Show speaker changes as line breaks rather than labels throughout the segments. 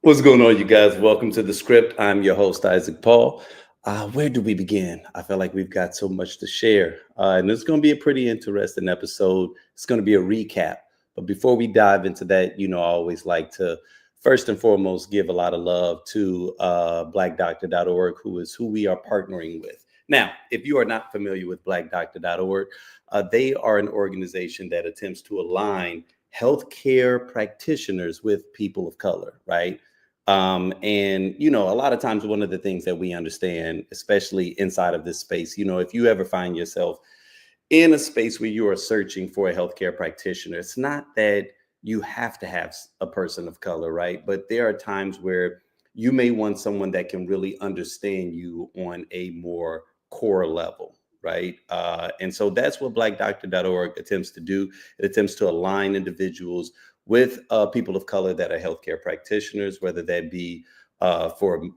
What's going on, you guys? Welcome to the script. I'm your host, Isaac Paul. Where do we begin? I feel like we've got so much to share, and it's going to be a pretty interesting episode. It's going to be a recap. But before we dive into that, I always like to first and foremost give a lot of love to blackdoctor.org, who is who we are partnering with. Now, if you are not familiar with blackdoctor.org, they are an organization that attempts to align healthcare practitioners with people of color, right? A lot of times, one of the things that we understand, especially inside of this space, if you ever find yourself in a space where you are searching for a healthcare practitioner, it's not that you have to have a person of color, right? But there are times where you may want someone that can really understand you on a more core level. Right. And so that's what blackdoctor.org attempts to do. It attempts to align individuals with people of color that are healthcare practitioners, whether that be for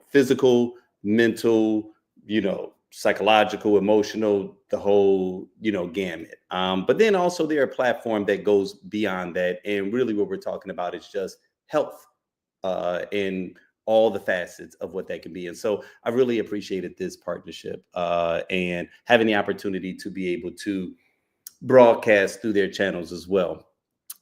physical, mental, psychological, emotional, the whole gamut. But then also they're a platform that goes beyond that, and really what we're talking about is just health in all the facets of what that can be. And so I really appreciated this partnership and having the opportunity to be able to broadcast through their channels as well.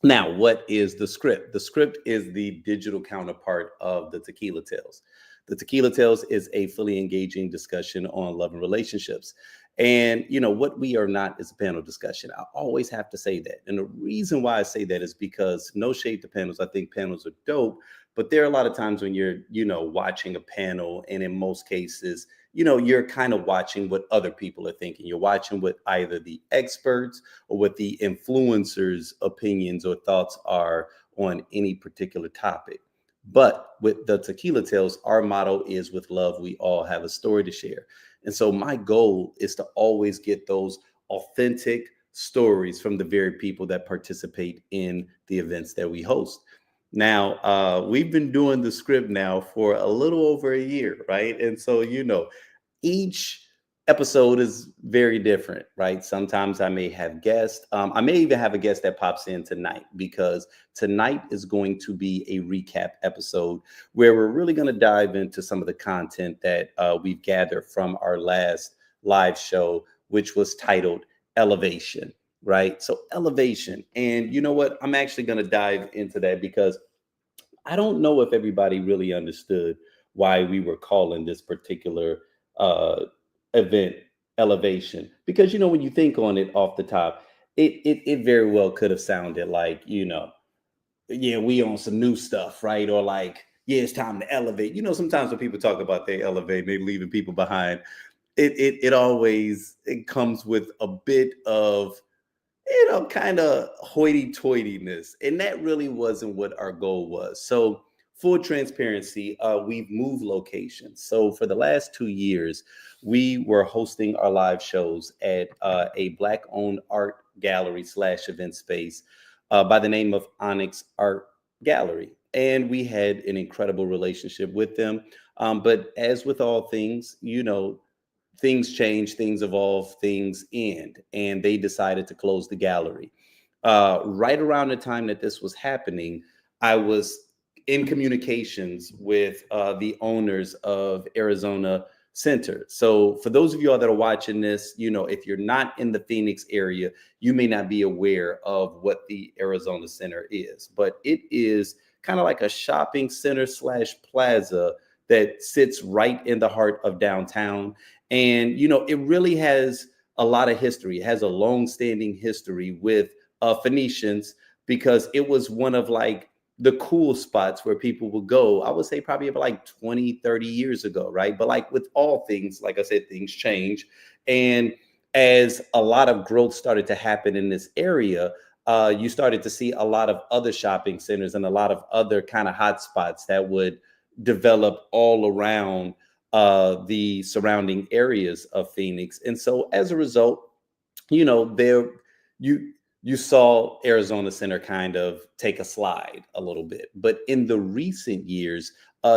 Now, what is the script? The script is the digital counterpart of the Tequila Tales. The Tequila Tales is a fully engaging discussion on love and relationships. And what we are not is a panel discussion. I always have to say that. And the reason why I say that is because no shade to panels. I think panels are dope, but there are a lot of times when you're, watching a panel, and in most cases, you're kind of watching what other people are thinking. You're watching what either the experts or what the influencers' opinions or thoughts are on any particular topic. But with the Tequila Tales, our motto is with love, we all have a story to share. And so my goal is to always get those authentic stories from the very people that participate in the events that we host. Now, we've been doing the script now for a little over a year, right? And so, each episode is very different, right? Sometimes I may have guests. I may even have a guest that pops in tonight, because tonight is going to be a recap episode where we're really going to dive into some of the content that we've gathered from our last live show, which was titled Elevation, right? So, elevation. And you know what? I'm actually going to dive into that because I don't know if everybody really understood why we were calling this particular uh, event elevation. Because when you think on it off the top, it very well could have sounded like yeah, we on some new stuff, right? Or like, yeah, it's time to elevate. Sometimes when people talk about they elevate, they leaving people behind. It always it comes with a bit of kind of hoity-toityness. And that really wasn't what our goal was. So, full transparency, we've moved locations. So, for the last 2 years, we were hosting our live shows at a Black-owned art gallery slash event space by the name of Onyx Art Gallery. And we had an incredible relationship with them. But as with all things, things change, things evolve, things end, and they decided to close the gallery. Right around the time that this was happening, I was in communications with the owners of Arizona Center. So, for those of y'all that are watching this, if you're not in the Phoenix area, you may not be aware of what the Arizona Center is, but it is kind of like a shopping center slash plaza that sits right in the heart of downtown. And, it really has a lot of history. It has a long-standing history with Phoenicians, because it was one of like the cool spots where people would go. I would say probably about like 20, 30 years ago, right? But like with all things, like I said, things change. And as a lot of growth started to happen in this area, you started to see a lot of other shopping centers and a lot of other kind of hot spots that would develop all around the surrounding areas of Phoenix. And so as a result, there you you saw Arizona Center kind of take a slide a little bit. But in the recent years,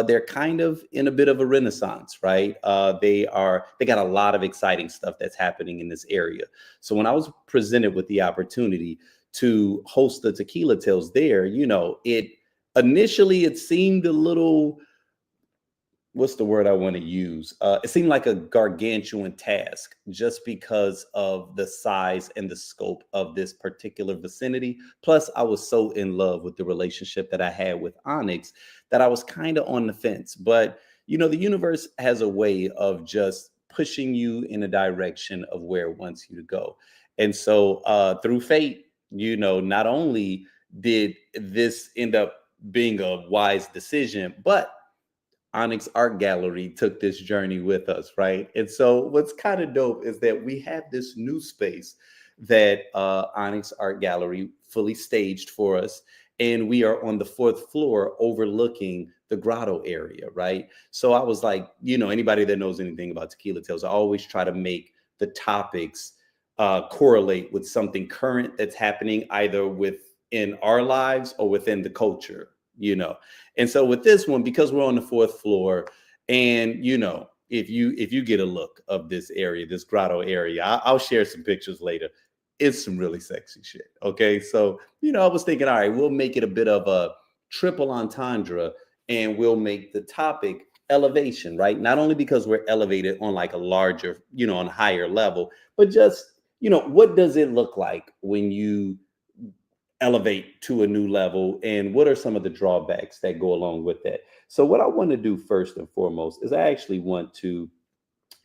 they're kind of in a bit of a renaissance, right? They got a lot of exciting stuff that's happening in this area. So when I was presented with the opportunity to host the Tequila Tales there, Initially, it seemed a little, what's the word I want to use? It seemed like a gargantuan task just because of the size and the scope of this particular vicinity. Plus, I was so in love with the relationship that I had with Onyx that I was kind of on the fence. But, the universe has a way of just pushing you in a direction of where it wants you to go. And so, through fate, not only did this end up being a wise decision, but Onyx Art Gallery took this journey with us, right? And so, what's kind of dope is that we have this new space that Onyx Art Gallery fully staged for us. And we are on the fourth floor overlooking the grotto area, right? So, I was like, anybody that knows anything about Tequila Tales, I always try to make the topics correlate with something current that's happening either within our lives or within the culture, you know. And so with this one, because we're on the fourth floor, and if you get a look of this area, this grotto area, I'll share some pictures later. It's some really sexy shit. Okay, so I was thinking, all right, we'll make it a bit of a triple entendre, and we'll make the topic elevation, right? Not only because we're elevated on like a larger, on a higher level, but just what does it look like when you elevate to a new level, and what are some of the drawbacks that go along with that? So what I want to do first and foremost is I actually want to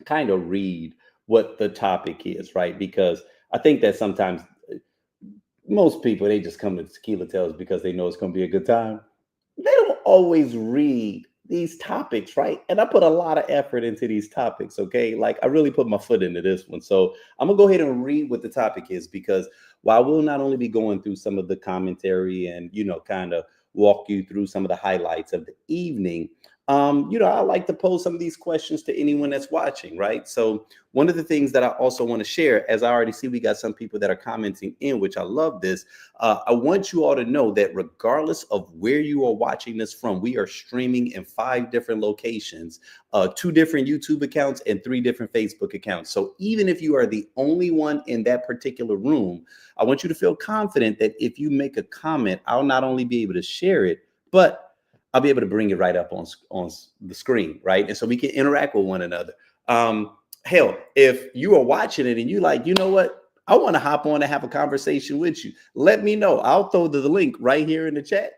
kind of read what the topic is, right? Because I think that sometimes most people, they just come to Tequila Tales because they know it's going to be a good time. They don't always read these topics, right? And I put a lot of effort into these topics, okay? Like I really put my foot into this one. So I'm gonna go ahead and read what the topic is, because while we'll not only be going through some of the commentary and kind of walk you through some of the highlights of the evening, I like to pose some of these questions to anyone that's watching, right? So one of the things that I also want to share, as I already see we got some people that are commenting in, which I love this. I want you all to know that regardless of where you are watching this from, we are streaming in 5 different locations, 2 different YouTube accounts and 3 different Facebook accounts. So even if you are the only one in that particular room, I want you to feel confident that if you make a comment, I'll not only be able to share it, but I'll be able to bring it right up on the screen, right? And so we can interact with one another. Hell, if you are watching it and you like, you know what? I want to hop on and have a conversation with you. Let me know. I'll throw the link right here in the chat.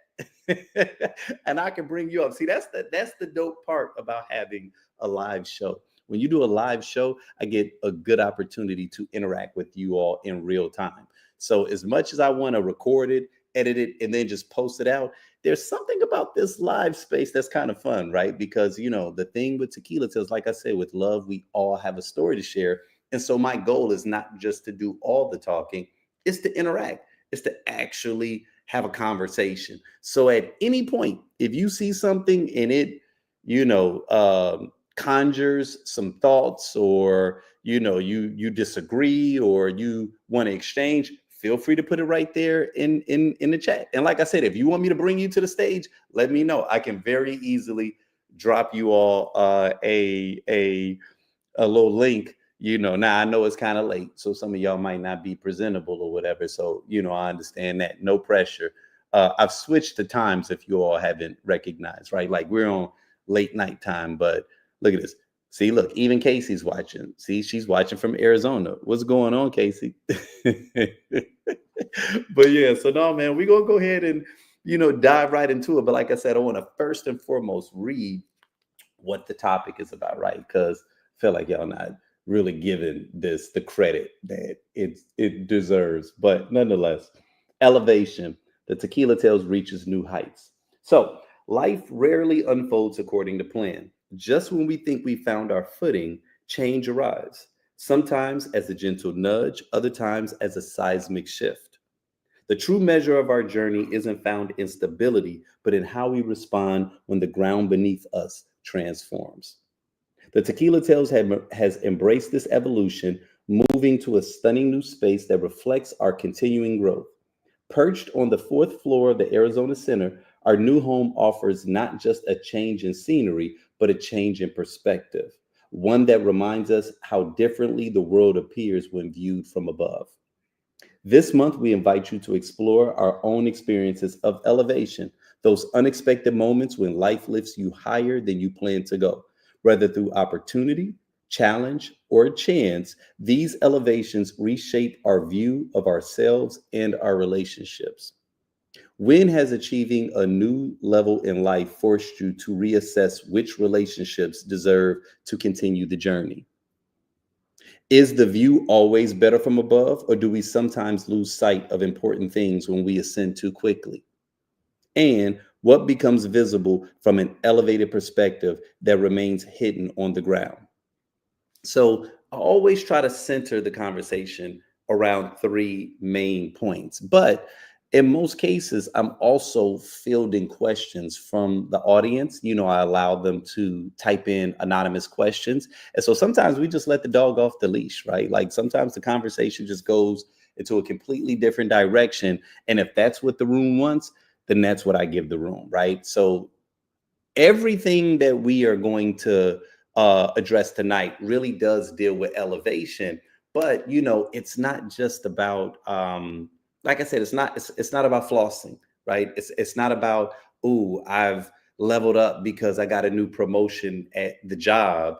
And I can bring you up. See, that's the dope part about having a live show. When you do a live show, I get a good opportunity to interact with you all in real time. So as much as I want to record it, edit it, and then just post it out, there's something about this live space that's kind of fun, right? Because the thing with Tequila Tales, like I said, with love, we all have a story to share. And so my goal is not just to do all the talking, it's to interact, it's to actually have a conversation. So at any point, if you see something and it, conjures some thoughts, or you disagree, or you want to exchange, feel free to put it right there in the chat. And like I said, if you want me to bring you to the stage, let me know. I can very easily drop you all a little link. Now I know it's kind of late, so some of y'all might not be presentable or whatever. So I understand that. No pressure. I've switched the times if you all haven't recognized, right? Like we're on late night time, but look at this. See, look, even Casey's watching. See, she's watching from Arizona. What's going on, Casey? But yeah, so no, man, we're gonna go ahead and dive right into it. But like I said, I want to first and foremost read what the topic is about, right? Because I feel like y'all not really giving this the credit that it deserves. But nonetheless, elevation, the Tequila Tales reaches new heights. So life rarely unfolds according to plan. Just when we think we found our footing, change arrives. Sometimes as a gentle nudge, other times as a seismic shift. The true measure of our journey isn't found in stability, but in how we respond when the ground beneath us transforms. The Tequila Tales has embraced this evolution, moving to a stunning new space that reflects our continuing growth. Perched on the 4th floor of the Arizona Center, our new home offers not just a change in scenery, but a change in perspective, one that reminds us how differently the world appears when viewed from above. This month, we invite you to explore our own experiences of elevation, Those unexpected moments when life lifts you higher than you plan to go, whether through opportunity, challenge, or chance. These elevations reshape our view of ourselves and our relationships. When has achieving a new level in life forced you to reassess which relationships deserve to continue the journey? Is the view always better from above, or do we sometimes lose sight of important things when we ascend too quickly? And what becomes visible from an elevated perspective that remains hidden on the ground? So I always try to center the conversation around three main points. But in most cases, I'm also fielding questions from the audience. I allow them to type in anonymous questions. And so sometimes we just let the dog off the leash, right? Like sometimes the conversation just goes into a completely different direction. And if that's what the room wants, then that's what I give the room, right? So everything that we are going to address tonight really does deal with elevation, but it's not just about like I said, it's not about flossing, right? It's not about, ooh, I've leveled up because I got a new promotion at the job.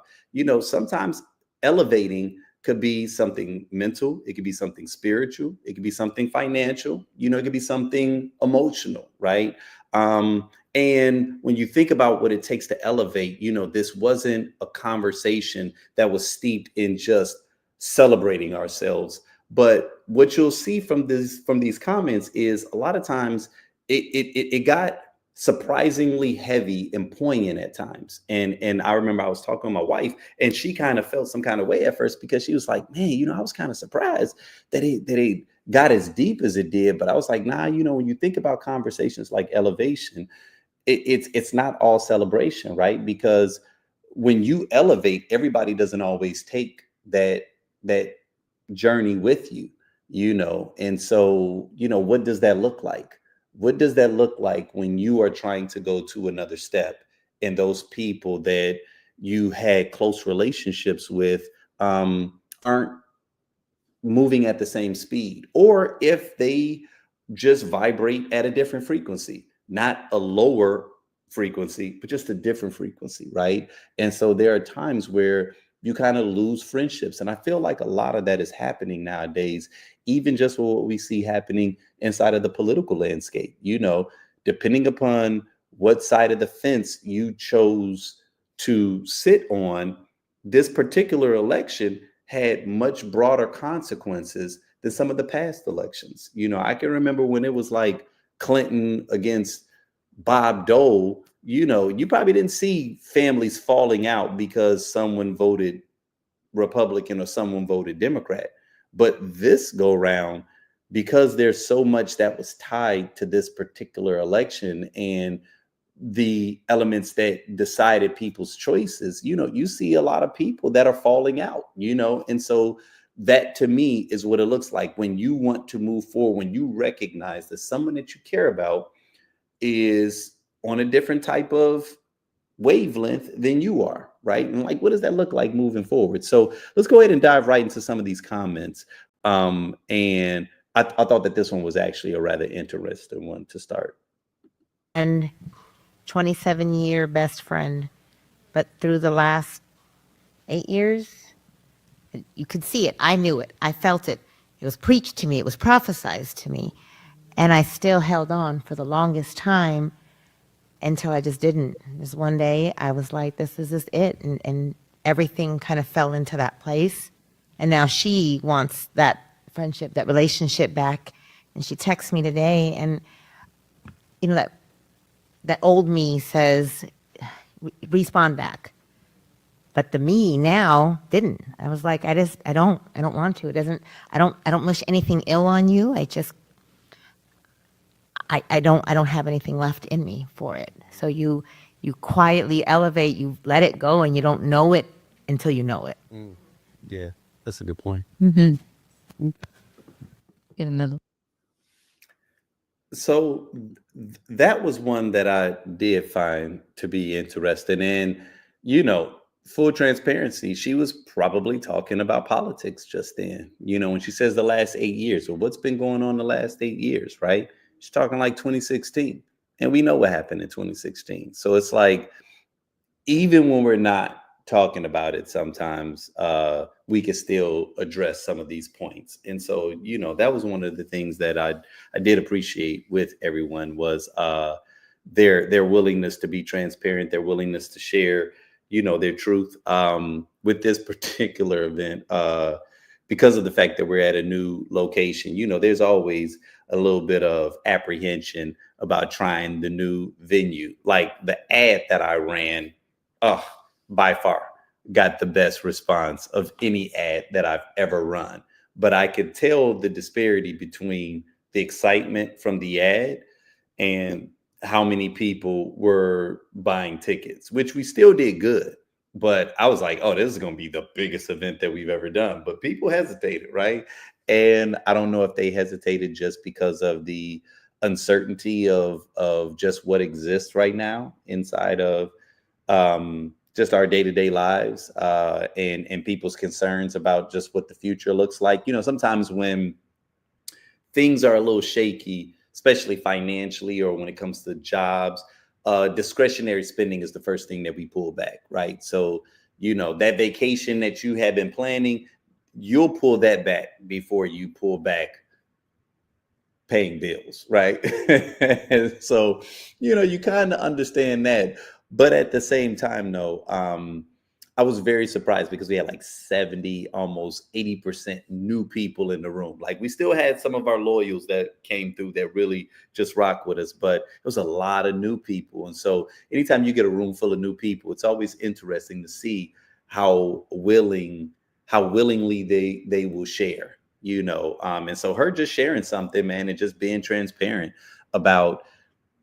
Sometimes elevating could be something mental, it could be something spiritual, it could be something financial, it could be something emotional, right? And when you think about what it takes to elevate, this wasn't a conversation that was steeped in just celebrating ourselves. But what you'll see from these comments is a lot of times it got surprisingly heavy and poignant at times. And I remember I was talking to my wife, and she kind of felt some kind of way at first because she was like, "Man, I was kind of surprised that it got as deep as it did." But I was like, "Nah, when you think about conversations like elevation, it's not all celebration, right? Because when you elevate, everybody doesn't always take that journey with you, and so what does that look like? What does that look like when you are trying to go to another step, and those people that you had close relationships with aren't moving at the same speed, or if they just vibrate at a different frequency, not a lower frequency, but just a different frequency, right? And so there are times where you kind of lose friendships. And I feel like a lot of that is happening nowadays, even just with what we see happening inside of the political landscape, depending upon what side of the fence you chose to sit on. This particular election had much broader consequences than some of the past elections. I can remember when it was like Clinton against Bob Dole. You probably didn't see families falling out because someone voted Republican or someone voted Democrat. But this go round, because there's so much that was tied to this particular election and the elements that decided people's choices, you see a lot of people that are falling out, and so that to me is what it looks like when you want to move forward, when you recognize that someone that you care about is on a different type of wavelength than you are, right? And like, what does that look like moving forward? So let's go ahead and dive right into some of these comments. And I thought that this one was actually a rather interesting one to start.
And 27-year best friend, but through the last 8 years, you could see it. I knew it. I felt it. It was preached to me. It was prophesized to me. And I still held on for the longest time until I just didn't. Just one day, I was like, this is just it. And everything kind of fell into that place. And now she wants that friendship, that relationship back. And she texts me today, and that old me says, respond back. But the me now didn't. I was like, I don't want to. It doesn't, I don't wish anything ill on you. I don't have anything left in me for it. So you quietly elevate, you let it go, and you don't know it until you know it.
Yeah, that's a good point.
Get another.
So that was one that I did find to be interesting. And, full transparency, she was probably talking about politics just then. When she says the last 8 years, well, what's been going on the last 8 years, right? She's talking like 2016. And we know what happened in 2016. So it's like, even when we're not talking about it, sometimes we can still address some of these points. And so, that was one of the things that I did appreciate with everyone was their willingness to be transparent, their willingness to share, their truth. With this particular event, because of the fact that we're at a new location, there's always a little bit of apprehension about trying the new venue. Like the ad that I ran, oh, by far got the best response of any ad that I've ever run. But I could tell the disparity between the excitement from the ad and how many people were buying tickets, which we still did good. But I was like, oh, this is going to be the biggest event that we've ever done. But people hesitated, right? And I don't know if they hesitated just because of the uncertainty of just what exists right now inside of just our day-to-day lives, and people's concerns about just what the future looks like. Sometimes when things are a little shaky, especially financially or when it comes to jobs, discretionary spending is the first thing that we pull back, right? So, that vacation that you have been planning, you'll pull that back before you pull back paying bills, right? And so, you kind of understand that. But at the same time, no, I was very surprised because we had like 70, almost 80% new people in the room. Like we still had some of our loyals that came through that really just rock with us, but it was a lot of new people. And so anytime you get a room full of new people, it's always interesting to see how willingly they will share, and so her just sharing something, man, and just being transparent about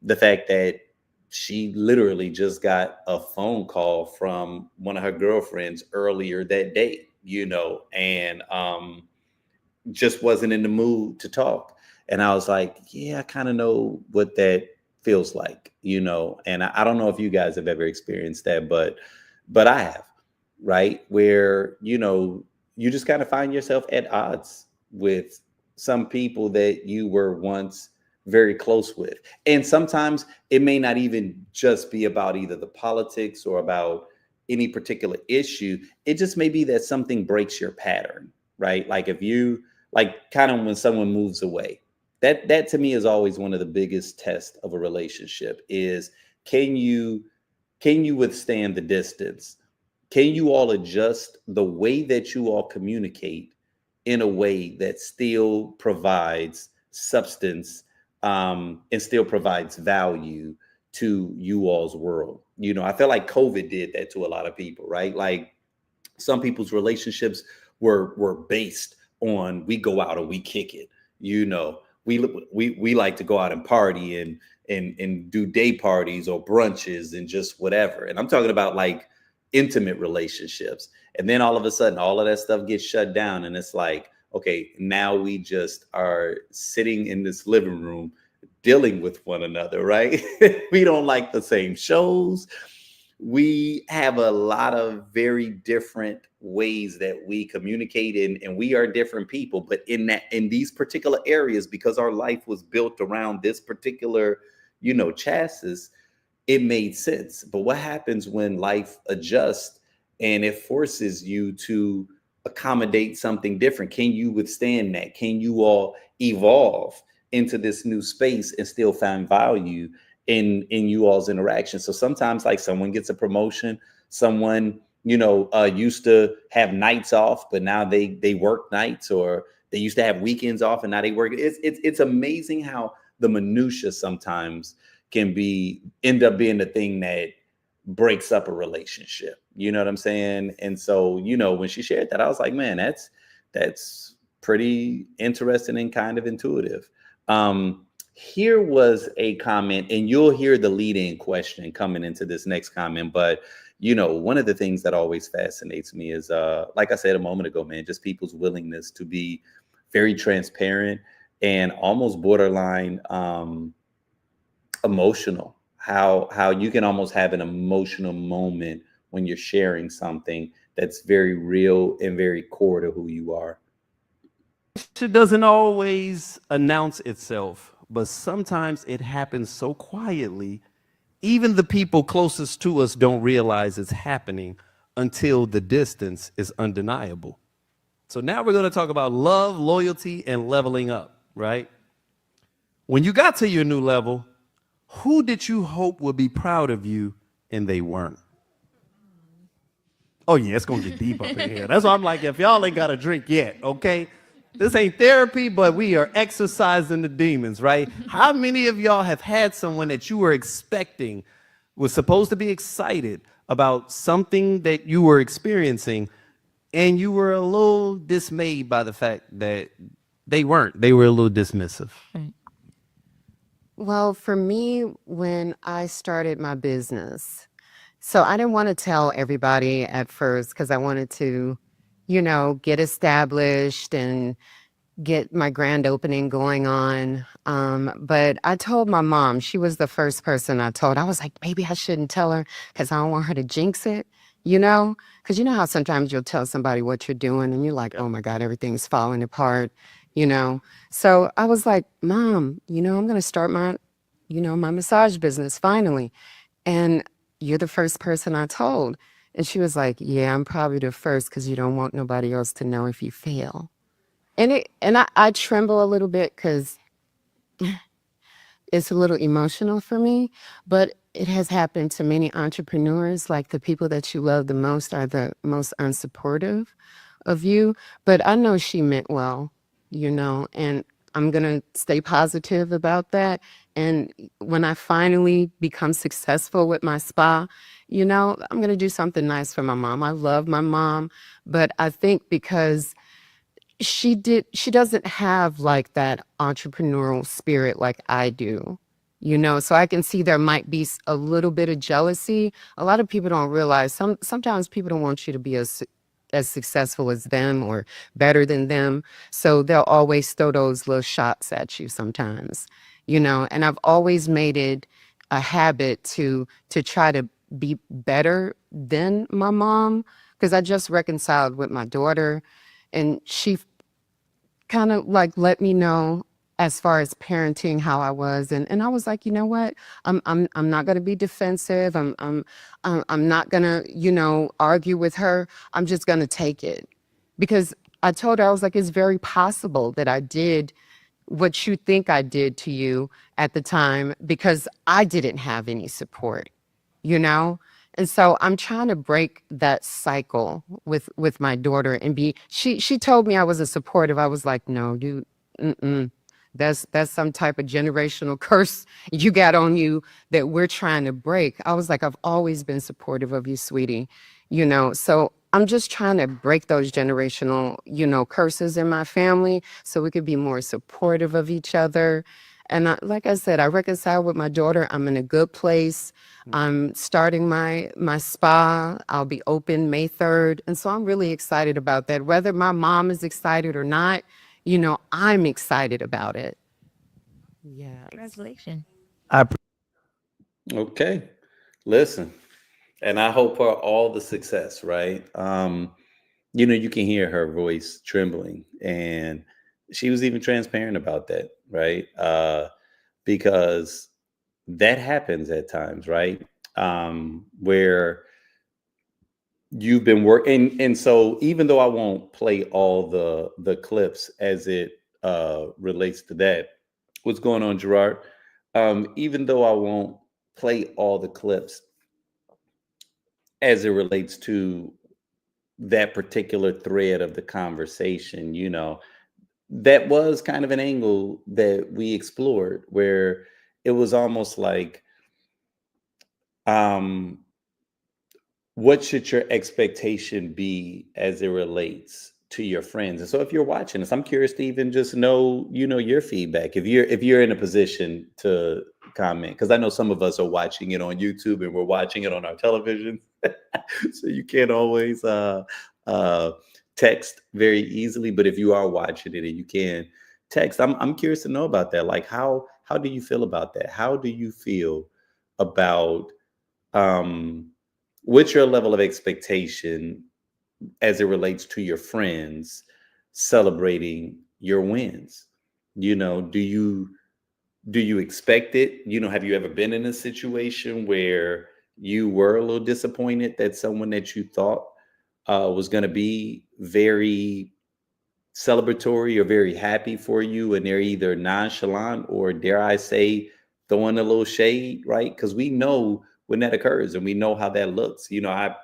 the fact that she literally just got a phone call from one of her girlfriends earlier that day, and just wasn't in the mood to talk. And I was like, yeah, I kind of know what that feels like, and I don't know if you guys have ever experienced that, but I have, right? Where, you just kind of find yourself at odds with some people that you were once very close with. And sometimes it may not even just be about either the politics or about any particular issue. It just may be that something breaks your pattern, right? Like if you, like, kind of when someone moves away, that to me is always one of the biggest tests of a relationship is, can you withstand the distance? Can you all adjust the way that you all communicate in a way that still provides substance, and still provides value to you all's world? I feel like COVID did that to a lot of people, right? Like some people's relationships were based on, we go out and we kick it. We like to go out and party and do day parties or brunches and just whatever. And I'm talking about like intimate relationships. And then all of a sudden, all of that stuff gets shut down, and it's like, okay, now we just are sitting in this living room dealing with one another, right? We don't like the same shows. We have a lot of very different ways that we communicate in, and we are different people. But in these particular areas, because our life was built around this particular, chassis, it made sense. But what happens when life adjusts and it forces you to accommodate something different? Can you withstand that? Can you all evolve into this new space and still find value in you all's interaction? So sometimes, like, someone gets a promotion, someone, used to have nights off, but now they work nights, or they used to have weekends off and now they work. It's amazing how the minutia sometimes can end up being the thing that breaks up a relationship. You know what I'm saying? And so, when she shared that, I was like, man, that's pretty interesting and kind of intuitive. Here was a comment, and you'll hear the lead-in question coming into this next comment. But one of the things that always fascinates me is, like I said a moment ago, man, just people's willingness to be very transparent and almost borderline emotional. How you can almost have an emotional moment when you're sharing something that's very real and very core to who you are.
It doesn't always announce itself
but sometimes it happens so quietly, even the people closest to us don't realize it's happening until the distance is undeniable. So now we're going to talk about love, loyalty, and leveling up, right? When you got to your new level, who did you hope would be proud of you and they weren't? Oh, yeah, it's going to get deep up in here. That's why I'm like, if y'all ain't got a drink yet, okay? This ain't therapy, but we are exercising the demons, right? How many of y'all have had someone that you were expecting, was supposed to be excited about something that you were experiencing, and you were a little dismayed by the fact that they weren't? They were a little dismissive.
Right.
Well, for me, when I started my business, so I didn't want to tell everybody at first because I wanted to, get established and get my grand opening going on. But I told my mom, she was the first person I told. I was like, maybe I shouldn't tell her because I don't want her to jinx it, you know? Because you know how sometimes you'll tell somebody what you're doing and you're like, oh my God, everything's falling apart, you know? So I was like, Mom, I'm going to start my massage business finally. And you're the first person I told. And she was like, yeah, I'm probably the first because you don't want nobody else to know if you fail. And I tremble a little bit because it's a little emotional for me, but it has happened to many entrepreneurs. Like the people that you love the most are the most unsupportive of you. But I know she meant well, and I'm going to stay positive about that. And when I finally become successful with my spa, I'm going to do something nice for my mom. I love my mom, but I think because she doesn't have like that entrepreneurial spirit like I do. So I can see there might be a little bit of jealousy. A lot of people don't realize sometimes people don't want you to be as successful as them or better than them. So they'll always throw those little shots at you sometimes. And I've always made it a habit to try to be better than my mom because I just reconciled with my daughter and she kind of like let me know as far as parenting how I was, and I was like, you know what, I'm not gonna be defensive. I'm not gonna argue with her. I'm just gonna take it because I told her, I was like, it's very possible that I did what you think I did to you at the time because I didn't have any support, you know? And so I'm trying to break that cycle with my daughter and she told me I was a supportive. I was like, no, dude, mm-mm. That's some type of generational curse you got on you that we're trying to break. I was like, I've always been supportive of you, sweetie, So I'm just trying to break those generational, curses in my family so we could be more supportive of each other. And like I said, I reconcile with my daughter. I'm in a good place. I'm starting my spa. I'll be open May 3rd. And so I'm really excited about that. Whether my mom is excited or not, I'm excited about it. Yeah.
Congratulations.
I Okay. Listen, and I hope her all the success, right? You can hear her voice trembling, and she was even transparent about that, right? Because that happens at times, right? Where you've been working, and so even though I won't play all the clips as it relates to that, what's going on, Gerard? Even though I won't play all the clips as it relates to that particular thread of the conversation, that was kind of an angle that we explored where it was almost like, um, what should your expectation be as it relates to your friends? And so if you're watching this, I'm curious to even just know, your feedback. If you're in a position to comment, because I know some of us are watching it on YouTube and we're watching it on our television. So you can't always uh text very easily. But if you are watching it and you can text, I'm curious to know about that. Like how do you feel about that? How do you feel about um what's your level of expectation as it relates to your friends celebrating your wins? Do you Do you expect it? Have you ever been in a situation where you were a little disappointed that someone that you thought was going to be very celebratory or very happy for you, and they're either nonchalant or, dare I say, throwing a little shade, right? Because we know when that occurs and we know how that looks. I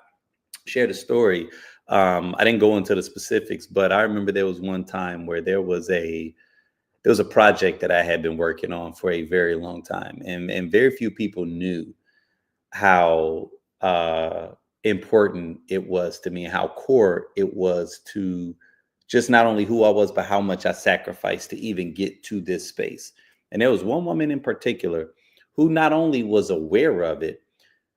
shared a story. I didn't go into the specifics, but I remember there was one time where there was a project that I had been working on for a very long time, and very few people knew how important it was to me, how core it was to just not only who I was, but how much I sacrificed to even get to this space. And there was one woman in particular who not only was aware of it,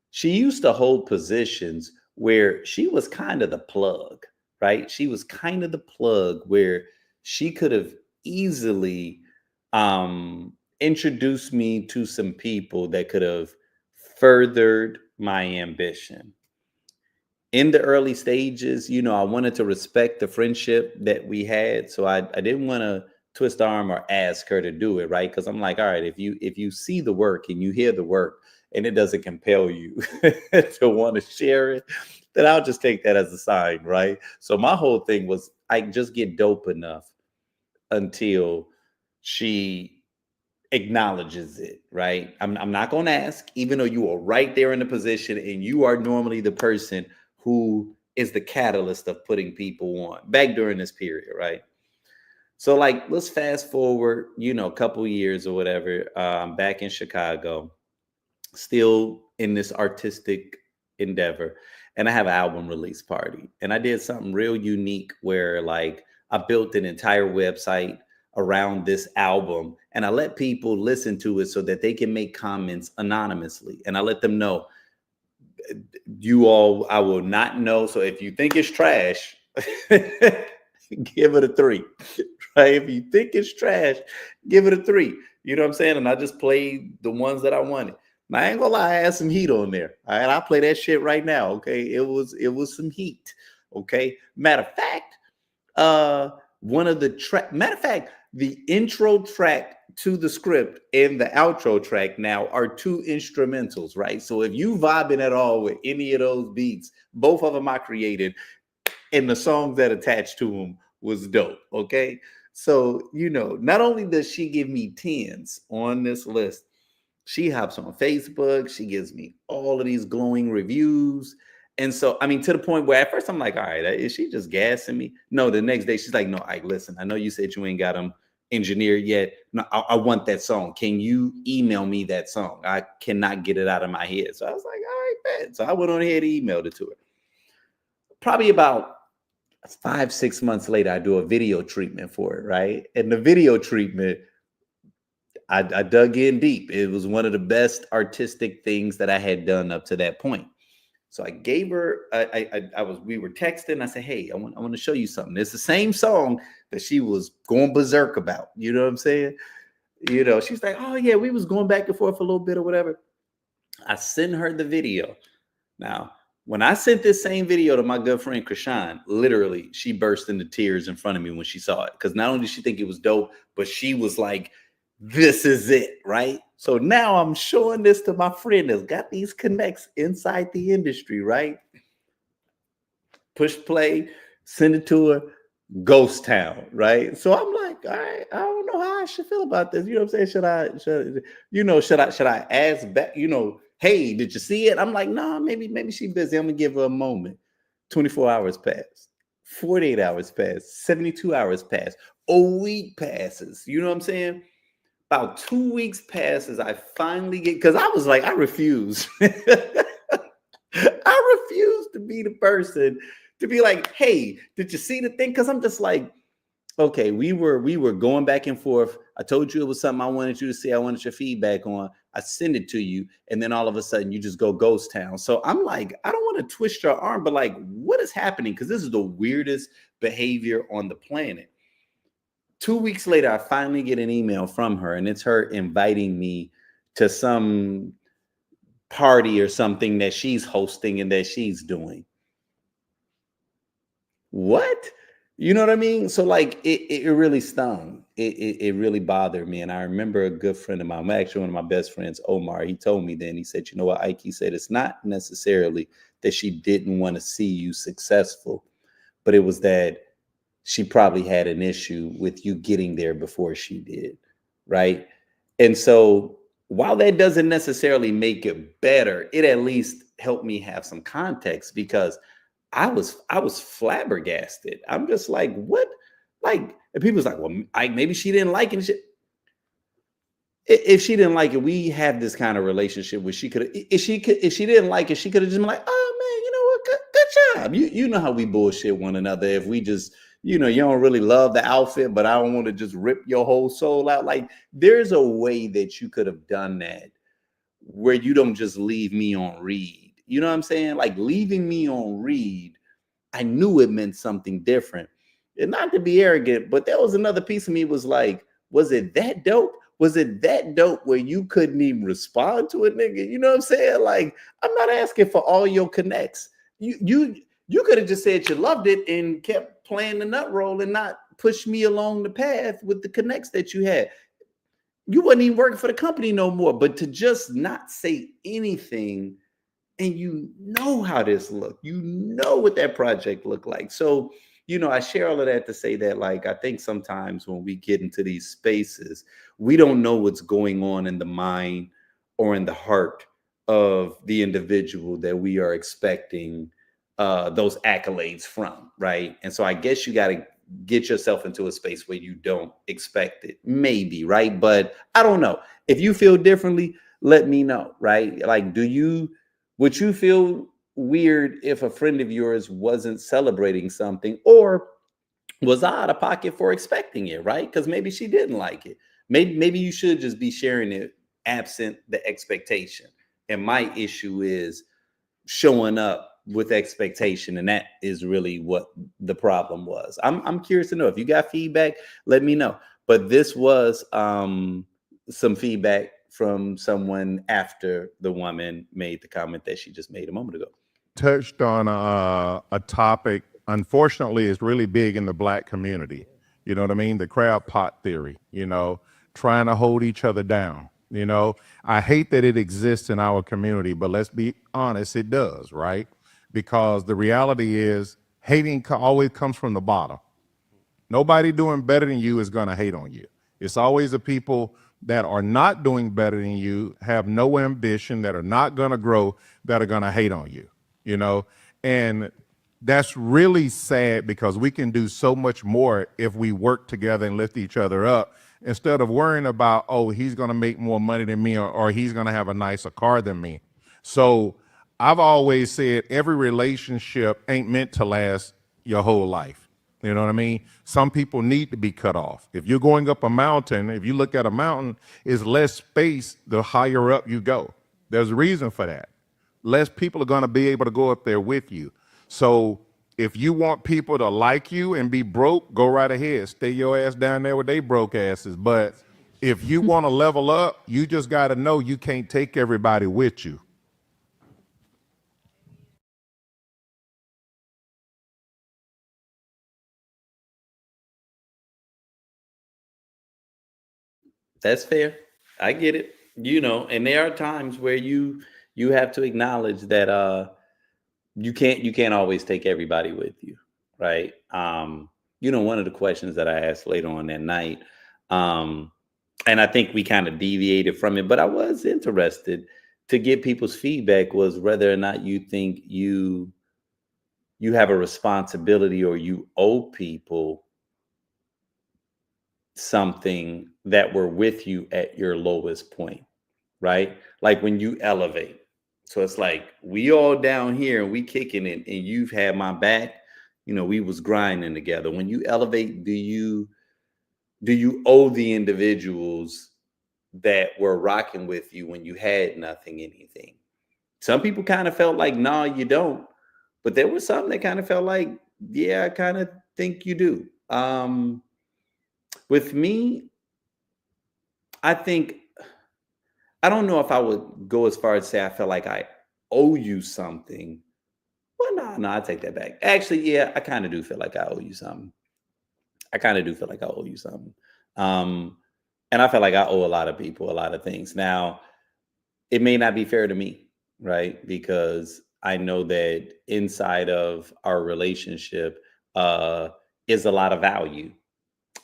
she used to hold positions where she was kind of the plug, right? She was kind of the plug where she could have easily introduced me to some people that could have furthered my ambition. In the early stages, I wanted to respect the friendship that we had. So I didn't want to twist the arm or ask her to do it, right? Because I'm like, all right, if you see the work and you hear the work and it doesn't compel you to want to share it, then I'll just take that as a sign, right? So my whole thing was I just get dope enough until she acknowledges it, right? I'm not going to ask, even though you are right there in the position and you are normally the person who is the catalyst of putting people on back during this period, right? So, like, let's fast forward, a couple years or whatever. Back in Chicago, still in this artistic endeavor, and I have an album release party, and I did something real unique where, like, I built an entire website around this album, and I let people listen to it so that they can make comments anonymously, and I let them know, you all, I will not know. So if you think it's trash, give it a 3. Right? If you think it's trash, give it a 3. You know what I'm saying? And I just played the ones that I wanted. Now, I ain't gonna lie, I had some heat on there. All right, I play that shit right now. Okay, it was some heat. Okay, matter of fact, one of the track. Matter of fact, the intro track to the script and the outro track now are 2 instrumentals, right? So if you vibing at all with any of those beats, both of them I created, and the songs that attached to them was dope. Okay, so not only does she give me 10s on this list, she hops on Facebook. She gives me all of these glowing reviews. And so, I mean, to the point where at first I'm like, all right, is she just gassing me? No, the next day she's like, no, listen, I know you said you ain't got them engineered yet. No, I want that song. Can you email me that song? I cannot get it out of my head. So I was like, all right, bet. So I went on ahead and emailed it to her. Probably about 5-6 months later, I do a video treatment for it, right? And the video treatment, I dug in deep. It was one of the best artistic things that I had done up to that point. So I gave her. We were texting. I said, "Hey, I want to show you something. It's the same song that she was going berserk about. You know what I'm saying? She's like, oh yeah, we was going back and forth a little bit or whatever. I sent her the video. Now, when I sent this same video to my good friend Krishan, literally, she burst into tears in front of me when she saw it. Because not only did she think it was dope, but she was like, this is it, right? So now I'm showing this to my friend that's got these connects inside the industry, right? Push play, send it to her, ghost town, right? So I'm like, all right, I don't know how I should feel about this. You know what I'm saying? Should I ask back, hey, did you see it? I'm like, nah, maybe she's busy. I'm gonna give her a moment. 24 hours pass, 48 hours pass, 72 hours pass, a week passes. You know what I'm saying? About 2 weeks passes, I finally get, because I was like, I refuse. I refuse to be the person to be like, hey, did you see the thing? Because I'm just like, okay, we were going back and forth. I told you it was something I wanted you to see. I wanted your feedback on. I send it to you, and then all of a sudden you just go ghost town. So I'm like, I don't want to twist your arm, but like, what is happening? Because this is the weirdest behavior on the planet. 2 weeks later, I finally get an email from her, and it's her inviting me to some party or something that she's hosting and that she's doing. What? You know what I mean? So like it really stung. it really bothered me. And I remember a good friend of mine, actually one of my best friends, Omar, he told me then, he said, you know what, Ike, he said, it's not necessarily that she didn't want to see you successful, but it was that she probably had an issue with you getting there before she did. Right. And so while that doesn't necessarily make it better, it at least helped me have some context because I was flabbergasted. I'm just like, what? Like, and people's like, well, maybe she didn't like it. If she didn't like it, we have this kind of relationship where she could, if she didn't like it, she could have just been like, oh man, you know what, good job. You know how we bullshit one another. If we just, you don't really love the outfit, but I don't want to just rip your whole soul out. Like, there's a way that you could have done that where you don't just leave me on read. You know what I'm saying? Like leaving me on read, I knew it meant something different. And not to be arrogant, but there was another piece of me was like, was it that dope? Was it that dope where you couldn't even respond to a nigga? You know what I'm saying? Like, I'm not asking for all your connects. You could have just said you loved it and kept playing the nut roll and not push me along the path with the connects that you had. You wasn't even working for the company no more. But to just not say anything, and you know how this looked, you know what that project looked like. So, I share all of that to say that, like, I think sometimes when we get into these spaces, we don't know what's going on in the mind or in the heart of the individual that we are expecting those accolades from, right? And so I guess you got to get yourself into a space where you don't expect it, maybe, right? But I don't know. If you feel differently, let me know, right? Like, would you feel weird if a friend of yours wasn't celebrating something, or was I out of pocket for expecting it, right? Because maybe she didn't like it. Maybe you should just be sharing it absent the expectation. And my issue is showing up with expectation, and that is really what the problem was. I'm curious to know if you got feedback, let me know. But this was some feedback from someone after the woman made the comment that she just made a moment ago.
Touched on a topic, unfortunately, is really big in the black community. You know what I mean? The crab pot theory, trying to hold each other down. I hate that it exists in our community, but let's be honest, it does, right? Because the reality is hating always comes from the bottom. Nobody doing better than you is going to hate on you. It's always the people that are not doing better than you, have no ambition, that are not going to grow, that are going to hate on you, you know? And that's really sad because we can do so much more if we work together and lift each other up instead of worrying about, oh, he's going to make more money than me, or he's going to have a nicer car than me. So I've always said every relationship ain't meant to last your whole life. You know what I mean? Some people need to be cut off. If you're going up a mountain, if you look at a mountain, it's less space the higher up you go. There's a reason for that. Less people are going to be able to go up there with you. So if you want people to like you and be broke, go right ahead. Stay your ass down there with they broke asses. But if you want to level up, you just got to know you can't take everybody with you.
That's fair. I get it. And there are times where you have to acknowledge that you can't always take everybody with you, right? One of the questions that I asked later on that night, um, and I think we kind of deviated from it, but I was interested to get people's feedback, was whether or not you think you have a responsibility or you owe people something that were with you at your lowest point, right? Like when you elevate. So it's like we all down here and we kicking it, and you've had my back. We was grinding together. When you elevate, do you owe the individuals that were rocking with you when you had nothing anything? Some people kind of felt like, nah, you don't. But there was some that kind of felt like, yeah, I kind of think you do. With me, I think, I don't know if I would go as far as say I feel like I owe you something. Well, no, I take that back. Actually, yeah, I kind of do feel like I owe you something. I kind of do feel like I owe you something. Um, and I feel like I owe a lot of people a lot of things. Now, it may not be fair to me, right? Because I know that inside of our relationship uh, is a lot of value.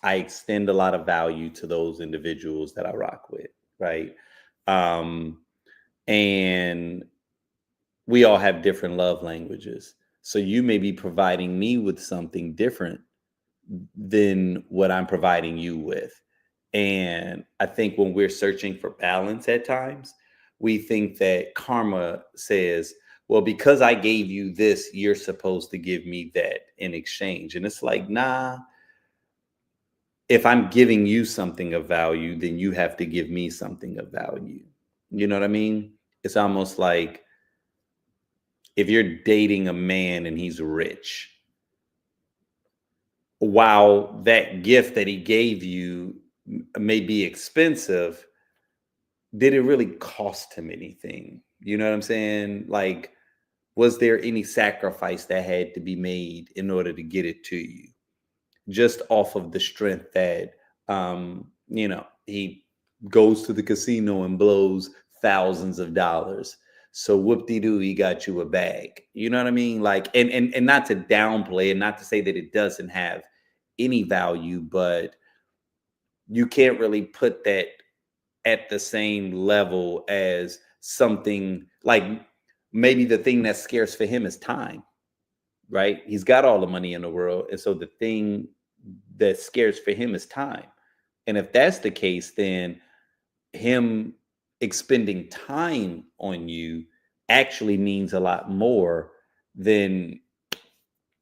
I extend a lot of value to those individuals that I rock with, right? Um, and we all have different love languages. So you may be providing me with something different than what I'm providing you with. And I think when we're searching for balance at times, we think that karma says, well, because I gave you this, you're supposed to give me that in exchange. And it's like, nah, if I'm giving you something of value, then you have to give me something of value. You know what I mean? It's almost like if you're dating a man and he's rich, while that gift that he gave you may be expensive, did it really cost him anything? You know what I'm saying? Like, was there any sacrifice that had to be made in order to get it to you? Just off of the strength that, he goes to the casino and blows thousands of dollars. So whoop-de-doo, he got you a bag. You know what I mean? Like, and not to downplay and not to say that it doesn't have any value, but you can't really put that at the same level as something like maybe the thing that's scarce for him is time, right? He's got all the money in the world. And so the thing that's scarce for him is time. And if that's the case, then him expending time on you actually means a lot more than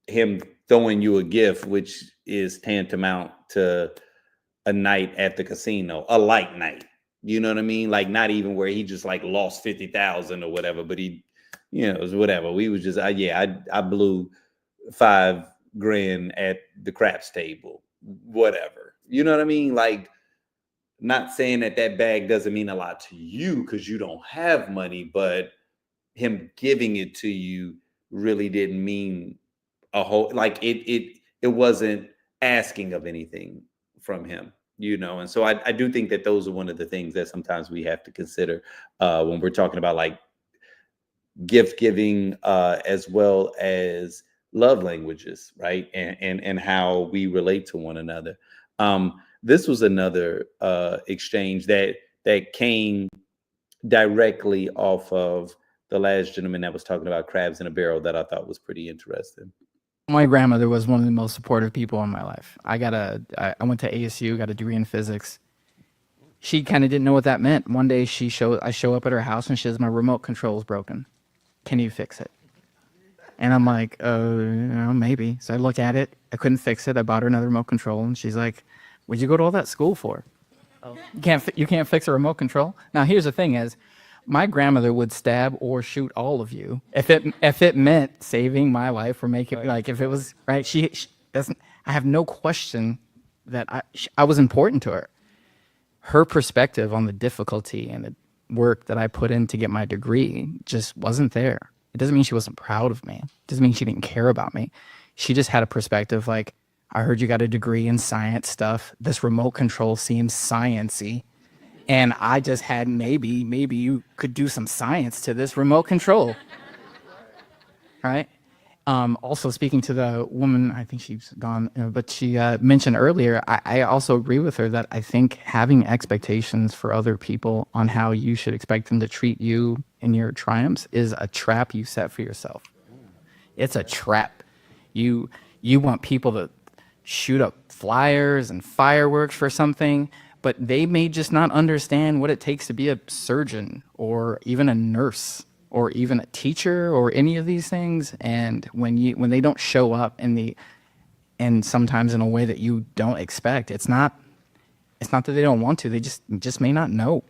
him throwing you a gift, which is tantamount to a night at the casino, a light night. You know what I mean? Like not even where he just like lost 50,000 or whatever, but he, it was whatever. We was just, I blew 5 grand at the craps table, whatever. You know what I mean? Like, not saying that that bag doesn't mean a lot to you because you don't have money, but him giving it to you really didn't mean a whole like it wasn't asking of anything from him, and so I do think that those are one of the things that sometimes we have to consider when we're talking about like gift giving as well as love languages, right? And how we relate to one another. This was another exchange that came directly off of the last gentleman that was talking about crabs in a barrel that I thought was pretty interesting.
My grandmother was one of the most supportive people in my life. I went to ASU, got a degree in physics. She kind of didn't know what that meant. One day I show up at her house and she says, my remote control is broken. Can you fix it? And I'm like, maybe. So I look at it. I couldn't fix it. I bought her another remote control. And she's like, what'd you go to all that school for? You can't fix a remote control? Now, here's the thing is, my grandmother would stab or shoot all of you if it meant saving my life or making like if it was right. She doesn't. I have no question that I was important to her. Her perspective on the difficulty and the work that I put in to get my degree just wasn't there. It doesn't mean she wasn't proud of me. It doesn't mean she didn't care about me. She just had a perspective like, I heard you got a degree in science stuff. This remote control seems science-y. And I just had maybe you could do some science to this remote control. Right? Also speaking to the woman, I think she's gone, but she mentioned earlier, I also agree with her that I think having expectations for other people on how you should expect them to treat you in your triumphs is a trap you set for yourself. It's a trap. You want people to shoot up flyers and fireworks for something, but they may just not understand what it takes to be a surgeon or even a nurse or even a teacher or any of these things. And when they don't show up and sometimes in a way that you don't expect, it's not that they don't want to, they just may not know,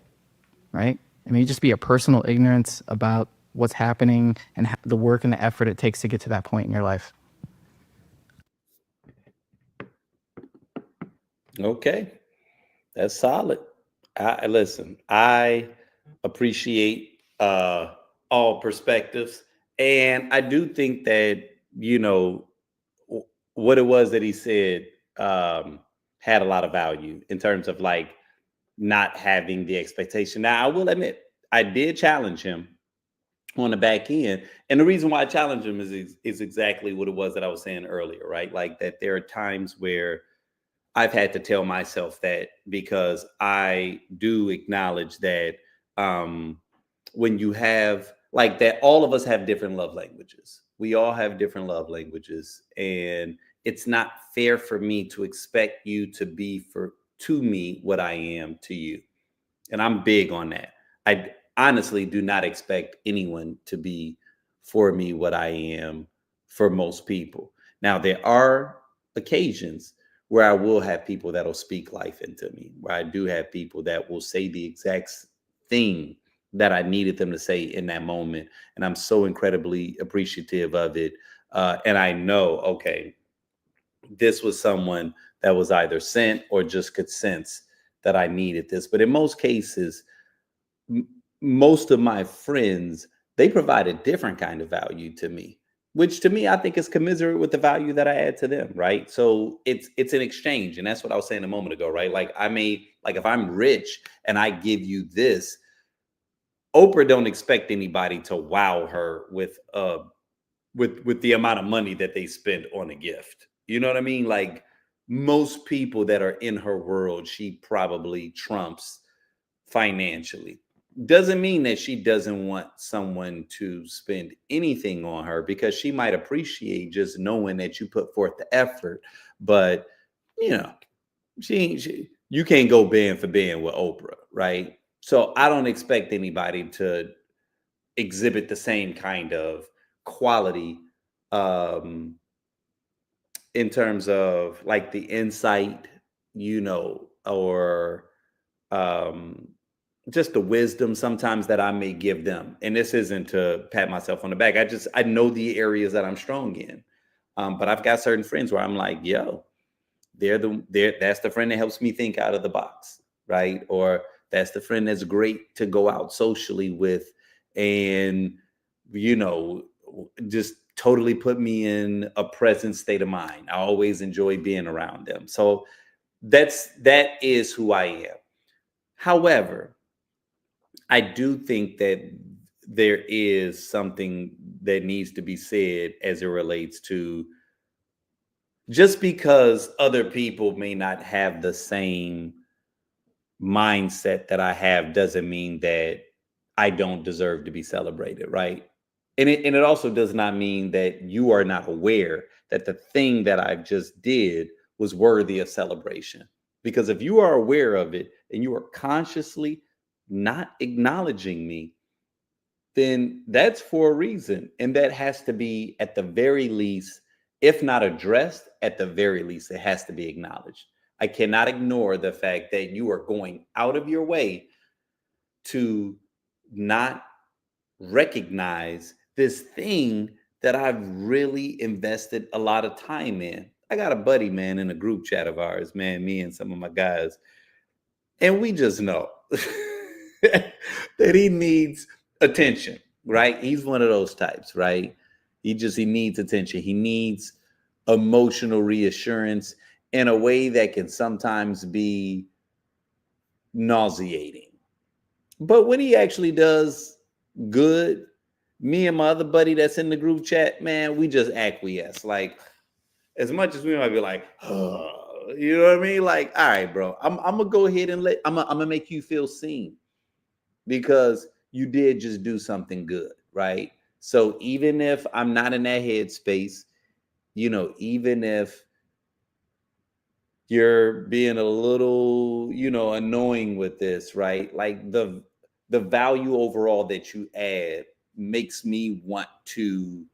right? It may just be a personal ignorance about what's happening and the work and the effort it takes to get to that point in your life.
Okay, that's solid. Listen, I appreciate all perspectives, and I do think that what it was that he said. had a lot of value in terms of like not having the expectation. Now, I will admit, I did challenge him on the back end. And the reason why I challenge him is exactly what it was that I was saying earlier, right? Like that there are times where I've had to tell myself that, because I do acknowledge that um, when you have like that, all of us have different love languages. We all have different love languages. And it's not fair for me to expect you to be for to me what I am to you. And I'm big on that. I honestly do not expect anyone to be for me what I am for most people. Now, there are occasions where I will have people that'll speak life into me, where I do have people that will say the exact thing that I needed them to say in that moment. And I'm so incredibly appreciative of it. And I know, okay, this was someone that was either sent or just could sense that I needed this. But in most cases, m- most of my friends, they provide a different kind of value to me, which to me I think is commiserate with the value that I add to them, right? So it's an exchange, and that's what I was saying a moment ago, right? Like I may, like if I'm rich and I give you this, Oprah don't expect anybody to wow her with the amount of money that they spend on a gift. You know what I mean? Like most people that are in her world, she probably trumps financially. Doesn't mean that she doesn't want someone to spend anything on her, because she might appreciate just knowing that you put forth the effort. But you know, she you can't go band for band with Oprah, right? So I don't expect anybody to exhibit the same kind of quality um in terms of like the insight, or um just the wisdom sometimes that I may give them. And this isn't to pat myself on the back. I know the areas that I'm strong in. But I've got certain friends where I'm like, yo, that's the friend that helps me think out of the box, right? Or that's the friend that's great to go out socially with, and you know just totally put me in a present state of mind. I always enjoy being around them. So that is who I am. However, I do think that there is something that needs to be said as it relates to, just because other people may not have the same mindset that I have doesn't mean that I don't deserve to be celebrated, right? And it also does not mean that you are not aware that the thing that I've just did was worthy of celebration. Because if you are aware of it and you are consciously not acknowledging me, then that's for a reason. And that has to be, at the very least, if not addressed, at the very least, it has to be acknowledged. I cannot ignore the fact that you are going out of your way to not recognize this thing that I've really invested a lot of time in. I got a buddy, man, in a group chat of ours, man, me and some of my guys, and we just know that he needs attention, right? He's one of those types, right? He needs attention. He needs emotional reassurance in a way that can sometimes be nauseating. But when he actually does good, me and my other buddy that's in the group chat, man, we just acquiesce. Like, as much as we might be like, oh, you know what I mean? Like, all right, bro, I'm gonna go ahead and I'm gonna make you feel seen, because you did just do something good, right? So even if I'm not in that headspace, even if you're being a little, annoying with this, right? Like the value overall that you add makes me want to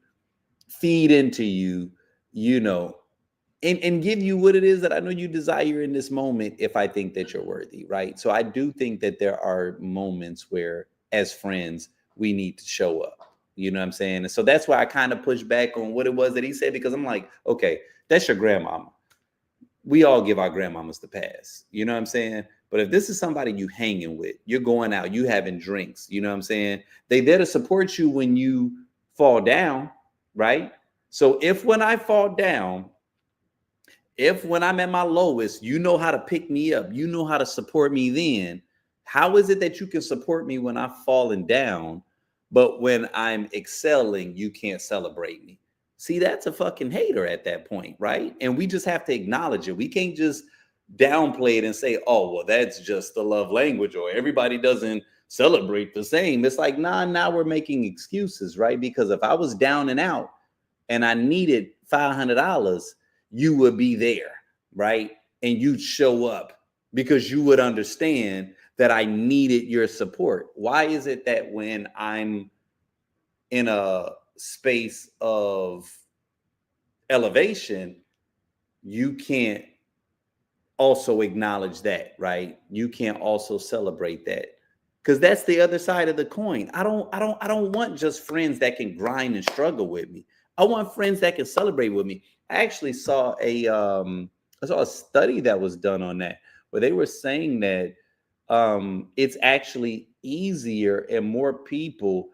feed into you, you know, and give you what it is that I know you desire in this moment, if I think that you're worthy, right? So I do think that there are moments where, as friends, we need to show up. You know what I'm saying? And so that's why I kind of push back on what it was that he said, because I'm like, okay, that's your grandmama. We all give our grandmamas the pass. You know what I'm saying? But if this is somebody you hanging with, you're going out, you having drinks, you know what I'm saying? They there to support you when you fall down, right? So if when I fall down, If when I'm at my lowest, you know how to pick me up, you know how to support me, then how is it that you can support me when I've fallen down, but when I'm excelling, you can't celebrate me? See, that's a fucking hater at that point, right? And we just have to acknowledge it. We can't just downplay it and say, oh, well, that's just the love language, or everybody doesn't celebrate the same. It's like, nah, now we're making excuses, right? Because if I was down and out and I needed $500, you would be there, right? And you'd show up because you would understand that I needed your support. Why is it that when I'm in a space of elevation, you can't also acknowledge that, right? You can't also celebrate that. Because that's the other side of the coin. I don't want just friends that can grind and struggle with me. I want friends that can celebrate with me. I actually saw a study that was done on that, where they were saying that it's actually easier and more people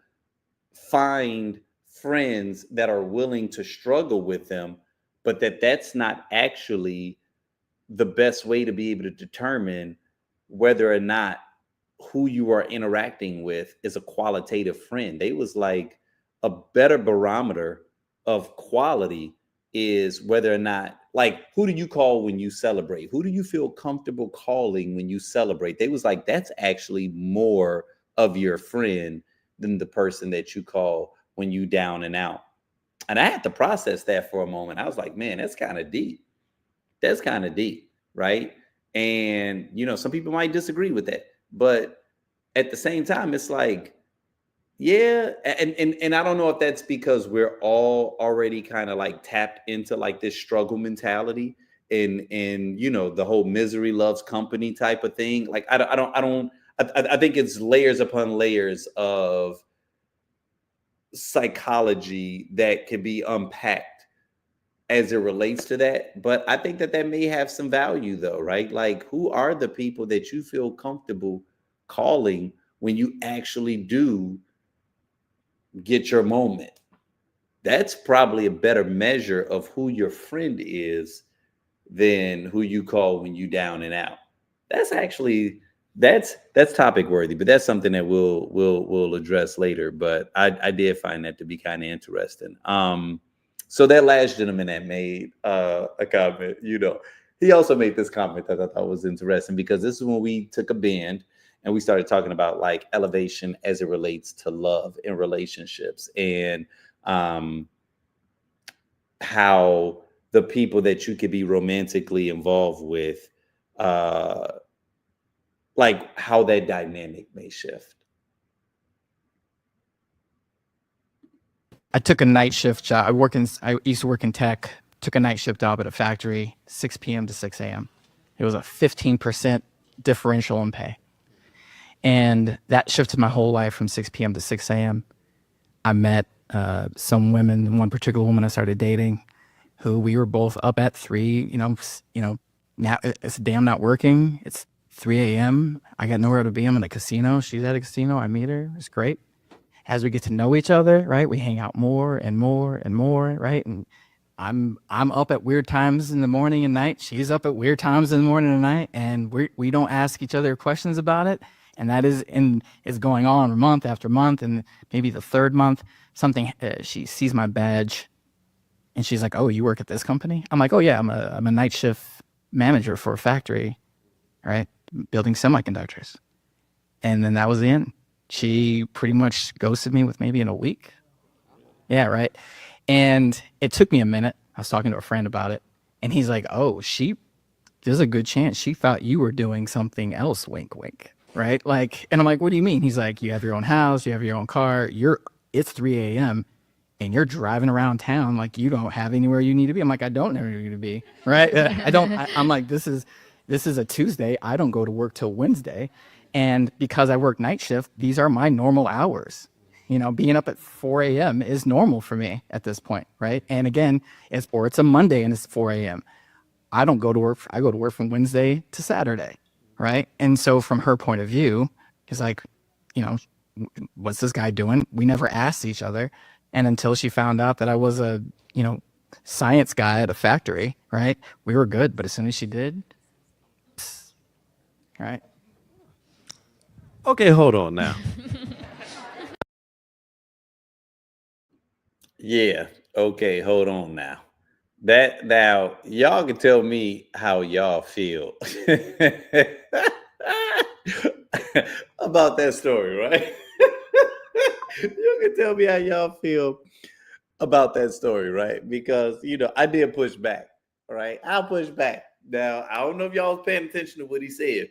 find friends that are willing to struggle with them, but that's not actually the best way to be able to determine whether or not who you are interacting with is a qualitative friend. They was like, a better barometer of quality is whether or not, like, who do you call when you celebrate? Who do you feel comfortable calling when you celebrate? They was like, that's actually more of your friend than the person that you call when you down and out. And I had to process that for a moment. I was like, man, that's kind of deep. That's kind of deep, right? And some people might disagree with that, but at the same time, it's like, yeah, and I don't know if that's because we're all already kind of like tapped into like this struggle mentality, and the whole misery loves company type of thing. Like I think it's layers upon layers of psychology that can be unpacked as it relates to that. But I think that may have some value though, right? Like, who are the people that you feel comfortable calling when you actually do get your moment? That's probably a better measure of who your friend is than who you call when you down and out. That's actually that's topic worthy, but that's something that we'll address later. But I did find that to be kind of interesting. So that last gentleman that made a comment, he also made this comment that I thought was interesting, because this is when we took a bend and we started talking about like elevation as it relates to love and relationships, and how the people that you could be romantically involved with, like how that dynamic may shift.
I took a night shift job. I used to work in tech. Took a night shift job at a factory, 6 p.m. to 6 a.m. It was a 15% differential in pay, and that shifted my whole life from 6 p.m. to 6 a.m. I met some women. One particular woman I started dating, who we were both up at 3. Now it's damn not working. It's 3 a.m. I got nowhere to be. I'm in a casino. She's at a casino. I meet her. It's great. As we get to know each other, right, we hang out more and more and more, right? And I'm up at weird times in the morning and night. She's up at weird times in the morning and night, and we don't ask each other questions about it. And that is going on month after month, and maybe the third month, something she sees my badge, and she's like, "Oh, you work at this company?" I'm like, "Oh yeah, I'm a night shift manager for a factory, right, building semiconductors." And then that was the end. She pretty much ghosted me with maybe in a week. Yeah, right. And it took me a minute. I was talking to a friend about it, and he's like, "Oh, there's a good chance she thought you were doing something else, wink, wink." Right? Like, and I'm like, "What do you mean?" He's like, "You have your own house, you have your own car, it's 3 a.m. and you're driving around town like you don't have anywhere you need to be." I'm like, "I don't know where you need to be." Right? I'm like, this is a Tuesday. I don't go to work till Wednesday. And because I work night shift, these are my normal hours. Being up at 4 a.m. is normal for me at this point, right? And again, it's a Monday and it's 4 a.m. I don't go to work. I go to work from Wednesday to Saturday, right? And so from her point of view, it's like, you know, what's this guy doing? We never asked each other. And until she found out that I was a science guy at a factory, right? We were good, but as soon as she did, right?
Okay, hold on now. Yeah. Okay, hold on now. That now y'all can tell me how y'all feel about that story, right? You can tell me how y'all feel about that story, right? Because I did push back, right? I'll push back. Now, I don't know if y'all was paying attention to what he said.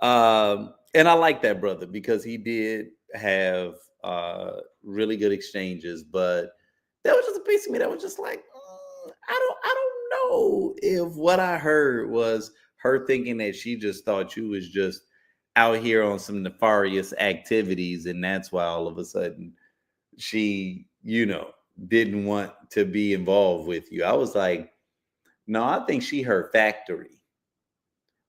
And I like that brother because he did have really good exchanges, but there was just a piece of me that was just like, I don't know if what I heard was her thinking that she just thought you was just out here on some nefarious activities, and that's why all of a sudden she, didn't want to be involved with you. I was like, no, I think she heard factory.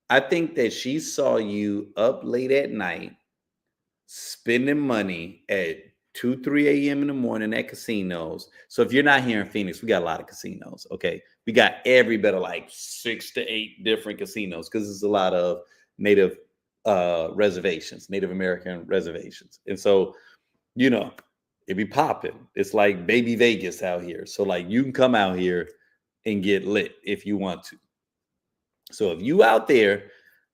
I think that she saw you up late at night spending money at 2, 3 a.m. in the morning at casinos. So if you're not here in Phoenix, we got a lot of casinos. Okay. We got every bit of like 6 to 8 different casinos because there's a lot of native reservations, Native American reservations. And so, it be popping. It's like baby Vegas out here. So like you can come out here and get lit if you want to. So if you out there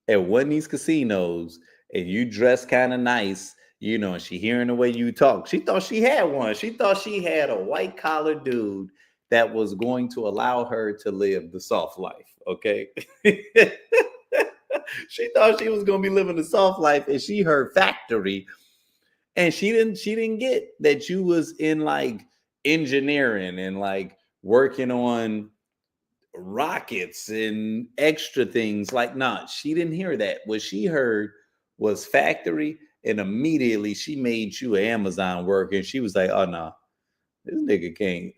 at one of these casinos and you dress kind of nice, and she hearing the way you talk, she thought she had one. She thought she had a white collar dude that was going to allow her to live the soft life. Okay. She thought she was going to be living the soft life, and she heard factory, and she didn't get that you was in like engineering and like working on rockets and extra things. Like, nah, she didn't hear that. What she heard was factory, and immediately she made you an Amazon worker, and she was like, oh no, this nigga can't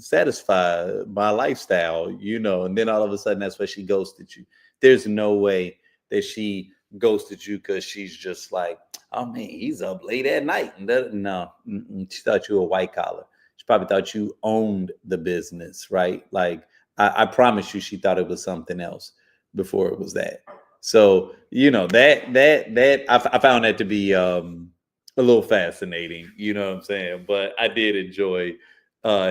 satisfy my lifestyle, and then all of a sudden that's why she ghosted you. There's no way that she ghosted you because she's just like, oh man, he's up late at night. No, she thought you were white collar. She probably thought you owned the business, right? Like, I promise you, she thought it was something else before it was that. So I found that to be a little fascinating. You know what I'm saying? But I did enjoy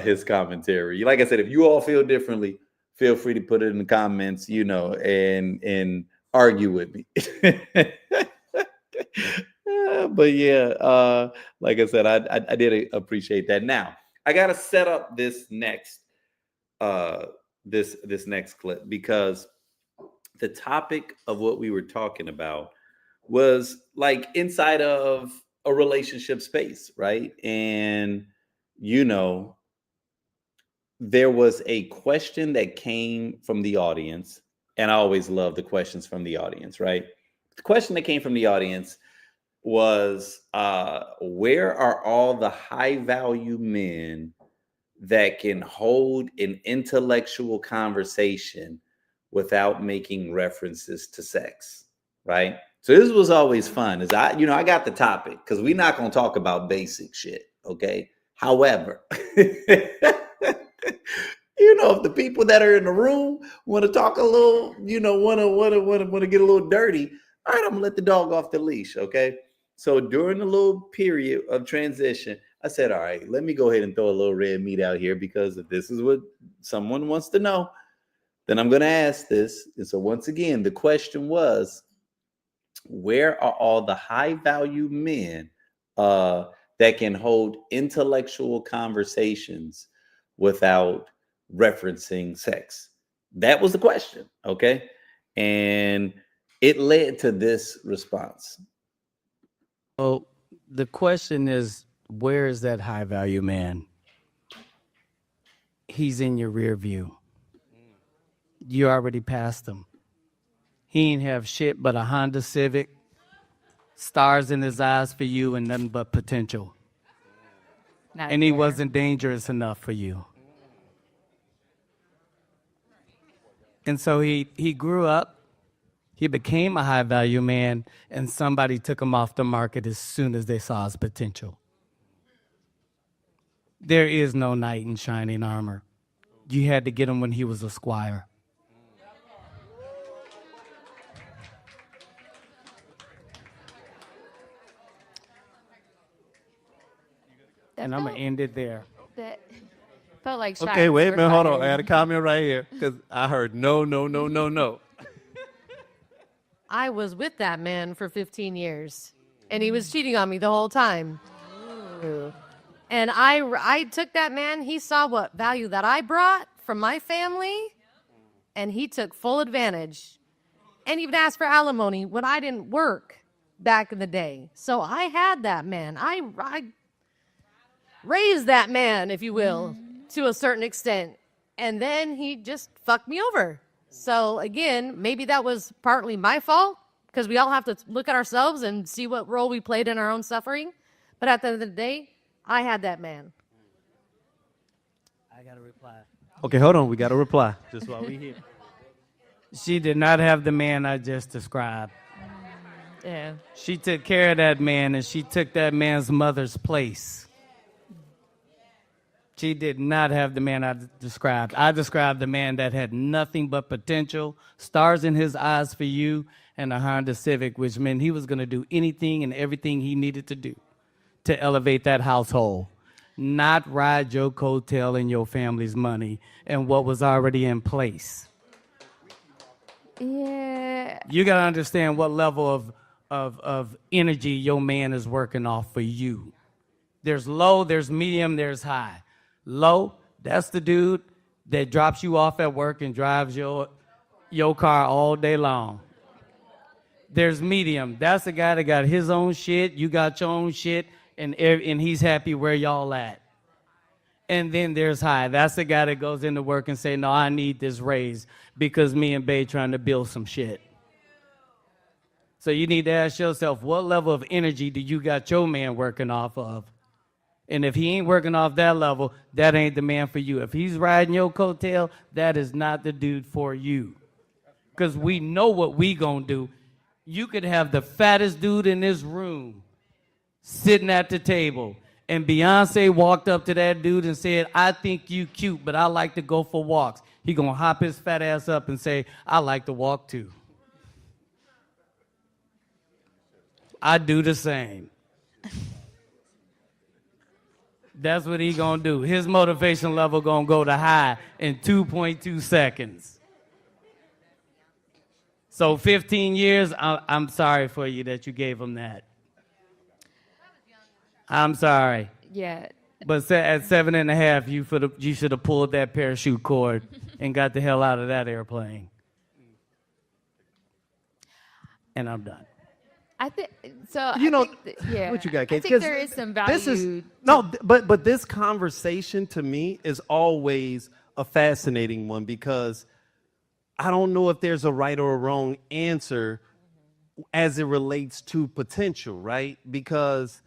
his commentary. Like I said, if you all feel differently, feel free to put it in the comments. And argue with me. But yeah, like I said, I did appreciate that. Now I gotta set up this next this next clip because the topic of what we were talking about was like inside of a relationship space, right? And you know, there was a question that came from the audience, and I always love the questions from the audience, right? The question that came from the audience was where are all the high value men that can hold an intellectual conversation without making references to sex, right? So this was always fun. I got the topic because we're not going to talk about basic shit, okay? However, if the people that are in the room want to talk a little, want to get a little dirty, all right, I'm gonna let the dog off the leash, okay? So during the little period of transition, I said, all right, let me go ahead and throw a little red meat out here because if this is what someone wants to know, then I'm going to ask this. And so once again, the question was, where are all the high value men that can hold intellectual conversations without referencing sex? That was the question, okay? And it led to this response.
Well, the question is, where is that high value man? He's in your rear view. You already passed him. He ain't have shit but a Honda Civic, stars in his eyes for you, and nothing but potential. And he wasn't dangerous enough for you. And so he grew up, he became a high value man, and somebody took him off the market as soon as they saw his potential. There is no knight in shining armor. You had to get him when he was a squire. And I'm going to end it there.
That felt like shots
Okay, wait a
were
minute, hold on. I
fired.
had a comment right here because I heard no, no, no, no, no.
I was with that man for 15 years, and he was cheating on me the whole time. And I took that man. He saw what value that I brought from my family, and he took full advantage and even asked for alimony when I didn't work back in the day. So I had that man. I raised that man, if you will, to a certain extent. And then he just fucked me over. So again, maybe that was partly my fault because we all have to look at ourselves and see what role we played in our own suffering. But at the end of the day, I had that man.
I got to reply.
Okay, hold on. We got a reply. Just while we here.
She did not have the man I just described.
Yeah.
She took care of that man, and she took that man's mother's place. She did not have the man I described. I described the man that had nothing but potential, stars in his eyes for you, and a Honda Civic, which meant he was going to do anything and everything he needed to do to elevate that household, not ride your coattail and your family's money and what was already in place.
Yeah.
You got to understand what level of energy your man is working off for you. There's low, there's medium, there's high. Low, that's the dude that drops you off at work and drives your car all day long. There's medium. That's the guy that got his own shit, you got your own shit, and he's happy where y'all at. And then there's high. That's the guy that goes into work and say, no, I need this raise because me and Bae trying to build some shit. So you need to ask yourself, what level of energy do you got your man working off of? And if he ain't working off that level, that ain't the man for you. If he's riding your coattail, that is not the dude for you. Because we know what we gonna do. You could have the fattest dude in this room sitting at the table, and Beyonce walked up to that dude and said, I think you cute, but I like to go for walks. He gonna hop his fat ass up and say, I like to walk too. I do the same. That's what he gonna do. His motivation level gonna go to high in 2.2 seconds. So 15 years, I'm sorry for you that you gave him that. I'm sorry.
Yeah.
But at 7.5, you should have pulled that parachute cord and got the hell out of that airplane. And I'm done.
I think so.
You know,
yeah.
what you got, Kate?
I think there is some value.
This is no, but this conversation to me is always a fascinating one because I don't know if there's a right or a wrong answer as it relates to potential, right? Because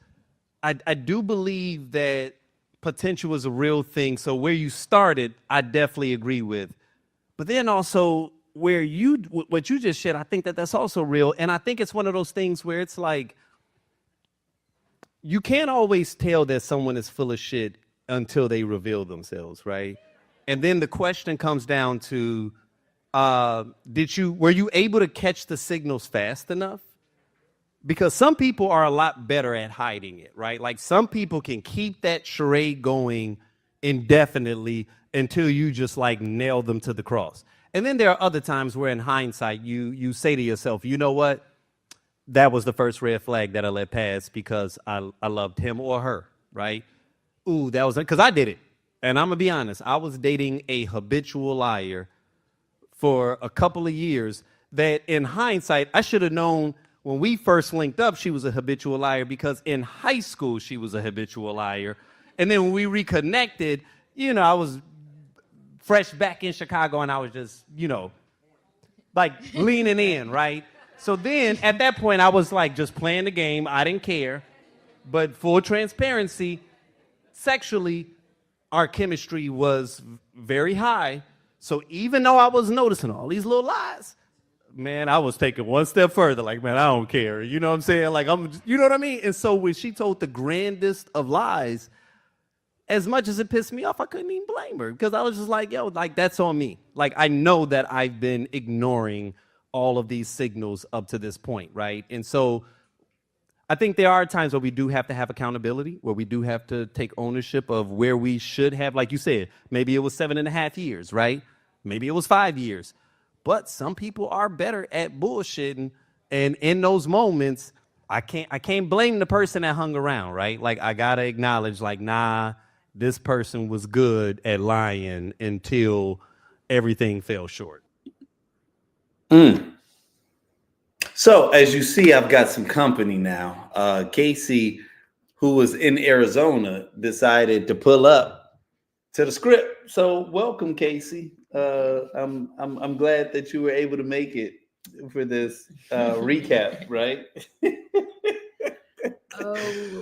I do believe that potential is a real thing. So where you started, I definitely agree with. But then also where what you just shared, I think that that's also real. And I think it's one of those things where it's like, you can't always tell that someone is full of shit until they reveal themselves, right? And then the question comes down to, were you able to catch the signals fast enough? Because some people are a lot better at hiding it, right? Like some people can keep that charade going indefinitely until you just like nail them to the cross. And then there are other times where in hindsight, you say to yourself, you know what? That was the first red flag that I let pass because I loved him or her, right? Ooh, that was, because I did it. And I'm going to be honest, I was dating a habitual liar for a couple of years that in hindsight, I should have known when we first linked up, she was a habitual liar because in high school, she was a habitual liar. And then when we reconnected, I was fresh back in Chicago and I was just, like leaning in, right? So then at that point, I was like just playing the game. I didn't care. But full transparency, sexually, our chemistry was very high. So even though I was noticing all these little lies, man, I was taking one step further. Like, man, I don't care. You know what I'm saying? Like, you know what I mean? And so when she told the grandest of lies, as much as it pissed me off, I couldn't even blame her because I was just like, yo, like that's on me. Like I know that I've been ignoring all of these signals up to this point, right? And so I think there are times where we do have to have accountability, where we do have to take ownership of where we should have, like you said, maybe it was 7.5 years, right? Maybe it was 5 years. But some people are better at bullshitting. And in those moments, I can't blame the person that hung around, right? Like I gotta acknowledge, like, nah, this person was good at lying until everything fell short.
So as you see, I've got some company now. Casey, who was in Arizona, decided to pull up to the script. So welcome, Casey. I'm glad that you were able to make it for this recap, right?
Oh,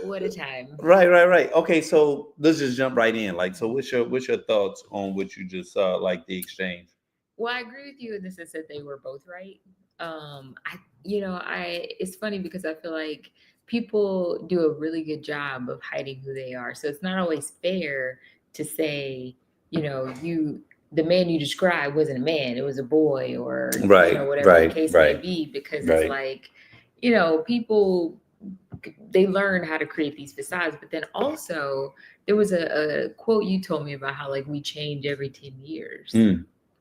what a time.
Right. Okay, so let's just jump right in. Like, so what's your thoughts on what you just saw, like the exchange?
Well, I agree with you in the sense that they were both right. It's funny because I feel like people do a really good job of hiding who they are. So it's not always fair to say, the man you described wasn't a man, it was a boy, or whatever the case may be, because it's like, people, they learn how to create these facades. But then also there was a quote you told me about how like we change every 10 years.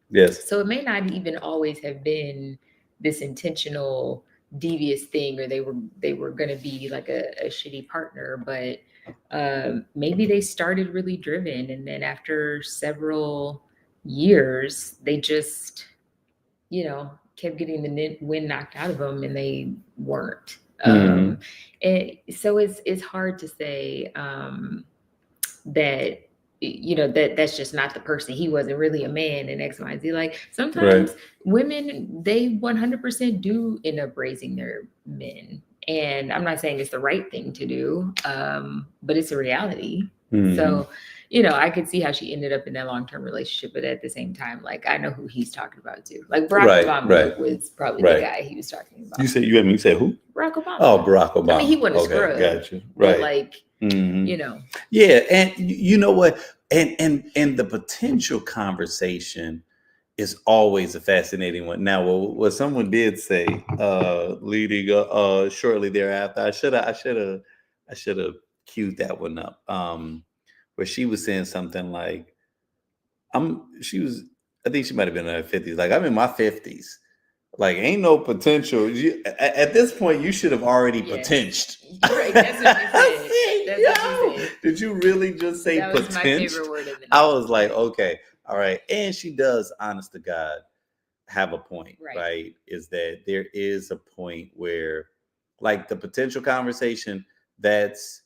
Yes.
So it may not even always have been this intentional devious thing, or they were going to be like a shitty partner, but maybe they started really driven, and then after several years they just kept getting the wind knocked out of them, and they weren't. And so it's hard to say that that's just not the person. He wasn't really a man, and X, Y, Z. Like sometimes women, they 100% do end up raising their men. And I'm not saying it's the right thing to do, but it's a reality. So, I could see how she ended up in that long-term relationship, but at the same time, like I know who he's talking about too. Like Barack Obama was probably the guy he was talking about.
You said who?
Barack Obama.
Oh, Barack Obama.
I mean, he wasn't a scrub.
Got you.
But like,
Yeah, and you know what? And the potential conversation is always a fascinating one. Now, what someone did say, leading shortly thereafter, I should have queued that one up. Where she was saying something like, I think she might have been in her 50s. Like, I'm in my 50s. Like, ain't no potential. At this point, you should have already potentied.
Right, that's what you said. That's what you said.
Did you really just say
that was
potentied?
My favorite word of the night.
I was like, okay, all right. And she does, honest to God, have a point, right? Is that there is a point where, like, the potential conversation, that's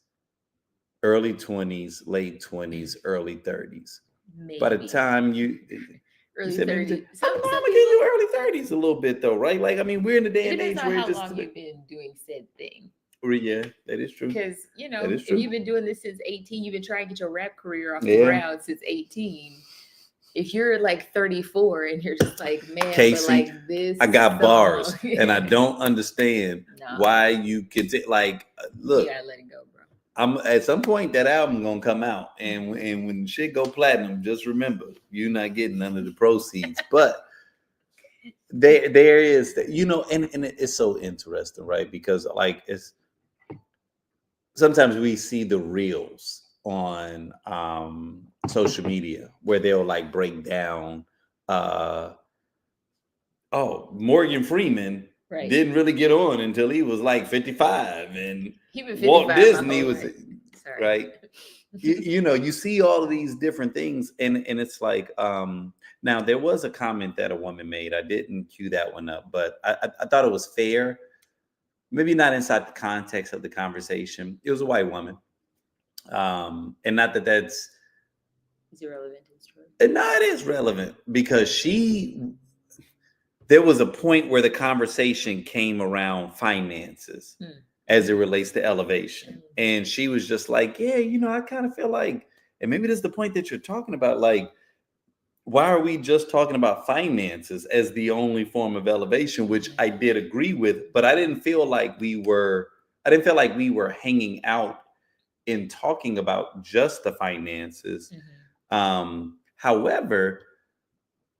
early 20s, late 20s, early 30s.
Maybe.
By the time
early 30s.
I'm gonna give you early 30s a little bit though, right? Like, I mean, we're in the day and age where
how long you've been doing said thing.
Yeah, that is true.
Because if you've been doing this since 18, you've been trying to get your rap career off the ground since 18. If you're like 34 and you're just like, man,
Casey,
but like this,
I got bars, and I don't understand why you can like. Look,
you gotta let it go, bro.
I'm at some point that album gonna come out, and when shit go platinum, just remember you're not getting none of the proceeds. But there is, and it's so interesting, right? Because like it's sometimes we see the reels on social media where they'll like break down. Morgan Freeman. Didn't really get on until he was like 55, and Walt Disney was right. You see all of these different things, and it's like now there was a comment that a woman made. I didn't cue that one up, but I thought it was fair. Maybe not inside the context of the conversation. It was a white woman, and not that that's
irrelevant.
No, it is relevant because there was a point where the conversation came around finances as it relates to elevation. And she was just like, yeah, I kind of feel like, and maybe this is the point that you're talking about, like, why are we just talking about finances as the only form of elevation, which I did agree with, but I didn't feel like we were hanging out in talking about just the finances.
Mhm.
However,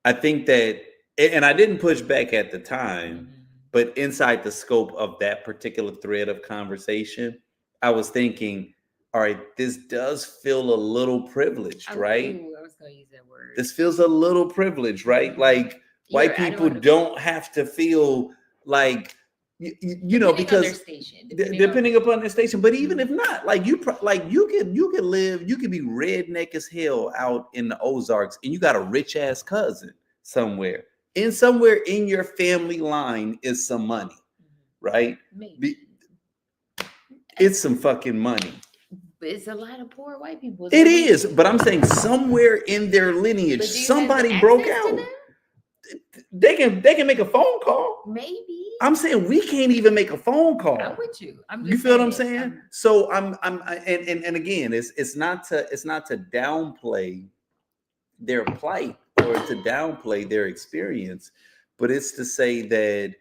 I think that, and I didn't push back at the time,
Mhm.
but inside the scope of that particular thread of conversation, I was thinking, all right, this does feel a little privileged, right?
Ooh, I was gonna use that word.
This feels a little privileged, right? Like white
I
people
don't.
don't have to feel like, you know,
Depending on their
because
station,
depending upon the station, but even if
Mhm.
not, like you could be redneck as hell out in the Ozarks, and you got a rich ass cousin somewhere, and somewhere in your family line is some money, right?
Maybe.
It's some fucking money.
But it's a lot of poor white people.
It is, but I'm saying somewhere in their lineage,
But do you have the
somebody broke
access to
out.
them?
They can make a phone call.
Maybe.
I'm saying we can't even make a phone call.
I'm with you. I'm
You
just
feel what I'm
saying.
saying? So and again, it's not to downplay their plight or to downplay their experience, but it's to say that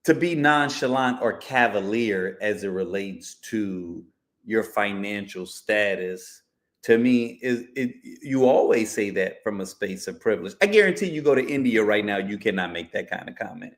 to be nonchalant or cavalier as it relates to your financial status, to me, is it, you always say that from a space of privilege. I guarantee you go to India right now, you cannot make that kind of comment.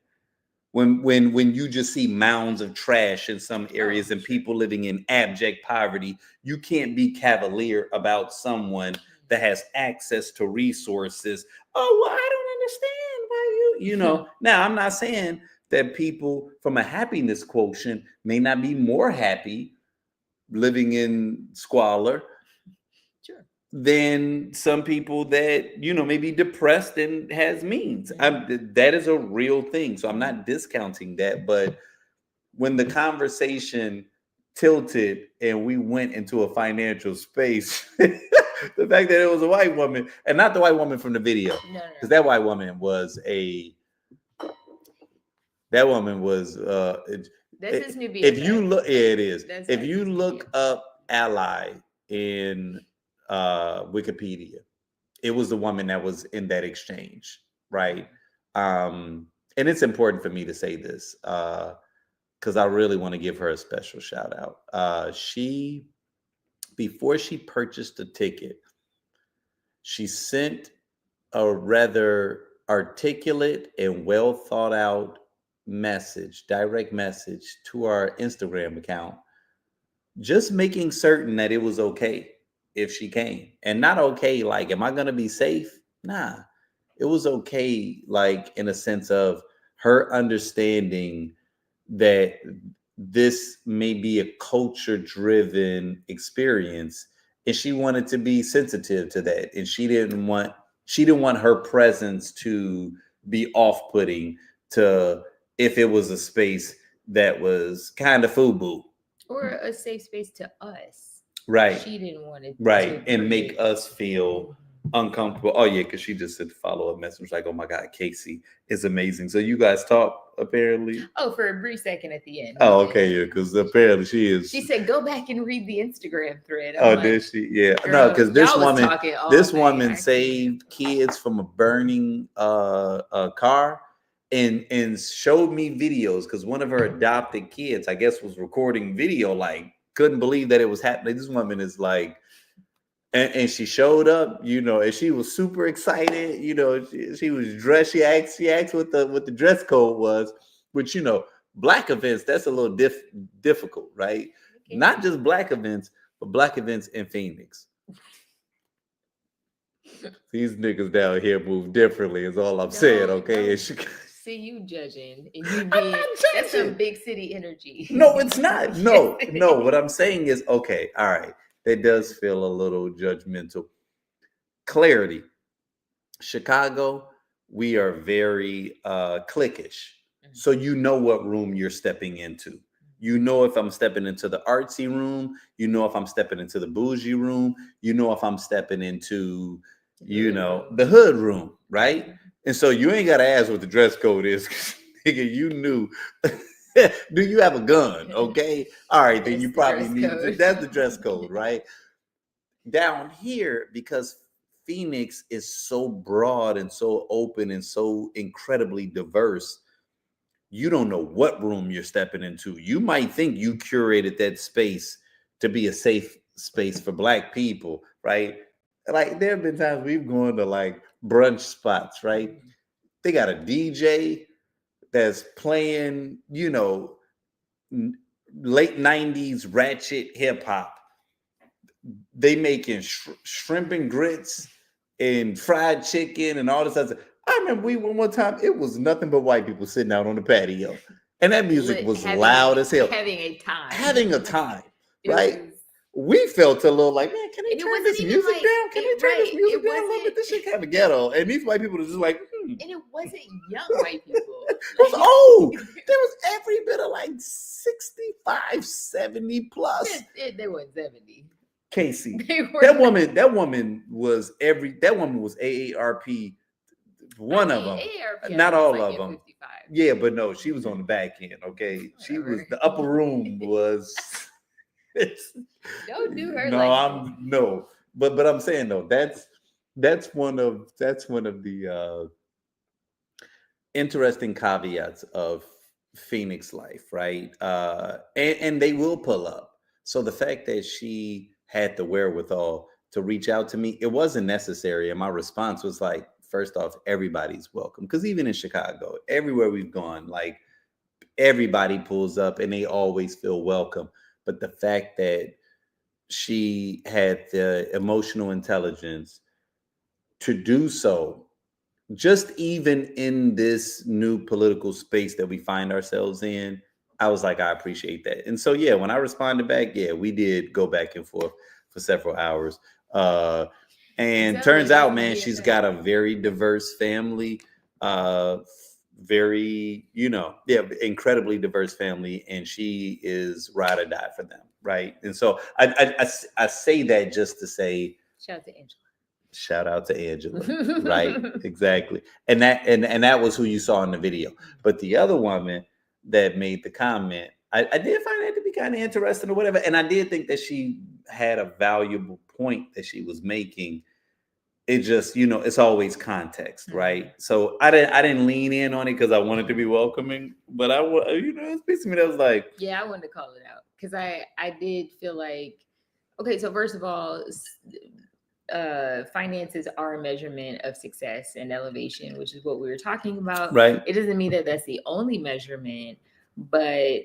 When you just see mounds of trash in some areas and people living in abject poverty, you can't be cavalier about someone that has access to resources. Oh, well, I don't understand why you know. Now, I'm not saying that people from a happiness quotient may not be more happy living in squalor
Sure.
than some people that, you know, may be depressed and has means. That is a real thing. So I'm not discounting that. But when the conversation tilted and we went into a financial space, the fact that it was a white woman, and not the white woman from the video, because that white woman was that woman was
That's his new BFF.
if you look, yeah, it is.
That's
If
like
you
his new
look up ally in Wikipedia, it was the woman that was in that exchange, right? And it's important for me to say this because I really want to give her a special shout out. She, before she purchased the ticket, she sent a rather articulate and well thought out message, direct message to our Instagram account, just making certain that it was okay if she came. And not okay, like, am I going to be safe? Nah, it was okay, like, in a sense of her understanding that this may be a culture driven experience, and she wanted to be sensitive to that, and she didn't want her presence to be off putting to if it was a space that was kind of FUBU,
or a safe space to us.
right?
She didn't want it
Right,
to
and make
predict.
us feel uncomfortable. Oh yeah, because she just said follow-up message like, oh my God, Casey is amazing. So you guys talk apparently.
Oh, for a brief second at the end.
Oh, okay, yeah, because apparently she is.
She said, "Go back and read the Instagram thread." I'm
Oh,
like,
did she? Yeah,
girl,
no, because this
y'all was
woman,
talking all
this
night.
woman
I
saved kids from a burning car, and showed me videos because one of her adopted kids, I guess, was recording video, like couldn't believe that it was happening. This woman is like. And she showed up, you know, and she was super excited. You know, she was dressed. She asked what the dress code was, which, you know, black events, that's a little difficult, right?
Okay.
Not just black events, but black events in Phoenix. These niggas down here move differently, is all I'm saying, okay? And she,
See you judging, and you
I'm
being
not
that's some
judging.
big city energy.
No, it's not. No,
Yes, it
no.
is.
What I'm saying is, okay, all right. That does feel a little judgmental. Clarity. Chicago, we are very cliquish. So you know what room you're stepping into. You know if I'm stepping into the artsy room, you know if I'm stepping into the bougie room, you know if I'm stepping into, you know, the hood room, right? And so you ain't gotta ask what the dress code is. Nigga, you knew. Do you have a gun? Okay. All right, then
That's
you
the
probably
dress
need
code.
that's the dress code, right? Down here, because Phoenix is so broad and so open and so incredibly diverse, you don't know what room you're stepping into. You might think you curated that space to be a safe space for Black people, right? Like there have been times we've gone to like brunch spots, right? They got a DJ that's playing, late 90s ratchet hip hop. They making shrimp and grits and fried chicken and all this other. I remember we went one time. It was nothing but white people sitting out on the patio, and that music was loud as hell.
Having a time.
Having a time,
It
right?
was-
We felt a little like, man, can they
And it
turn
wasn't
this
even
music
like-
down? Can they turn this
right,
music
it
down a little bit?
wasn't-
This shit kind of ghetto. And these white people are just like,
And it wasn't young white people.
It was old. There was every bit of like 65, 70 plus.
They weren't 70.
Casey.
They were
That woman was AARP, one of them.
AARP,
Not
I was
all
like
of
at
them.
55.
Yeah, but no, she was on the back end, okay? She was, the upper room was
Don't do her
no,
like
no. But I'm saying though, that's one of the interesting caveats of Phoenix life, right? And they will pull up. So the fact that she had the wherewithal to reach out to me, it wasn't necessary. And my response was like, first off, everybody's welcome. Because even in Chicago, everywhere we've gone, like everybody pulls up and they always feel welcome. But the fact that she had the emotional intelligence to do so, just even in this new political space that we find ourselves in, I was like, I appreciate that. And so, yeah, when I responded back, yeah, we did go back and forth for several hours. And turns out, man, she's got a very diverse family, very, incredibly diverse family. And she is ride or die for them. Right. And so I say that just to say,
Shout out to Angela.
shout out to Angela. Right. Exactly. And that was who you saw in the video. But the other woman that made the comment, I did find that to be kind of interesting or whatever. And I did think that she had a valuable point that she was making. It just, it's always context, right? So I didn't lean in on it because I wanted to be welcoming, but it's a piece of me that was like,
yeah, I wanted to call it out because I did feel like, okay, so first of all, finances are a measurement of success and elevation, which is what we were talking about.
Right.
It doesn't mean that that's the only measurement, but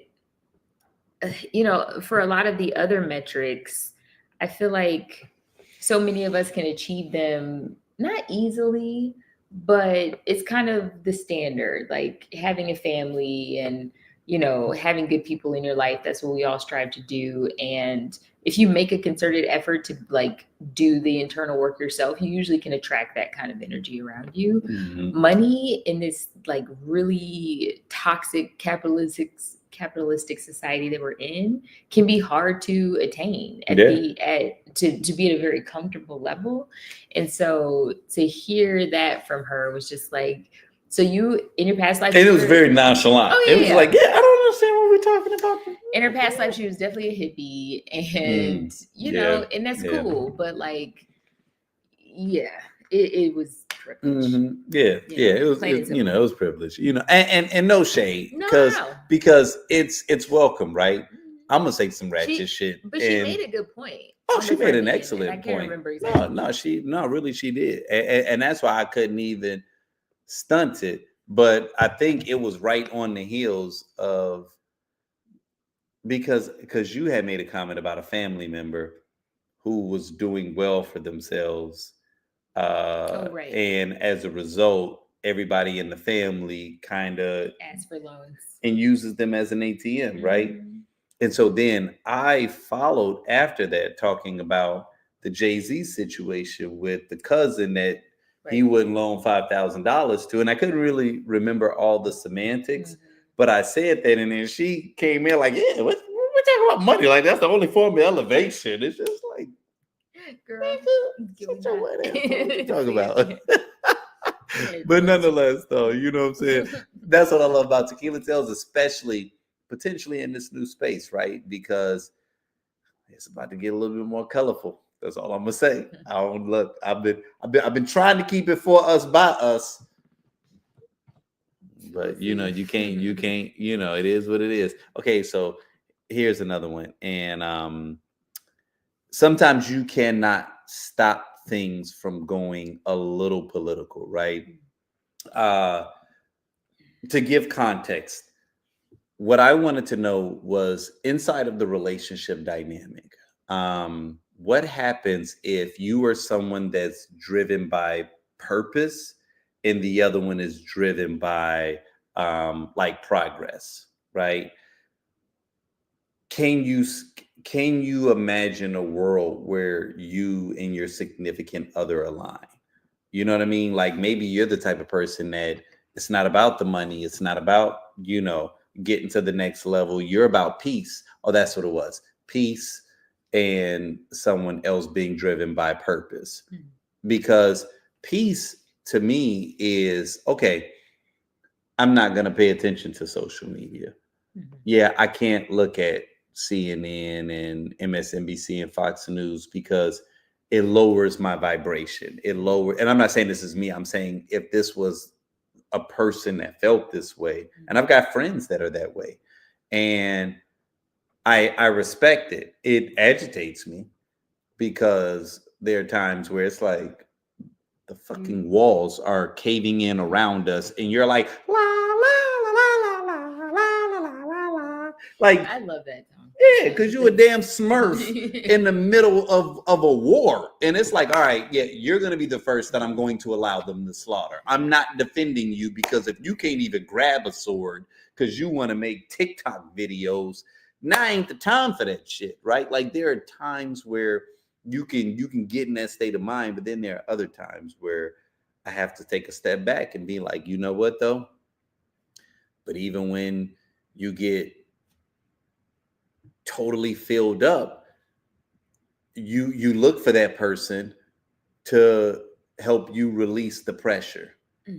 for a lot of the other metrics, I feel like so many of us can achieve them not easily, but it's kind of the standard, like having a family and having good people in your life. That's what we all strive to do. And if you make a concerted effort to like do the internal work yourself, you usually can attract that kind of energy around you.
Mm-hmm.
Money in this like really toxic capitalistic society that we're in can be hard to attain to be at a very comfortable level. And so to hear that from her was just like, so you in your past life,
and it was very nonchalant.
Oh, yeah,
it was like, yeah, I don't understand what we're talking about.
In her past life, she was definitely a hippie, and and that's cool. But like, yeah, it was privilege.
Mm-hmm. Yeah, it was, it was privilege. And no shade, because it's welcome, right? I'm gonna say some ratchet shit,
but she made a good point.
Oh, she made an excellent
point. I
can't
remember exactly.
Really, she did, and that's why I couldn't even stunt it. But I think it was right on the heels of because you had made a comment about a family member who was doing well for themselves.
Right.
And as a result, everybody in the family kind of
asks for loans
and uses them as an ATM, right? And so then I followed after that talking about the Jay-Z situation with the cousin that he wouldn't loan $5,000 to. And I couldn't really remember all the semantics, but I said that, and then she came in like, yeah, we're talking about money. Like, that's the only form of elevation. It's just like,
girl,
what you talking about? But nonetheless, though, you know what I'm saying? That's what I love about Tequila Tales, especially potentially in this new space, right? Because it's about to get a little bit more colorful. That's all I'm gonna say. I don't look. I've been trying to keep it for us by us, but you can't. It is what it is. Okay, so here's another one, and sometimes you cannot stop things from going a little political, right? Uh, to give context, what I wanted to know was inside of the relationship dynamic. What happens if you are someone that's driven by purpose and the other one is driven by like progress, right? Can you can you imagine a world where you and your significant other align? You know what I mean? Like maybe you're the type of person that it's not about the money, it's not about, getting to the next level. You're about peace. Oh, that's what it was. Peace and someone else being driven by purpose. Because peace to me is okay, I'm not going to pay attention to social media. Yeah, I can't look at CNN and MSNBC and Fox News because it lowers my vibration. And I'm not saying this is me. I'm saying if this was a person that felt this way, and I've got friends that are that way, and I respect it. It agitates me because there are times where it's like the fucking walls are caving in around us, and you're like, la la la la la la la la la la. Like
I love that song.
yeah, because you a damn smurf in the middle of a war. And it's like, all right, yeah, you're going to be the first that I'm going to allow them to slaughter. I'm not defending you because if you can't even grab a sword because you want to make TikTok videos, now ain't the time for that shit, right? Like there are times where you can get in that state of mind, but then there are other times where I have to take a step back and be like, you know what though? But even when you get totally filled up, you look for that person to help you release the pressure,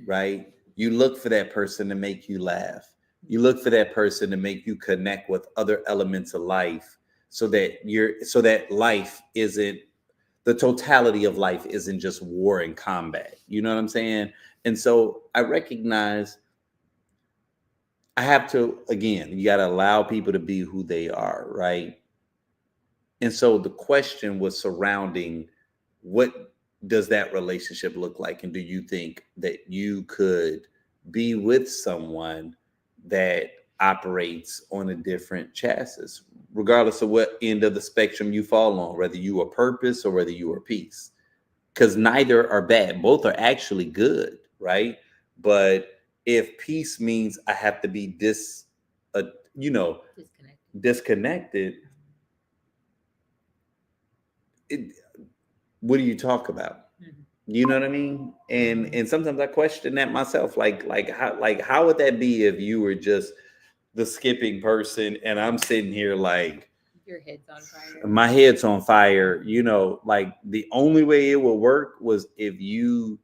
right? You look for that person to make you laugh. You look for that person to make you connect with other elements of life so that life isn't the totality of life isn't just war and combat. You know what I'm saying? And so I recognize I have to, again, you got to allow people to be who they are, right? And so the question was surrounding what does that relationship look like? And do you think that you could be with someone that operates on a different chassis, regardless of what end of the spectrum you fall on, whether you are purpose or whether you are peace? Because neither are bad. Both are actually good, right? But if peace means I have to be disconnected, what do you talk about? You know what I mean? And sometimes I question that myself. Like how would that be if you were just the skipping person and I'm sitting here like
Your head's on fire.
my head's on fire, like the only way it would work was if you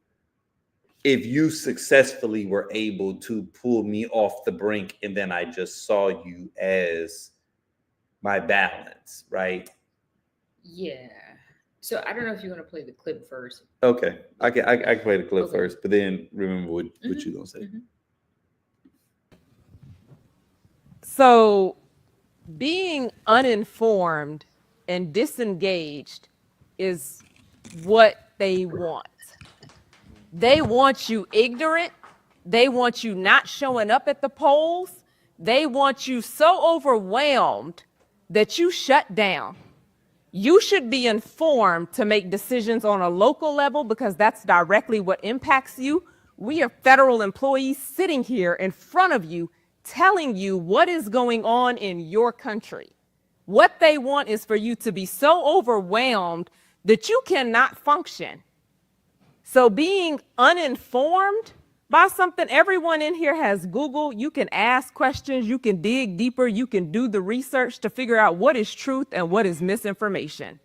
successfully were able to pull me off the brink and then I just saw you as my balance, right?
Yeah. So I don't know if you want to play the clip first.
Okay. I can play the clip first, but then remember what you're gonna say.
So being uninformed and disengaged is what they want. They want you ignorant. They want you not showing up at the polls. They want you so overwhelmed that you shut down. You should be informed to make decisions on a local level because that's directly what impacts you. We are federal employees sitting here in front of you telling you what is going on in your country. What they want is for you to be so overwhelmed that you cannot function. So being uninformed by something, everyone in here has Google. You can ask questions, you can dig deeper, you can do the research to figure out what is truth and what is misinformation.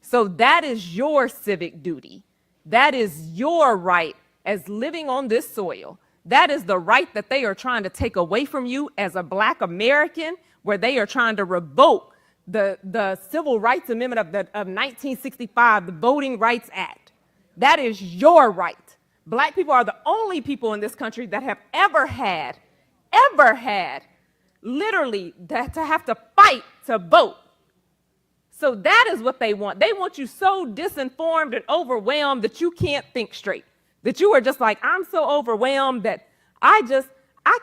So that is your civic duty. That is your right as living on this soil. That is the right that they are trying to take away from you as a Black American, where they are trying to revoke the Civil Rights Amendment of 1965, the Voting Rights Act. That is your right. Black people are the only people in this country that have ever had, literally, to have to fight to vote. So that is what they want. They want you so disinformed and overwhelmed that you can't think straight. That you are just like, I'm so overwhelmed that I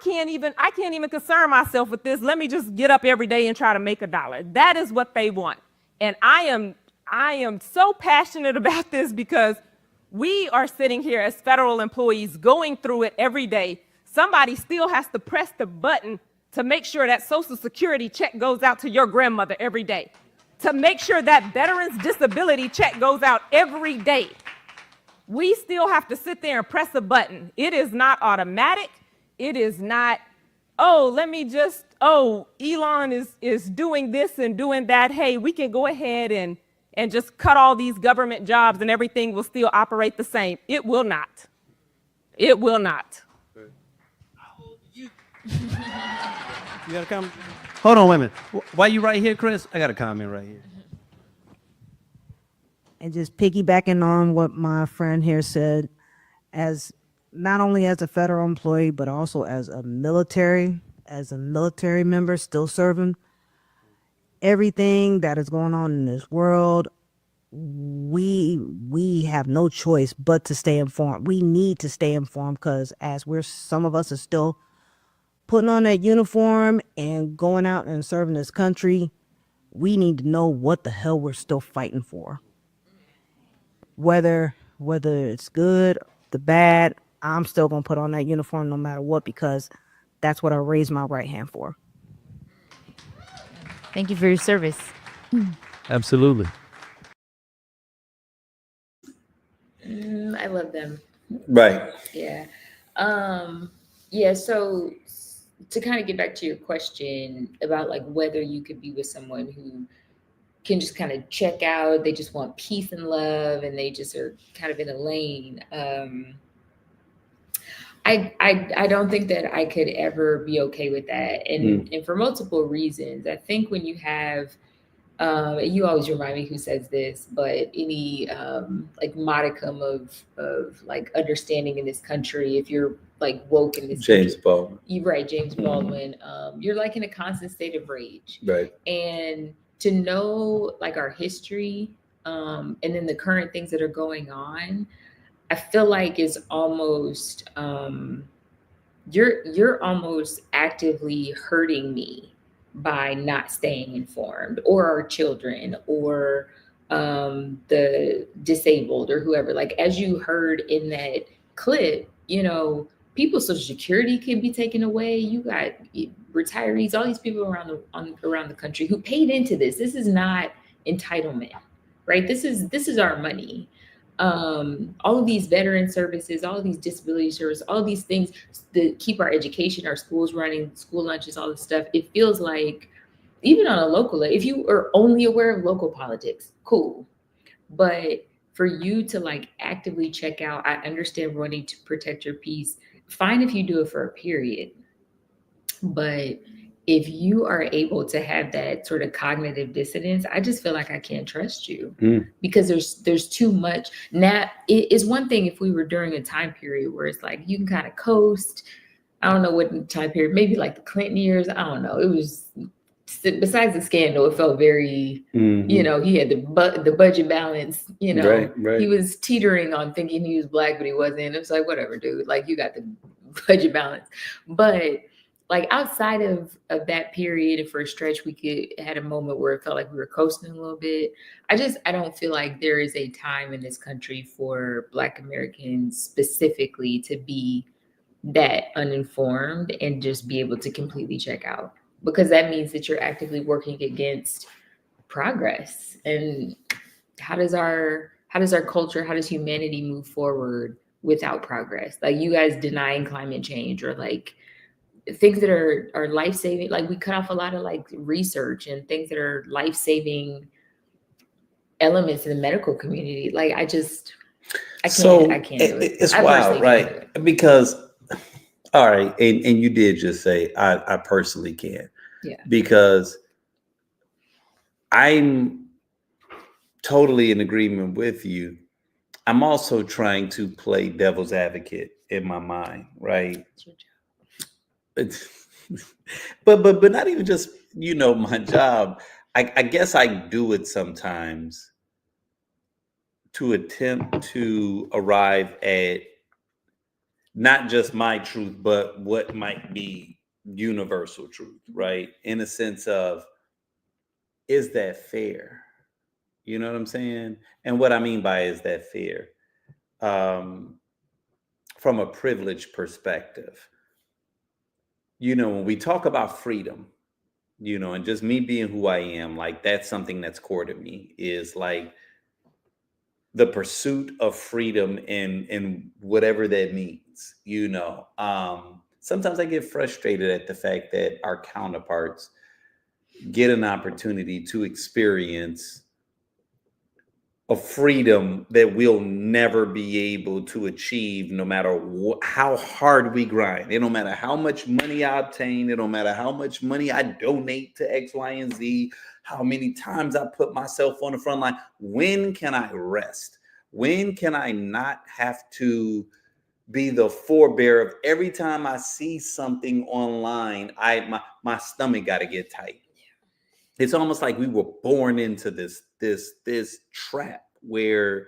can't even concern myself with this. Let me just get up every day and try to make $1. That is what they want. And I am so passionate about this because we are sitting here as federal employees going through it every day. Somebody still has to press the button to make sure that Social Security check goes out to your grandmother every day, to make sure that veterans disability check goes out every day. We still have to sit there and press a button. It is not automatic. It is not, Elon is doing this and doing that. Hey, we can go ahead and just cut all these government jobs and everything will still operate the same. It will not. It will not.
You got a comment? Hold on, wait a minute. Why you right here, Chris? I got a comment right here.
And just piggybacking on what my friend here said, as not only as a federal employee, but also as a military member still serving, everything that is going on in this world, we have no choice but to stay informed. We need to stay informed because some of us are still putting on that uniform and going out and serving this country. We need to know what the hell we're still fighting for. Whether it's good, the bad, I'm still gonna put on that uniform no matter what because that's what I raised my right hand for.
Thank you for your service.
Absolutely.
I love them.
Right.
Yeah. Yeah. So to kind of get back to your question about like whether you could be with someone who can just kind of check out, they just want peace and love, and they just are kind of in a lane. I don't think that I could ever be okay with that, and for multiple reasons. I think when you have you always remind me who says this, but any like modicum of like understanding in this country, if you're like woke in this
James
country,
Baldwin.
you're right, James Baldwin. You're like in a constant state of rage,
Right.
and to know like our history and then the current things that are going on, I feel like is almost you're almost actively hurting me by not staying informed, or our children, or the disabled, or whoever. Like as you heard in that clip, people's Social Security can be taken away. You got retirees, all these people around the country who paid into this. This is not entitlement, right? This is our money. All of these veteran services, all of these disability services, all of these things that keep our education, our schools running, school lunches, all this stuff. It feels like even on a local level, if you are only aware of local politics, cool. But for you to like actively check out, I understand wanting to protect your peace. Fine if you do it for a period. But if you are able to have that sort of cognitive dissonance, I just feel like I can't trust you because there's too much. Now, it is one thing if we were during a time period where it's like you can kind of coast. I don't know what time period, maybe like the Clinton years. I don't know. It was, besides the scandal, it felt very, he had the budget balance,
Right.
He was teetering on thinking he was black, but he wasn't. It's like, whatever, dude, like you got the budget balance. But like outside of that period, and for a stretch, we had a moment where it felt like we were coasting a little bit. I don't feel like there is a time in this country for Black Americans specifically to be that uninformed and just be able to completely check out, because that means that you're actively working against progress. And how does our culture, how does humanity move forward without progress? Like you guys denying climate change, or like things that are life-saving. Like we cut off a lot of like research and things that are life-saving elements in the medical community. Like I can't do it.
It's wild, right? Because all right, and you did just say I personally can't.
Yeah.
Because I'm totally in agreement with you. I'm also trying to play devil's advocate in my mind, right? But not even just my job. I guess I do it sometimes to attempt to arrive at not just my truth, but what might be universal truth, right? In a sense of, is that fair? You know what I'm saying? And what I mean by is that fair? Um, from a privileged perspective, when we talk about freedom, and just me being who I am, like that's something that's core to me is like the pursuit of freedom and whatever that means, sometimes I get frustrated at the fact that our counterparts get an opportunity to experience a freedom that we'll never be able to achieve no matter how hard we grind. It don't matter how much money I obtain. It don't matter how much money I donate to X, Y, and Z, how many times I put myself on the front line. When can I rest? When can I not have to be the forebearer of every time I see something online, my stomach got to get tight. It's almost like we were born into this trap where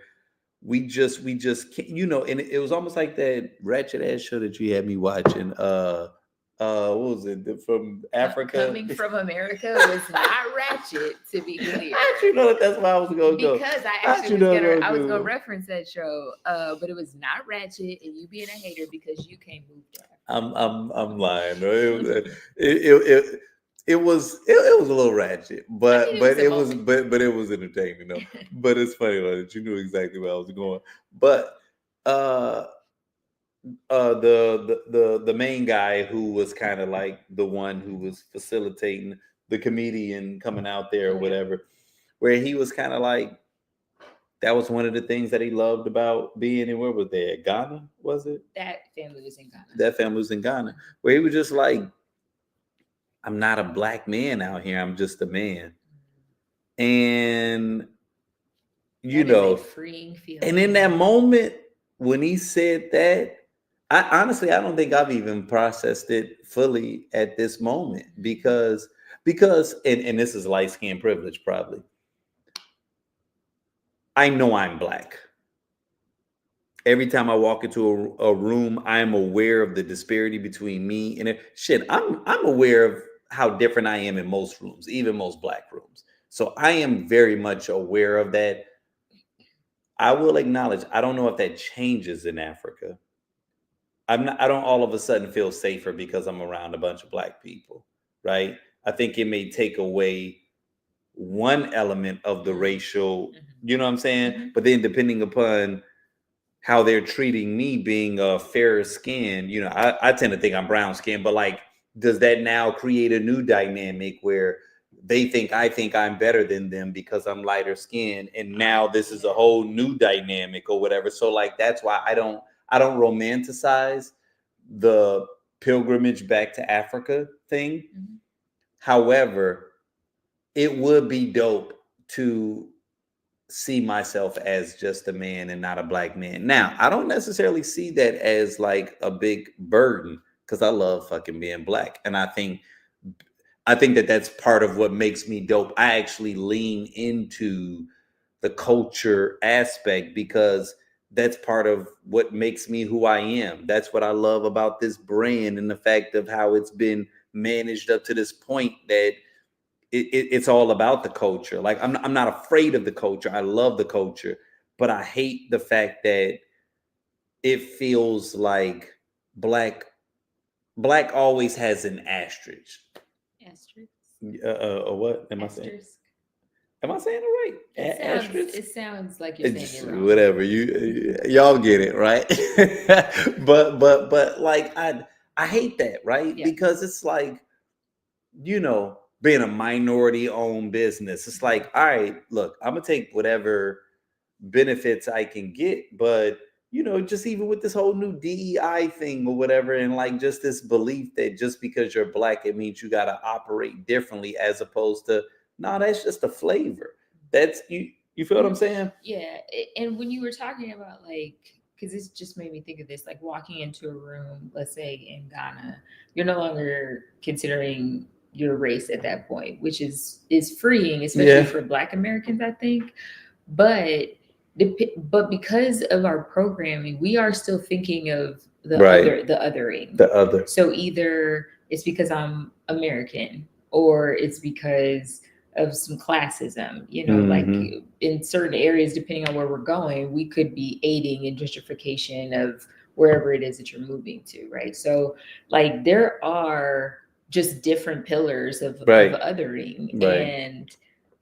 we just can't, and it was almost like that ratchet ass show that you had me watching. What was it from Africa?
Coming from America was not ratchet, to be clear.
How'd you know that's why I was gonna go?
Because I
How'd
actually
you
was
know
gonna, I was
go?
gonna reference that show, but it was not ratchet, and you being a hater because you can't move that.
I'm lying. Bro. It was a little ratchet, but
I mean, it was a moment.
but it was entertaining though. But it's funny though, that you knew exactly where I was going. But uh the main guy who was kind of like the one who was facilitating the comedian coming out there or whatever, where he was kind of like, that was one of the things that he loved about being in, where was they, Ghana, was it?
That family was in Ghana.
That family was in Ghana, where he was just like, I'm not a black man out here, I'm just a man. And
That is a freeing feeling.
and in that moment when he said that, I honestly, I don't think I've even processed it fully at this moment because and this is light skin privilege probably. I know I'm black. Every time I walk into a room, I'm aware of the disparity between me and it. Shit, I'm aware of how different I am in most rooms, even most black rooms. So I am very much aware of that. I will acknowledge, I don't know if that changes in Africa. I don't all of a sudden feel safer because I'm around a bunch of black people, right? I think it may take away one element of the racial, you know what I'm saying? But then depending upon how they're treating me being a fairer skin, I tend to think I'm brown skin, but like, does that now create a new dynamic where they think I'm better than them because I'm lighter skin, and now this is a whole new dynamic or whatever. So like, that's why I don't romanticize the pilgrimage back to Africa thing. However, it would be dope to see myself as just a man and not a black man. Now, I don't necessarily see that as like a big burden because I love fucking being black. And I think that that's part of what makes me dope. I actually lean into the culture aspect because that's part of what makes me who I am. That's what I love about this brand and the fact of how it's been managed up to this point that it's all about the culture. Like I'm not afraid of the culture. I love the culture, but I hate the fact that it feels like black always has an asterisk.
Asterisk.
What am I saying? Am I saying it right?
It sounds like you're saying it wrong.
Whatever, y'all get it, right? but like I hate that, right?
Yeah.
Because it's like, being a minority owned business, it's like, all right, look, I'm gonna take whatever benefits I can get, but just even with this whole new DEI thing or whatever, and like just this belief that just because you're black, it means you gotta operate differently, as opposed to, no, that's just a flavor. That's you feel what I'm saying?
Yeah. And when you were talking about like, because this just made me think of this, like walking into a room, let's say in Ghana, you're no longer considering your race at that point, which is freeing, especially for Black Americans, I think. But because of our programming, we are still thinking of the othering.
The other.
So either it's because I'm American, or it's because of some classism, like in certain areas, depending on where we're going, we could be aiding in gentrification of wherever it is that you're moving to, right? So like there are just different pillars of othering. And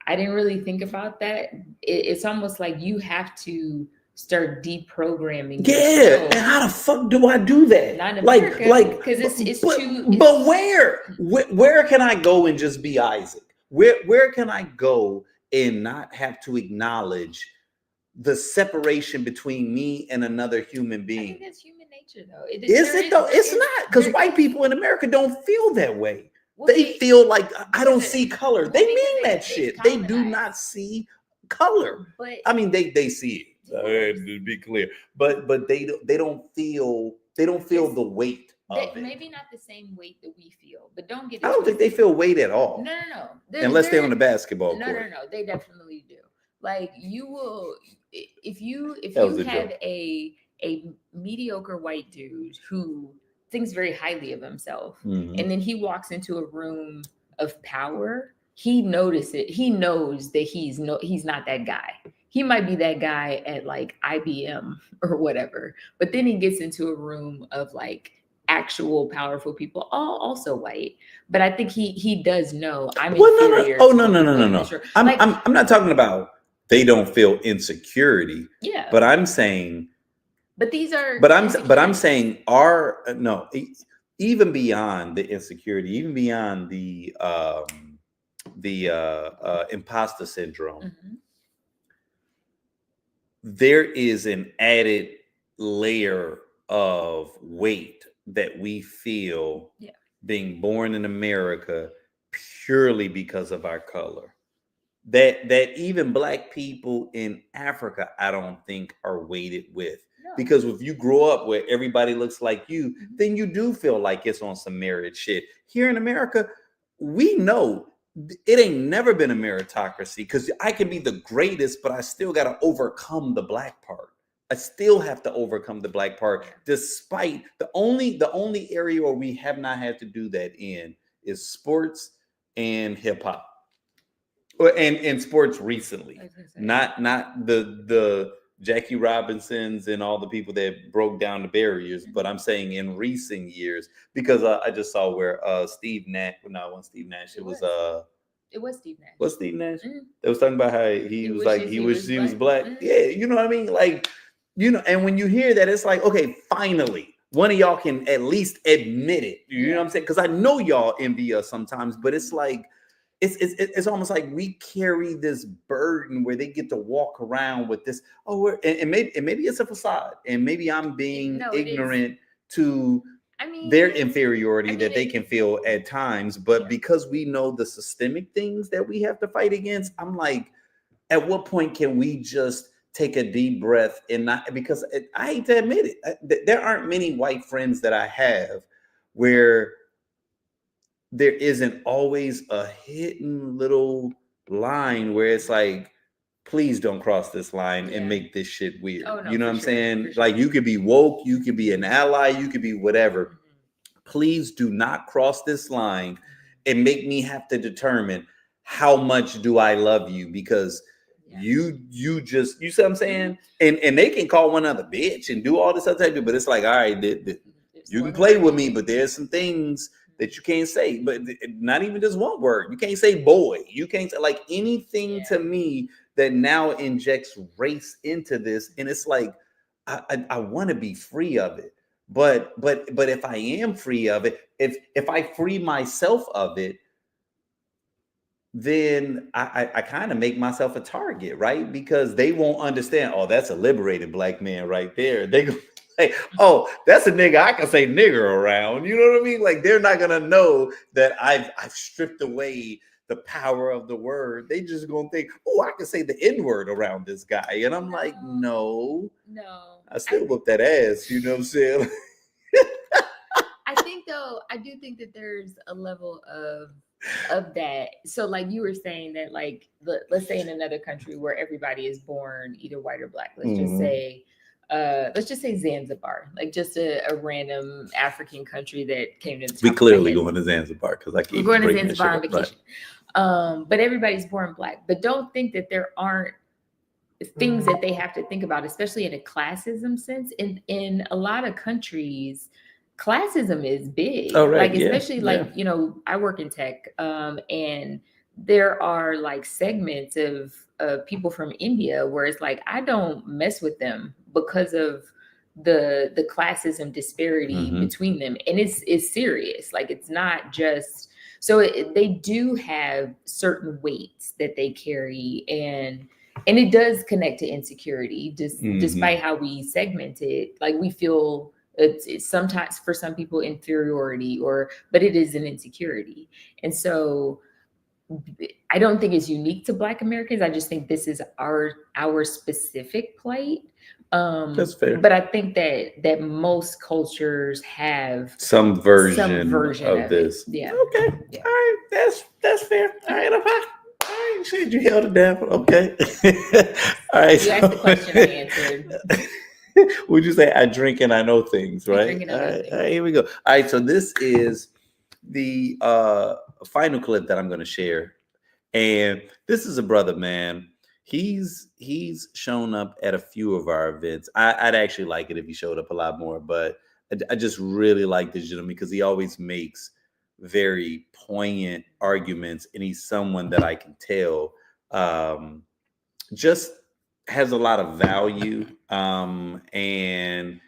I didn't really think about that. It's almost like you have to start deprogramming yourself.
And how the fuck do I do that?
Not in America, because it's too.
But where can I go and just be Isaac? Where can I go and not have to acknowledge the separation between me and another human being?
I think that's human nature, though.
Is it though? It's not, because white people in America don't feel that way. They feel like I don't see color. They mean that shit. They do not see color.
But
I mean, they see it. To be clear, but they don't feel the weight of it.
Maybe not the same weight that we feel, but don't get it.
I don't think they feel weight at all.
No.
Unless they're on the basketball court.
No. They definitely do. Like you will, if you have a mediocre white dude who thinks very highly of himself, and then he walks into a room of power, he notices it. He knows that he's not that guy. He might be that guy at like IBM or whatever, but then he gets into a room of like actual powerful people, all also white. But I think he does know I'm inferior.
No. I'm not talking about they don't feel insecurity.
Yeah.
But I'm saying.
But these are.
But I'm saying even beyond the insecurity, even beyond the imposter syndrome, there is an added layer of weight that we feel being born in America purely because of our color. That even Black people in Africa, I don't think are weighted with. No. Because if you grow up where everybody looks like you, then you do feel like it's on some merit shit. Here in America, we know it ain't never been a meritocracy, because I can be the greatest, but I still got to overcome the Black part. I still have to overcome the Black part, despite the only area where we have not had to do that in is sports and hip hop. And sports recently, not the Jackie Robinsons and all the people that broke down the barriers, but I'm saying in recent years, because I just saw where Steve Nash. No, it wasn't Steve Nash. It was
Steve Nash.
What's Steve Nash? They was talking about how he was black. Yeah, you know what I mean? Like, and when you hear that, it's like, okay, finally, one of y'all can at least admit it. You know what I'm saying? Because I know y'all envy us sometimes, but it's like. It's almost like we carry this burden where they get to walk around with this. And maybe it's a facade, and maybe I'm being ignorant to their inferiority that they can feel at times. But because we know the systemic things that we have to fight against, I'm like, at what point can we just take a deep breath and not? Because I hate to admit it, there aren't many white friends that I have where there isn't always a hidden little line where it's like, please don't cross this line and make this shit weird. Oh, no, you know what I'm saying? Sure. Like, you could be woke, you could be an ally, you could be whatever. Please do not cross this line and make me have to determine how much do I love you, because you see what I'm saying? And they can call one another bitch and do all this other type of, but it's like, all right, you can play with me, but there's some things that you can't say, but not even just one word. You can't say boy. You can't say like anything to me that now injects race into this. And it's like, I want to be free of it. But if I am free of it, if I free myself of it, then I kind of make myself a target, right? Because they won't understand, oh, that's a liberated Black man right there. They go, hey, oh, that's a nigga I can say nigger around. You know what I mean? Like, they're not gonna know that I've stripped away the power of the word. They just gonna think, oh, I can say the N-word around this guy. And I'm like, no. I still whoop that ass, you know what I'm saying?
I do think that there's a level of of that. So like you were saying that, like, let's say in another country where everybody is born either white or black, let's just say Zanzibar, like just a random African country that came to the top
We
of my
clearly
head.
going to Zanzibar because I keep
We're going to
bringing that
Zanzibar on
shit up, right.
vacation. But everybody's born black. But don't think that there aren't things that they have to think about, especially in a classism sense. In a lot of countries, classism is big.
Oh, right.
Like,
Yeah.
especially like, you know, I work in tech, and there are like segments of people from India where it's like I don't mess with them because of the classism disparity
Mhm.
between them, and it's serious. Like, it's not just so they do have certain weights that they carry, and it does connect to insecurity, despite how we segment it. Like, we feel it's sometimes for some people inferiority, but it is an insecurity. And so I don't think it's unique to Black Americans. I just think this is our specific plight.
That's fair.
But I think that most cultures have
Some version of
it.
this.
Yeah.
Okay.
Yeah.
All right. That's fair. All right. All right. Shit, you held it down. Okay. All right.
You asked the question, I answered.
Would you say I drink and I know things, right?
drink and I know things.
All right, here we go. All right, so this is the final clip that I'm going to share, and this is a brother, man. He's shown up at a few of our events. I'd actually like it if he showed up a lot more, but I just really like this gentleman because he always makes very poignant arguments, and he's someone that I can tell just has a lot of value, and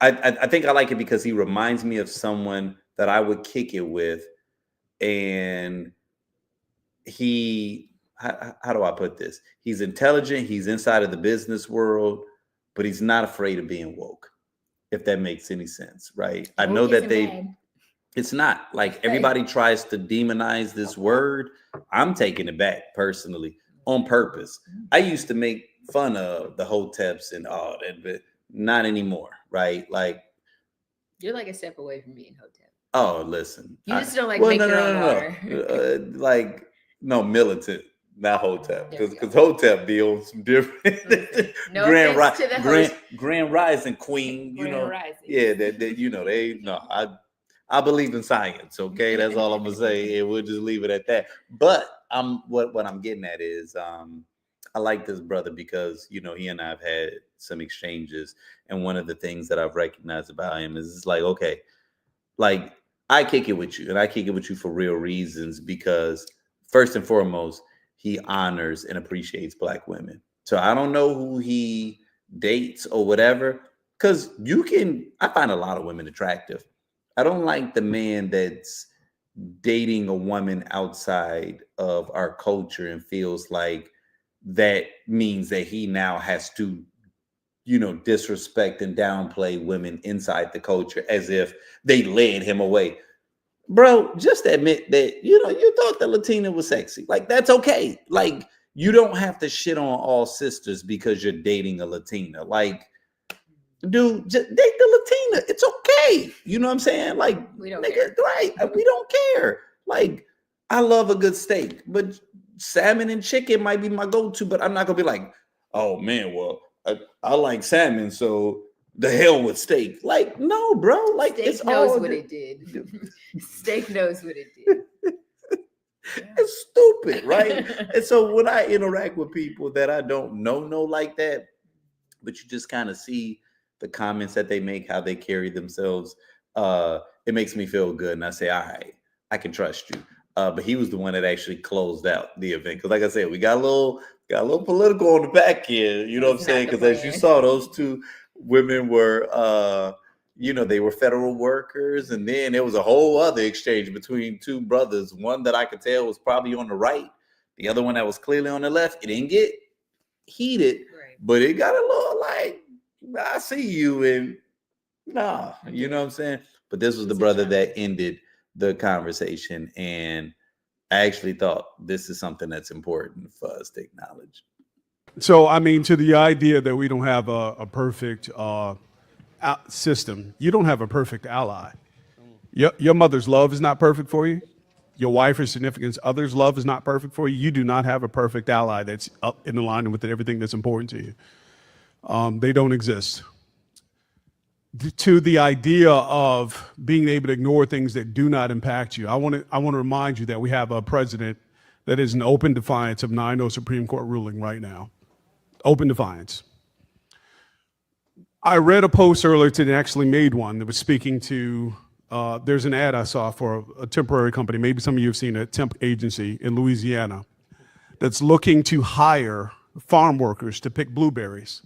I think I like it because he reminds me of someone that I would kick it with, and how do I put this? He's intelligent, he's inside of the business world, but he's not afraid of being woke, if that makes any sense, right? I know that it's not like everybody tries to demonize this word. I'm taking it back personally on purpose. I used to make fun of the hoteps and all that, but not anymore, right? Like,
You're like a step away from being hotep.
oh, listen.
You just don't like make your own water.
Like, no, militant, not hotep. Because hotep be on some different
No
grand rising queen, you know. Yeah, that you know, I believe in science, okay? That's all I'm gonna say. And we'll just leave it at that. But what I'm getting at is I like this brother because, you know, he and I have had some exchanges. And one of the things that I've recognized about him is it's like, okay, like I kick it with you, and I kick it with you for real reasons because first and foremost, he honors and appreciates Black women. So I don't know who he dates or whatever, because I find a lot of women attractive. I don't like the man that's dating a woman outside of our culture and feels like that means that he now has to, you know, disrespect and downplay women inside the culture as if they led him away. Bro, just admit that, you know, you thought the Latina was sexy. Like, that's okay. Like, you don't have to shit on all sisters because you're dating a Latina. Like, dude, just date the Latina. It's okay. You know what I'm saying? Like,
we don't
care. Right. We don't care. Like, I love a good steak, but salmon and chicken might be my go-to, but I'm not gonna be like, oh man, well, I like salmon, so the hell with steak. Like, no, bro. Like,
steak
it's
knows
all
what it did. Steak knows what it did.
It's stupid, right? And so when I interact with people that I don't know like that, but you just kind of see the comments that they make, how they carry themselves, it makes me feel good. And I say, all right, I can trust you. But he was the one that actually closed out the event. Because like I said, we got a little political on the back here. You know what I'm saying? Because as you saw, those two women were, you know, they were federal workers. And then there was a whole other exchange between two brothers. One that I could tell was probably on the right. The other one that was clearly on the left. It didn't get heated, but it got a little like, I see you, and nah, you know what I'm saying? But this was the brother that ended the conversation, and I actually thought this is something that's important for us to acknowledge.
So, I mean, to the idea that we don't have a perfect system, you don't have a perfect ally. Your mother's love is not perfect for you. your wife or significant other's love is not perfect for you, you do not have a perfect ally that's up in alignment with everything that's important to you. They don't exist. To the idea of being able to ignore things that do not impact you, I want to remind you that we have a president that is in open defiance of 9-0 Supreme Court ruling right now. Open defiance. I read a post earlier today, actually made one, that was speaking to, there's an ad I saw for a temporary company, maybe some of you have seen a temp agency in Louisiana, that's looking to hire farm workers to pick blueberries.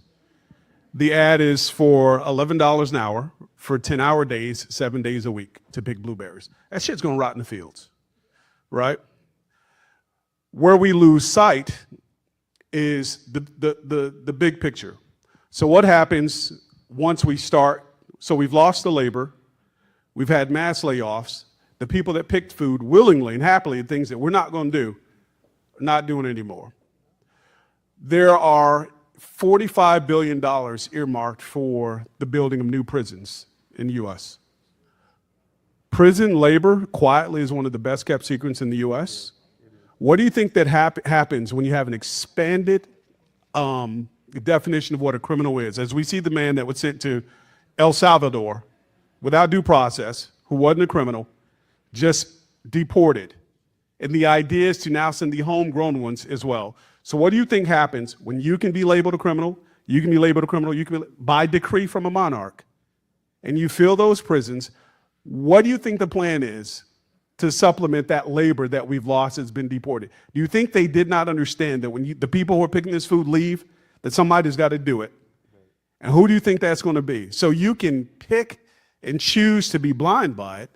The ad is for $11 an hour for 10-hour days, 7 days a week to pick blueberries. That shit's gonna rot in the fields, right? Where we lose sight is the big picture. So what happens once we start? So we've lost the labor, we've had mass layoffs. The people that picked food willingly and happily, things that we're not gonna do, are not doing anymore. There are $45 billion earmarked for the building of new prisons in the US. Prison labor, quietly, is one of the best kept secrets in the US. What do you think that happens when you have an expanded definition of what a criminal is? As we see the man that was sent to El Salvador without due process, who wasn't a criminal, just deported. And the idea is to now send the homegrown ones as well. So what do you think happens when you can be labeled a criminal, you can be labeled a criminal, you can be, by decree from a monarch, and you fill those prisons? What do you think the plan is to supplement that labor that we've lost that's been deported? Do you think they did not understand that when the people who are picking this food leave, that somebody's got to do it? And who do you think that's going to be? So you can pick and choose to be blind by it,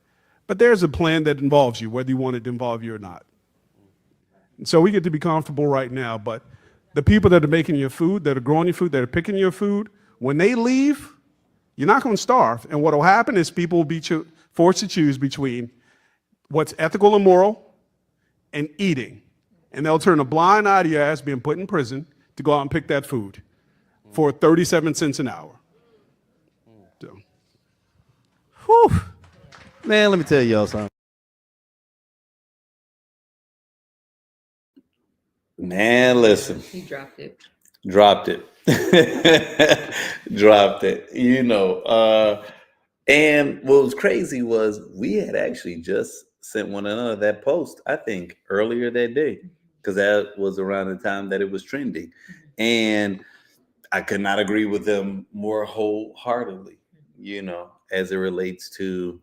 but there's a plan that involves you, whether you want it to involve you or not. And so we get to be comfortable right now, but the people that are making your food, that are growing your food, that are picking your food, when they leave, you're not going to starve. And what will happen is people will be forced to choose between what's ethical and moral and eating. And they'll turn a blind eye to your ass being put in prison to go out and pick that food for 37 cents an hour. So.
Whew. Man, let me tell y'all something.
Man, listen.
He dropped it.
Dropped it. Dropped it. And what was crazy was we had actually just sent one another that post, I think, earlier that day, because that was around the time that it was trending. And I could not agree with them more wholeheartedly, as it relates to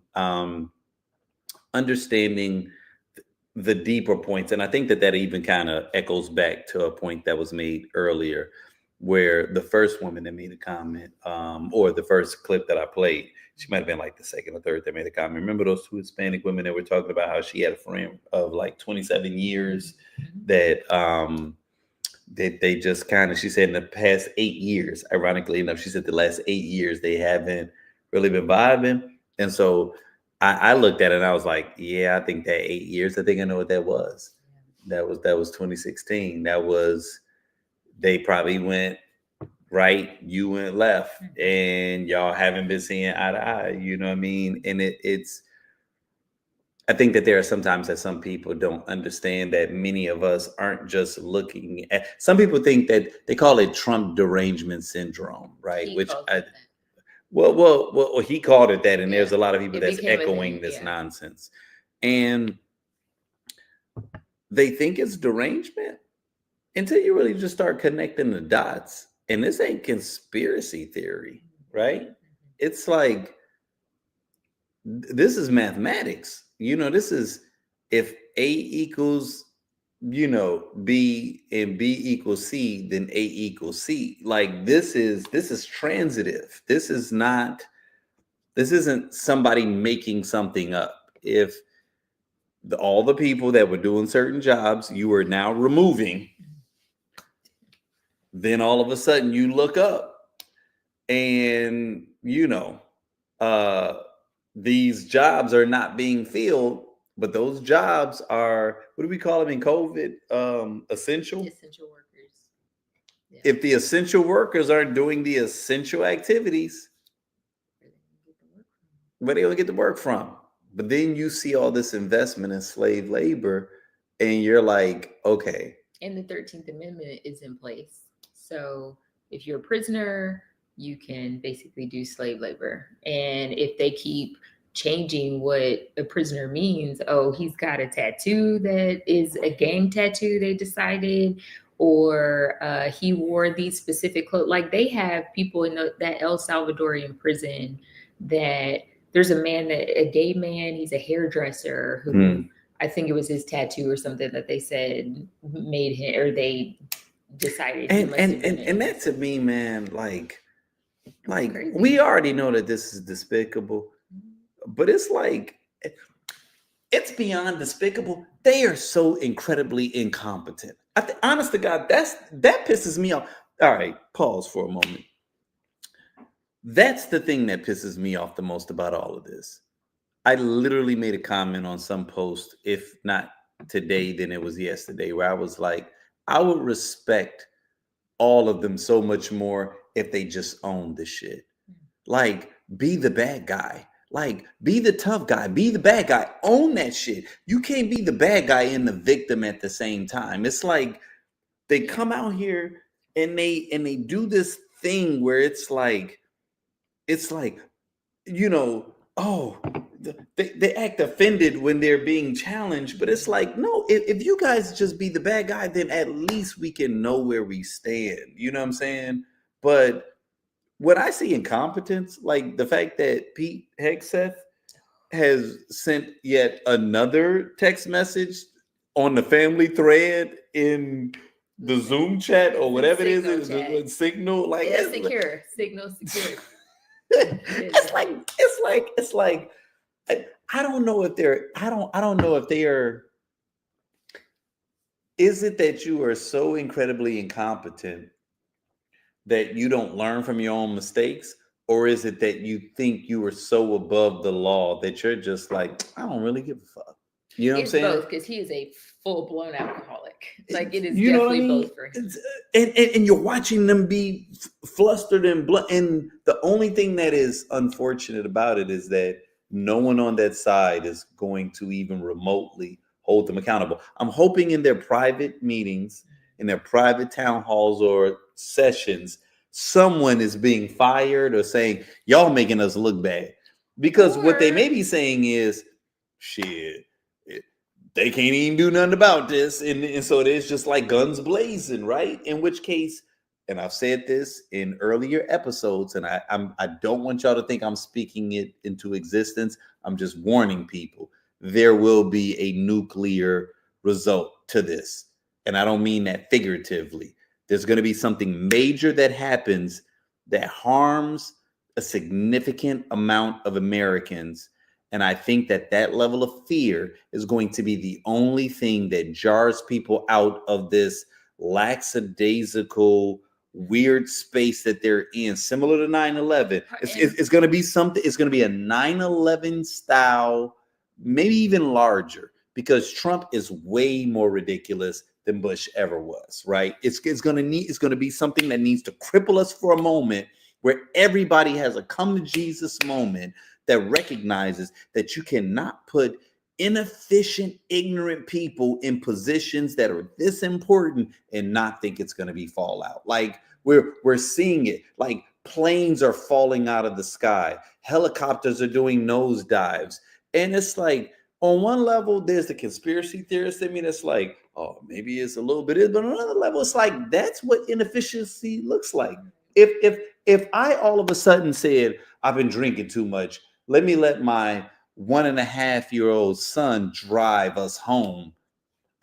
understanding the deeper points. And I think that even kind of echoes back to a point that was made earlier, where the first woman that made a comment, or the first clip that I played, she might have been like the second or third that made a comment. Remember those two Hispanic women that were talking about how she had a friend of like 27 years that they just kind of, she said in the past 8 years, ironically enough, she said the last 8 years they haven't really been vibing. And so I looked at it and I was like, yeah, I think that 8 years, I think I know what that was. That was 2016. That was, they probably went right, you went left, and y'all haven't been seeing eye to eye, you know what I mean? And it's, I think that there are sometimes that some people don't understand that many of us aren't just looking at, some people think that they call it Trump derangement syndrome, right? Which well, he called it that, and there's a lot of people that's echoing this nonsense. And they think it's derangement until you really just start connecting the dots. And this ain't conspiracy theory, right? It's like, this is mathematics. This is, if A equals, B and B equals C, then A equals C. Like this is transitive. This isn't somebody making something up. If all the people that were doing certain jobs you are now removing, then all of a sudden you look up and these jobs are not being filled, but those jobs are, what do we call them in COVID? Essential workers. Yeah. If the essential workers aren't doing the essential activities, where they gonna get the work from? But then you see all this investment in slave labor, and you're like, okay.
And the 13th Amendment is in place. So if you're a prisoner, you can basically do slave labor. And if they keep changing what a prisoner means, oh, he's got a tattoo that is a gang tattoo, they decided, or he wore these specific clothes. Like they have people in that El Salvadorian prison that there's a man, a gay man, he's a hairdresser who I think it was his tattoo or something that they said made him, or they decided he must have been
And that to me, man, like
crazy.
we already know that this is despicable, but it's like it's beyond despicable. They are so incredibly incompetent. Honest to God, that pisses me off. All right, pause for a moment. That's the thing that pisses me off the most about all of this. I literally made a comment on some post, if not today, then it was yesterday, where I was like, I would respect all of them so much more if they just owned the shit. Like, be the bad guy. Like, be the tough guy. Be the bad guy. Own that shit. You can't be the bad guy and the victim at the same time. It's like they come out here and they do this thing where it's like, you know, oh, they act offended when they're being challenged, but it's like, no, if you guys just be the bad guy, then at least we can know where we stand. You know what I'm saying? But what I see incompetence, like the fact that Pete Hegseth has sent yet another text message on the family thread in the Zoom chat or whatever it is, the Signal, like
it's secure, Signal secure.
it's like I don't know if they're I don't know if they are. Is it that you are so incredibly incompetent that you don't learn from your own mistakes, or is it that you think you are so above the law that you're just like, I don't really give a fuck? You know what I'm saying?
Both, because he is a full-blown alcoholic. Like it is
You know what I
definitely
mean?
both for him.
And you're watching them be flustered and and the only thing that is unfortunate about it is that no one on that side is going to even remotely hold them accountable. I'm hoping in their private meetings, in their private town halls or sessions, someone is being fired or saying, y'all making us look bad. Because what they may be saying is, shit, they can't even do nothing about this. And so there's just like guns blazing, right? In which case, and I've said this in earlier episodes, and I don't want y'all to think I'm speaking it into existence. I'm just warning people. There will be a nuclear result to this. And I don't mean that figuratively. There's going to be something major that happens that harms a significant amount of Americans. And I think that that level of fear is going to be the only thing that jars people out of this lackadaisical, weird space that they're in, similar to 9/11. It's going to be something, it's going to be a 9/11 style, maybe even larger, because Trump is way more ridiculous than Bush ever was, right? It's going to be something that needs to cripple us for a moment, where everybody has a come to Jesus moment that recognizes that you cannot put inefficient, ignorant people in positions that are this important and not think it's going to be fallout. Like we're seeing it. Like planes are falling out of the sky, helicopters are doing nosedives, and it's like on one level, there's the conspiracy theorist in me that's like, oh, maybe it's a little bit, but on another level, it's like that's what inefficiency looks like. If I all of a sudden said I've been drinking too much, let me let my 1.5-year-old son drive us home,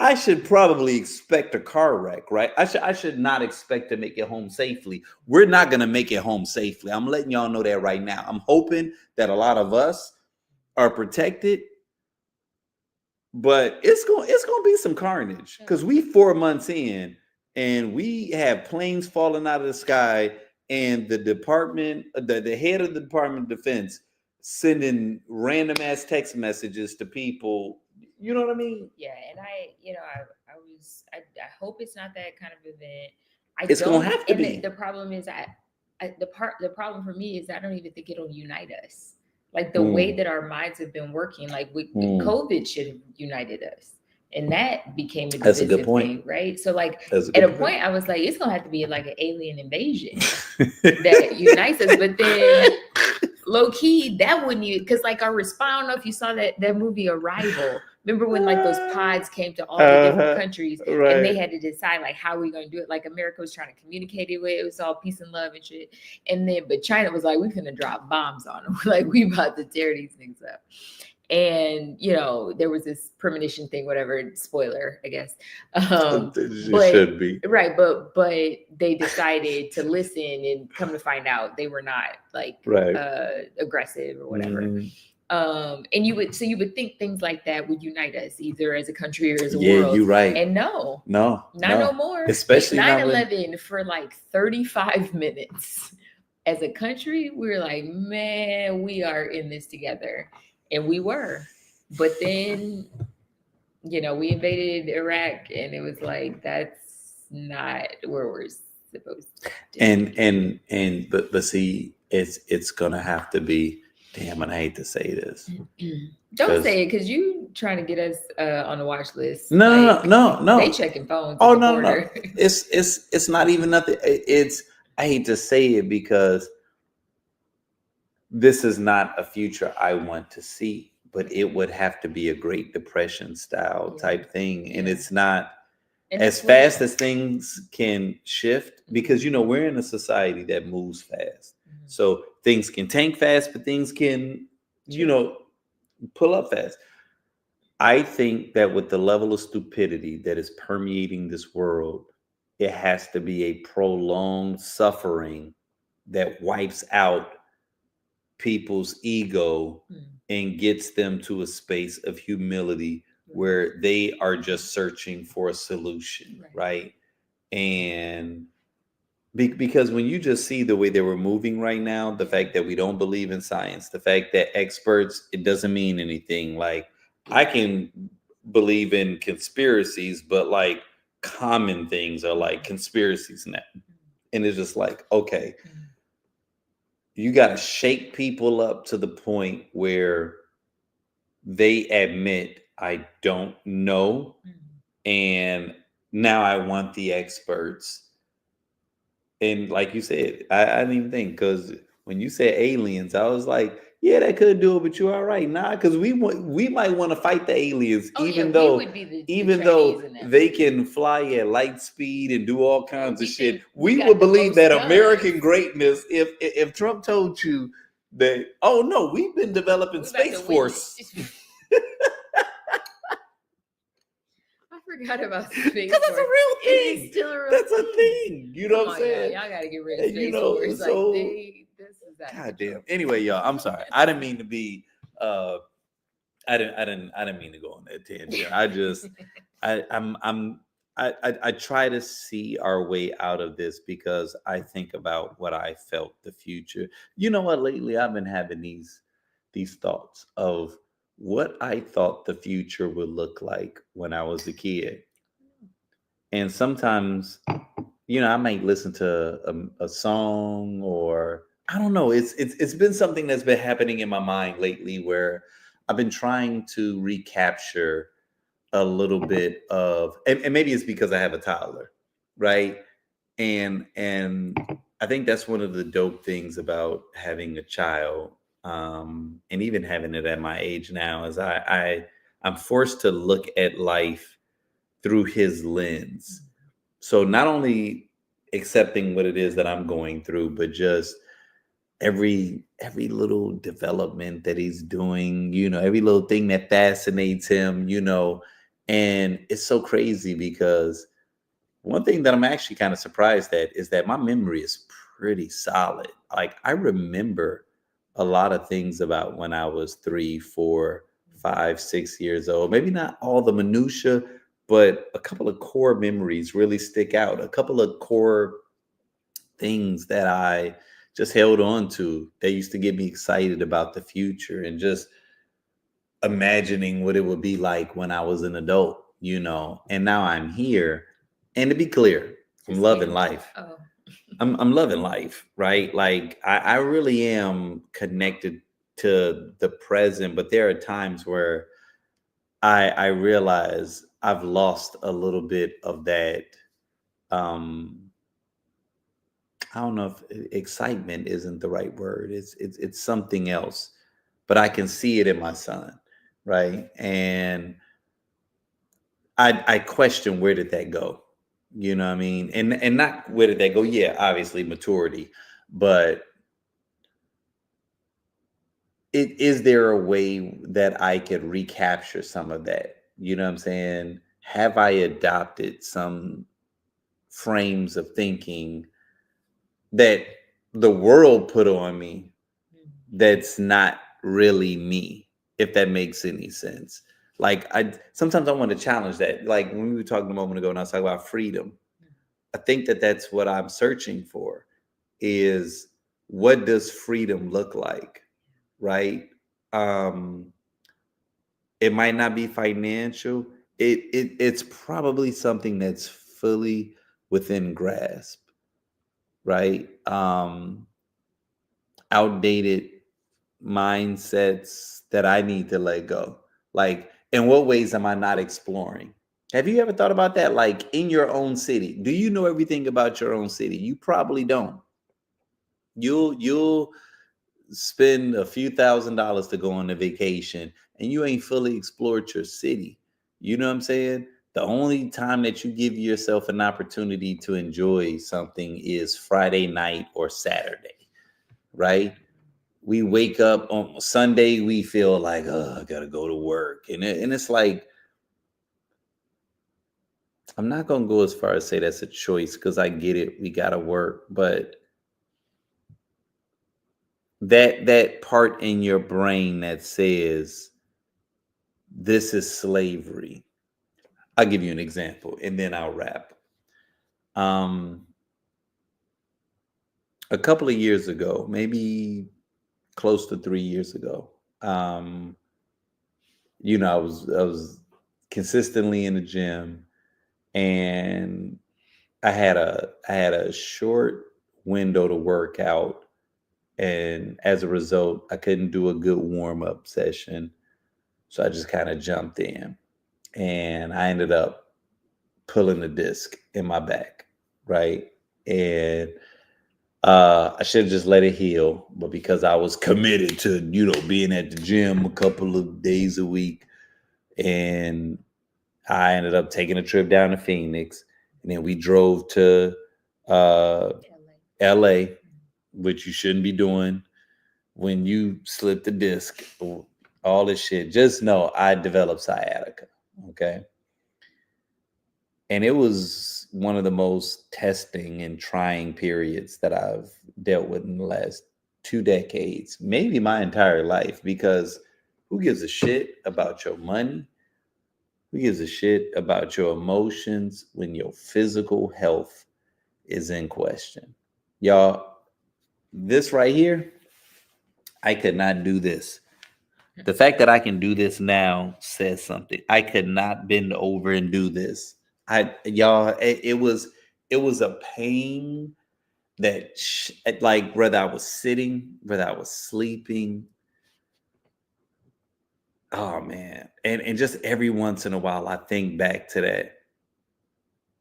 I should probably expect a car wreck, right? I should not expect to make it home safely. We're not going to make it home safely. I'm letting y'all know that right now. I'm hoping that a lot of us are protected, but it's going to be some carnage, because we 4 months in and we have planes falling out of the sky, and the the head of the Department of Defense sending random ass text messages to people. You know what I mean?
Yeah, and I hope it's not that kind of event.
It's gonna have to be.
The problem is the problem for me is I don't even think it'll unite us. Like the way that our minds have been working, like COVID should have united us. And that became a
That's a good
divisive
point.
thing, right? So like
That's a
at
good
a point I was like, it's gonna have to be like an alien invasion that unites us. But then low key, that wouldn't you, because like our response, I don't know if you saw that movie Arrival. Remember when like those pods came to all the different countries and they had to decide like how are we gonna do it? Like America was trying to communicate it with, it was all peace and love and shit. And then but China was like, we're gonna drop bombs on them. Like we about to tear these things up. And you know, there was this premonition thing, whatever, spoiler, I guess.
It should be.
Right, but they decided to listen and come to find out they were not like aggressive or whatever. And you would think things like that would unite us either as a country or as a world.
Yeah, you're right.
And
no
more.
Especially
9/11 for like 35 minutes. As a country, we were like, man, we are in this together. And we were. But then, you know, we invaded Iraq and it was like, that's not where we're supposed to.
But see, it's gonna have to be, damn, and I hate to say this.
Don't say it, because you trying to get us on the watch list.
No.
They checking phones.
Oh, no. It's not even nothing. I hate to say it because this is not a future I want to see, but it would have to be a Great Depression style type thing. And it's not as fast as things can shift, because, you know, we're in a society that moves fast. So things can tank fast, but things can, you know, pull up fast. I think that with the level of stupidity that is permeating this world, it has to be a prolonged suffering that wipes out people's ego and gets them to a space of humility where they are just searching for a solution, right? And because when you just see the way that we're moving right now, the fact that we don't believe in science, the fact that experts, it doesn't mean anything. Like, I can believe in conspiracies, but like common things are like conspiracies now. And it's just like, okay, you got to shake people up to the point where they admit, I don't know. And now I want the experts. And like you said, I didn't even think, because when you said aliens, I was like, yeah, that could do it, but you're all right. Nah, because we might want to fight the aliens, even though they can fly at light speed and do all kinds of shit. We would believe that American greatness if Trump told you that, oh no, we've been developing Space Force.
I forgot about Space Force.
Because it's a real thing.
It's still a real
That's
thing.
a thing. You know what I'm saying?
Y'all gotta get rid of Space
You know,
Force.
so
This is that.
God damn. Anyway, y'all, I'm sorry. I didn't mean to be I didn't mean to go on that tangent. I try to see our way out of this because I think about what I felt the future. You know what? Lately I've been having these thoughts of what I thought the future would look like when I was a kid. And sometimes, you know, I might listen to a song, or I don't know. It's been something that's been happening in my mind lately where I've been trying to recapture a little bit of, and maybe it's because I have a toddler, right? And I think that's one of the dope things about having a child, and even having it at my age now, is I'm forced to look at life through his lens. So not only accepting what it is that I'm going through, but just every little development that he's doing, you know, every little thing that fascinates him, you know. And it's so crazy because one thing that I'm actually kind of surprised at is that my memory is pretty solid. Like, I remember a lot of things about when I was 3, 4, 5, 6 years old. Maybe not all the minutia, but a couple of core memories really stick out. A couple of core things that I just held on to that used to get me excited about the future and just imagining what it would be like when I was an adult, you know. And now I'm here. And to be clear, I'm loving life. I'm loving life, right? Like I really am connected to the present, but there are times where I realize I've lost a little bit of that. Um, I don't know if excitement isn't the right word. It's something else, but I can see it in my son, right? And I question, where did that go? You know what I mean? And not where did that go? Yeah, obviously maturity, but is there a way that I could recapture some of that? You know what I'm saying? Have I adopted some frames of thinking that the world put on me that's not really me, if that makes any sense? Like, I sometimes I want to challenge that. Like when we were talking a moment ago and I was talking about freedom, I think that that's what I'm searching for, is what does freedom look like, right? Um, it might not be financial. It's probably something that's fully within grasp, right? Outdated mindsets that I need to let go. Like, in what ways am I not exploring? Have you ever thought about that? Like, in your own city, do you know everything about your own city? You probably don't. You'll spend a few $1,000s to go on a vacation and you ain't fully explored your city. You know what I'm saying? The only time that you give yourself an opportunity to enjoy something is Friday night or Saturday, right? We wake up on Sunday, we feel like, oh, I gotta go to work. And it's like, I'm not gonna go as far as say that's a choice, because I get it, we gotta work, but that part in your brain that says this is slavery. I'll give you an example and then I'll wrap. Um, a couple of years ago, maybe close to 3 years ago, um, I was consistently in the gym, and I had a short window to work out, and as a result, I couldn't do a good warm up session, so I just kind of jumped in, and I ended up pulling a disc in my back, right? And I should have just let it heal, but because I was committed to, being at the gym a couple of days a week, and I ended up taking a trip down to Phoenix, and then we drove to uh, LA, which you shouldn't be doing when you slip the disc, all this shit. Just know I developed sciatica. Okay. And it was one of the most testing and trying periods that I've dealt with in the last 2 decades, maybe my entire life, because who gives a shit about your money? Who gives a shit about your emotions when your physical health is in question? Y'all, this right here, I could not do this. The fact that I can do this now says something. I could not bend over and do this. Y'all, it was a pain that like, whether I was sitting, whether I was sleeping. Oh man. And just every once in a while I think back to that.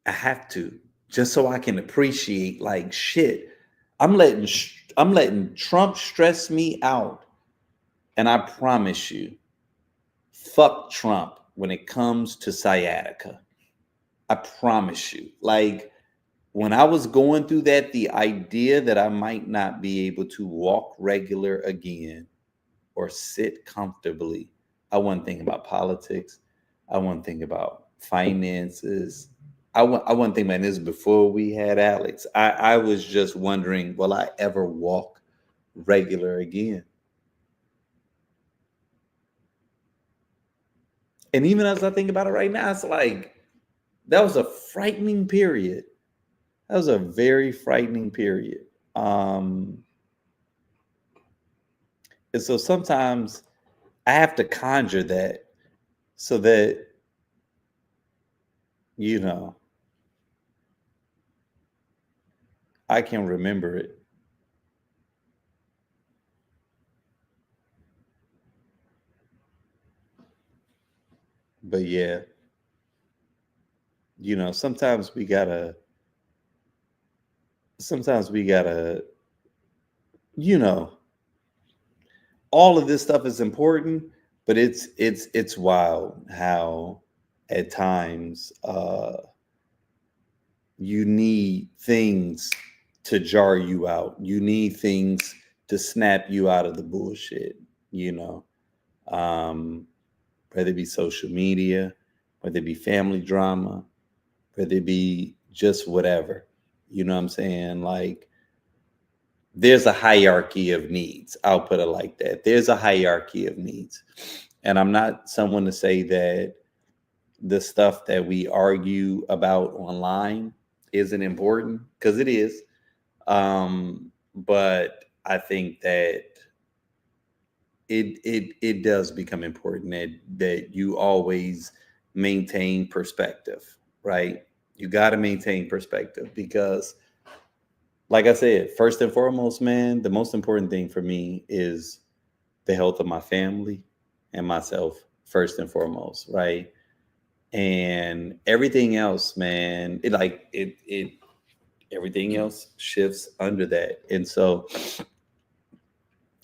I have to, just so I can appreciate, like, shit. I'm letting Trump stress me out, and I promise you, fuck Trump when it comes to sciatica. I promise you. Like, when I was going through that, the idea that I might not be able to walk regular again or sit comfortably, I wasn't thinking about politics. I wasn't thinking about finances. I wasn't thinking about this before we had Alex. I was just wondering, will I ever walk regular again? And even as I think about it right now, it's like, that was a frightening period. That was a very frightening period. And so sometimes I have to conjure that so that, you know, I can remember it. But yeah, sometimes we gotta, you know, all of this stuff is important, but it's wild how at times you need things to jar you out. You need things to snap you out of the bullshit, you know. Um, whether it be social media, whether it be family drama, whether it be just whatever. You know what I'm saying? Like there's a hierarchy of needs. I'll put it like that. There's a hierarchy of needs. And I'm not someone to say that the stuff that we argue about online isn't important because it is. But I think that it does become important that you always maintain perspective, right? You got to maintain perspective because, like I said, first and foremost, man, the most important thing for me is the health of my family and myself first and foremost, right? And everything else, man, it everything else shifts under that. And so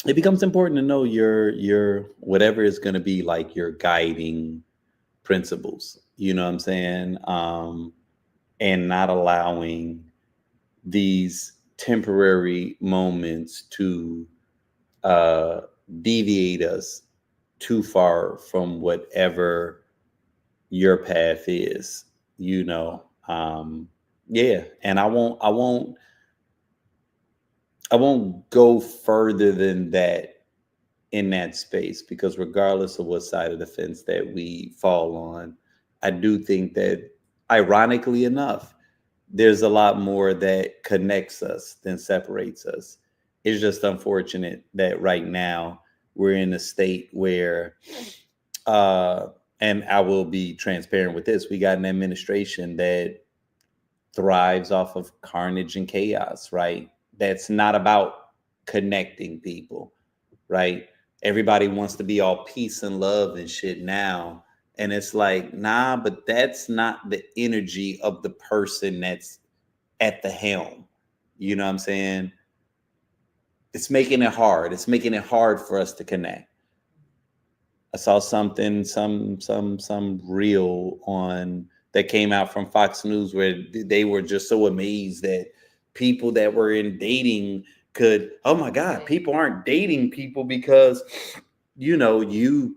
it becomes important to know your whatever is going to be like your guiding principles. You know what I'm saying? And not allowing these temporary moments to uh, deviate us too far from whatever your path is. You know, yeah. And I won't go further than that in that space because regardless of what side of the fence that we fall on, I do think that ironically enough, there's a lot more that connects us than separates us. It's just unfortunate that right now we're in a state where uh and I will be transparent with this, we got an administration that thrives off of carnage and chaos, right? That's not about connecting people, right? Everybody wants to be all peace and love and shit now. And it's like, nah, but that's not the energy of the person that's at the helm. You know what I'm saying? It's making it hard. It's making it hard for us to connect. I saw something, some reel on that came out from Fox News where they were just so amazed that people that were in dating could, oh my God, people aren't dating people because you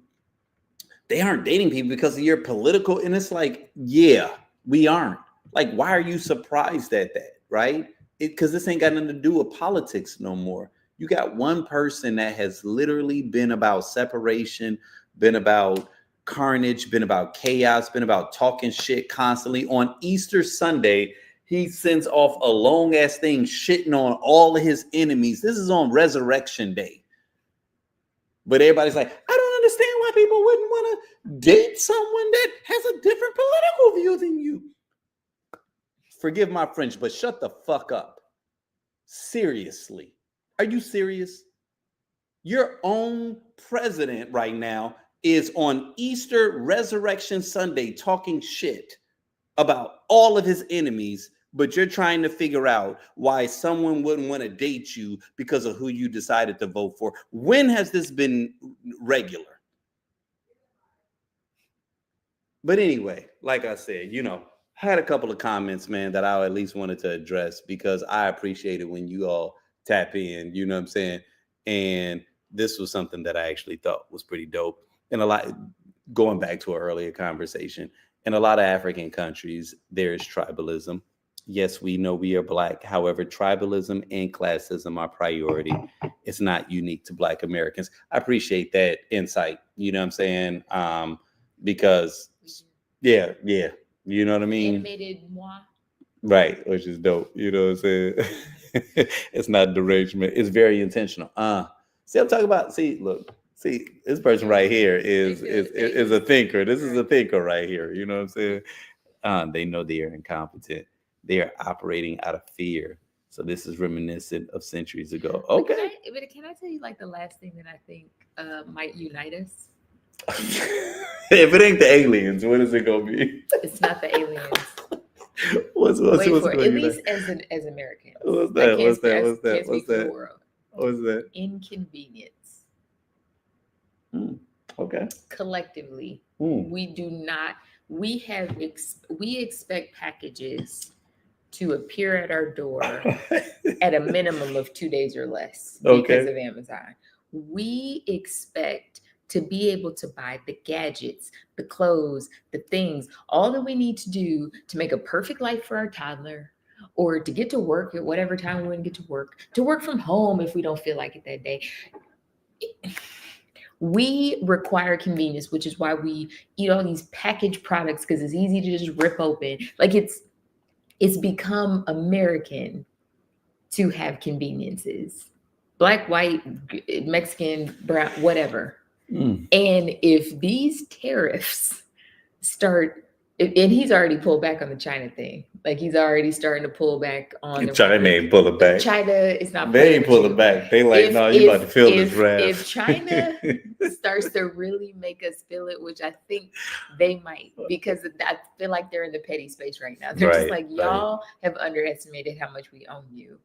they aren't dating people because of your political. And it's like, yeah, we aren't. Like, why are you surprised at that? Right? Because this ain't got nothing to do with politics no more. You got one person that has literally been about separation, been about carnage, been about chaos, been about talking shit constantly. On Easter Sunday, he sends off a long ass thing shitting on all of his enemies. This is on Resurrection Day. But everybody's like, I don't understand why people wouldn't want to date someone that has a different political view than you. Forgive my French, but shut the fuck up. Seriously. Are you serious? Your own president right now is on Easter Resurrection Sunday talking shit about all of his enemies, but you're trying to figure out why someone wouldn't want to date you because of who you decided to vote for. When has this been regular? But anyway, like I said, I had a couple of comments, man, that I at least wanted to address because I appreciate it when you all tap in, you know what I'm saying? And this was something that I actually thought was pretty dope. And a lot, going back to an earlier conversation, in a lot of African countries, there is tribalism. Yes, we know we are Black. However, tribalism and classism are priority. It's not unique to Black Americans. I appreciate that insight, you know what I'm saying? Because, yeah, you know what I mean?
Animated moi.
Right, which is dope. You know what I'm saying? It's not derangement. It's very intentional. See, I'm talking about. See, this person right here is a thinker. This is a thinker right here. You know what I'm saying? They know they are incompetent. They are operating out of fear. So this is reminiscent of centuries ago. Okay.
But can I tell you like the last thing that I think might unite us?
If it ain't the aliens, what is it gonna be?
It's not the aliens.
What's
Wait
what's
for it.
gonna
At
be
least
that?
as Americans.
What's
I
that?
can't
What's
speak,
that?
I
What's that?
can't
What's
speak for the
that?
world.
What's that?
Inconvenience.
Okay.
Collectively,
Mm.
we do not. We expect packages to appear at our door at a minimum of 2 days or less because
Okay.
of Amazon. We expect to be able to buy the gadgets, the clothes, the things, all that we need to do to make a perfect life for our toddler, or to get to work at whatever time we want to get to work from home if we don't feel like it that day. We require convenience, which is why we eat all these packaged products, because it's easy to just rip open. Like it's become American to have conveniences. Black, white, Mexican, brown, whatever.
Mm.
And if these tariffs start, and he's already pulled back on the China thing. Like he's already starting to pull back on the
China ain't pull it back.
China is not.
They ain't
pulling
pull it back. They like, no, you about to feel this wrath.
If China starts to really make us feel it, which I think they might, because I feel like they're in the petty space right now. They're just like, y'all have underestimated how much we own you.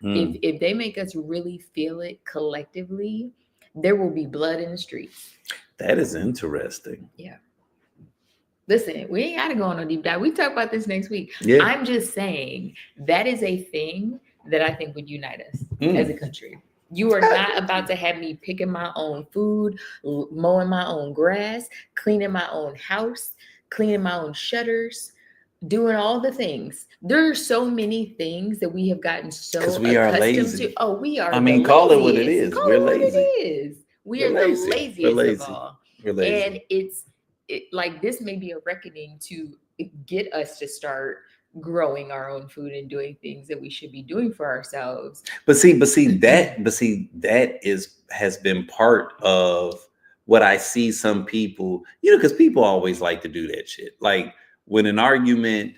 If they make us really feel it collectively, there will be blood in the streets.
That is interesting.
Yeah. Listen, we ain't got to go on a deep dive. We talk about this next week.
Yeah.
I'm just saying that is a thing that I think would unite us as a country. You are not about to have me picking my own food, mowing my own grass, cleaning my own house, cleaning my own shutters, doing all the things. There are so many things that we have gotten so accustomed to. Oh, we are.
I mean, call it what it is. We're lazy.
It is. We are the laziest of all.
We're lazy.
And it's like this may be a reckoning to get us to start growing our own food and doing things that we should be doing for ourselves.
But see that has been part of what I see some people, because people always like to do that shit. Like when an argument,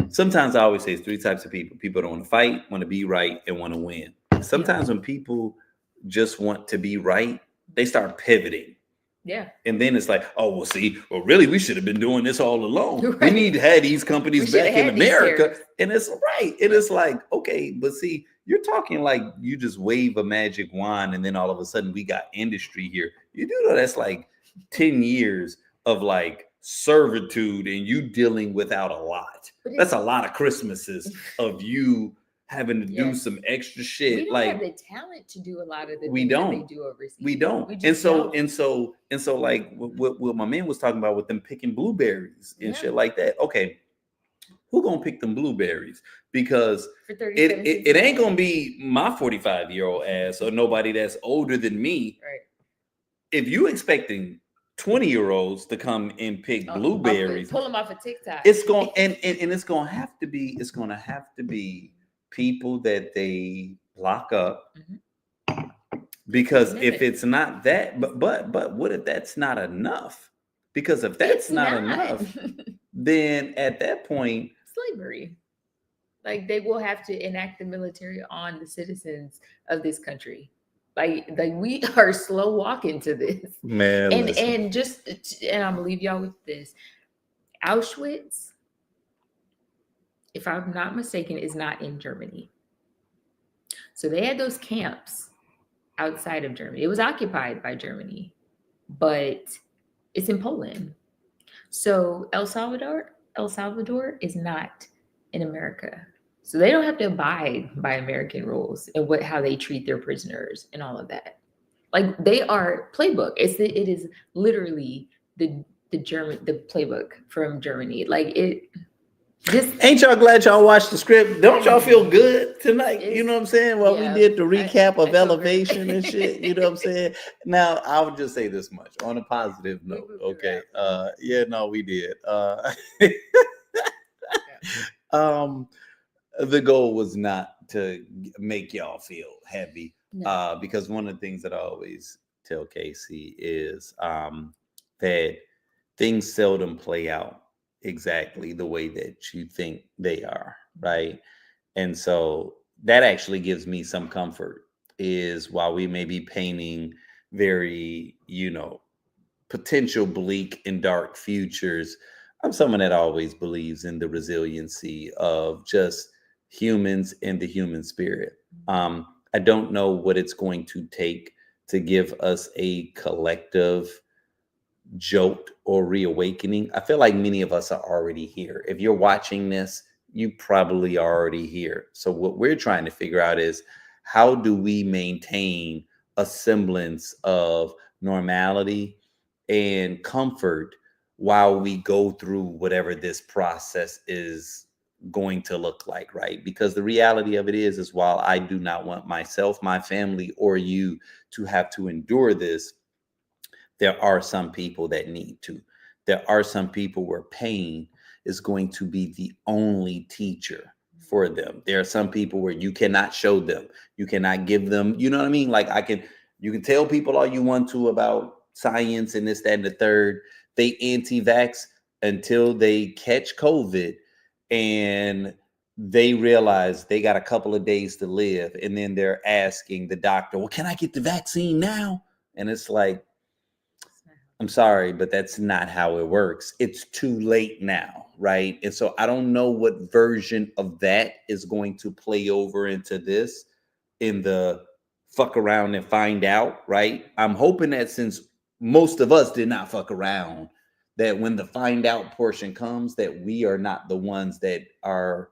sometimes I always say it's three types of people. People don't want to fight, want to be right, and want to win. Sometimes when people just want to be right, they start pivoting.
Yeah.
And then it's like, oh, well, really, we should have been doing this all along. Right. We need to have these companies back in America. And it's right. And it's like, okay, but see, you're talking like you just wave a magic wand and then all of a sudden we got industry here. You do know that's like 10 years of like servitude and you dealing without a lot. That's a lot of Christmases of you having to do some extra shit.
We don't have the talent to do a lot of the things that they do overseas.
We don't. And so like what my man was talking about with them picking blueberries and shit like that. Okay, who gonna pick them blueberries? Because it ain't gonna be my 45-year-old ass or nobody that's older than me.
Right.
If you expecting 20-year-olds to come and pick blueberries,
pull them off of TikTok.
It's going and it's gonna have to be people that they lock up, because if it's not that, but what if that's not enough? Because if that's not enough, then at that point,
slavery. Like they will have to enact the military on the citizens of this country. Like we are slow walking to this,
man.
And I'm gonna leave y'all with this. Auschwitz, if I'm not mistaken, is not in Germany. So they had those camps outside of Germany. It was occupied by Germany, but it's in Poland. So El Salvador is not in America. So they don't have to abide by American rules and how they treat their prisoners and all of that. Like they are playbook. It is literally the playbook from Germany. Like it.
Ain't y'all glad y'all watched the script? Don't y'all feel good tonight? You know what I'm saying? Well, we did the recap of Elevation and shit. You know what I'm saying? Now, I would just say this much on a positive note. Okay. We did. The goal was not to make y'all feel heavy, because one of the things that I always tell Casey is that things seldom play out exactly the way that you think they are, right? And so that actually gives me some comfort, is while we may be painting very, potential bleak and dark futures, I'm someone that always believes in the resiliency of just humans and the human spirit. I don't know what it's going to take to give us a collective jolt or reawakening. I feel like many of us are already here. If you're watching this, you probably are already here. So what we're trying to figure out is, how do we maintain a semblance of normality and comfort while we go through whatever this process is going to look like, right? Because the reality of it is while I do not want myself, my family, or you to have to endure this, there are some people that need to. There are some people where pain is going to be the only teacher for them. There are some people where you cannot show them, you cannot give them, you know what I mean? Like you can tell people all you want to about science and this, that, and the third. They anti-vax until they catch COVID and they realize they got a couple of days to live. And then they're asking the doctor, well, can I get the vaccine now? And it's like, I'm sorry, but that's not how it works. It's too late now, right? And so I don't know what version of that is going to play over into this in the fuck around and find out, right? I'm hoping that since most of us did not fuck around, that when the find out portion comes, that we are not the ones that are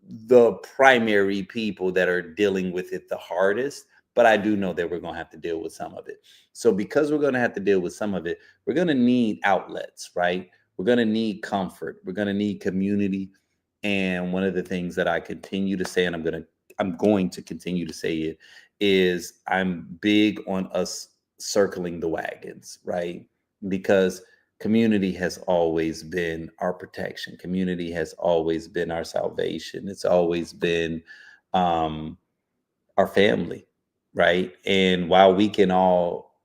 the primary people that are dealing with it the hardest. But I do know that we're going to have to deal with some of it. So because we're going to have to deal with some of it, we're going to need outlets, right? We're going to need comfort. We're going to need community. And one of the things that I continue to say, and I'm going to continue to say it, is I'm big on us circling the wagons, right? Because community has always been our protection. Community has always been our salvation. It's always been our family, right? And while we can all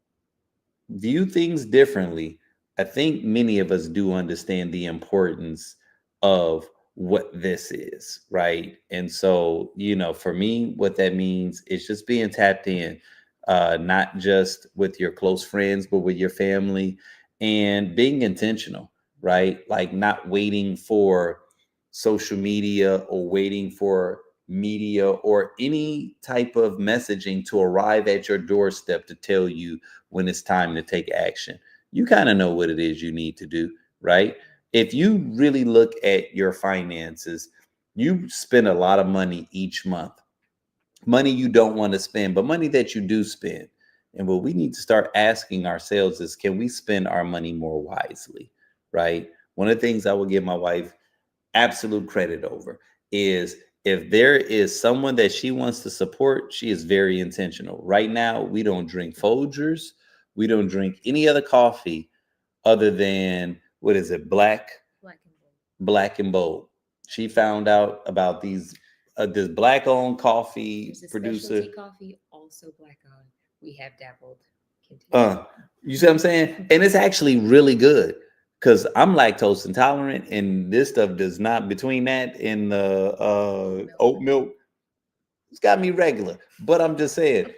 view things differently, I think many of us do understand the importance of what this is, right? And so, for me, what that means is just being tapped in, not just with your close friends, but with your family, and being intentional, right? Like not waiting for social media or waiting for media or any type of messaging to arrive at your doorstep to tell you when it's time to take action. You kind of know what it is you need to do, right? If you really look at your finances, you spend a lot of money each month. Money you don't want to spend, but money that you do spend. And what we need to start asking ourselves is, can we spend our money more wisely, right? One of the things I will give my wife absolute credit over is, if there is someone that she wants to support, she is very intentional. Right now, we don't drink Folgers. We don't drink any other coffee other than, what is it, Black and Bold. She found out about this black-owned coffee
There's a
producer.
specialty coffee, also black owned. We have dabbled.
You see what I'm saying? And it's actually really good, because I'm lactose intolerant, and this stuff does not, between that and the oat milk, it's got me regular. But I'm just saying,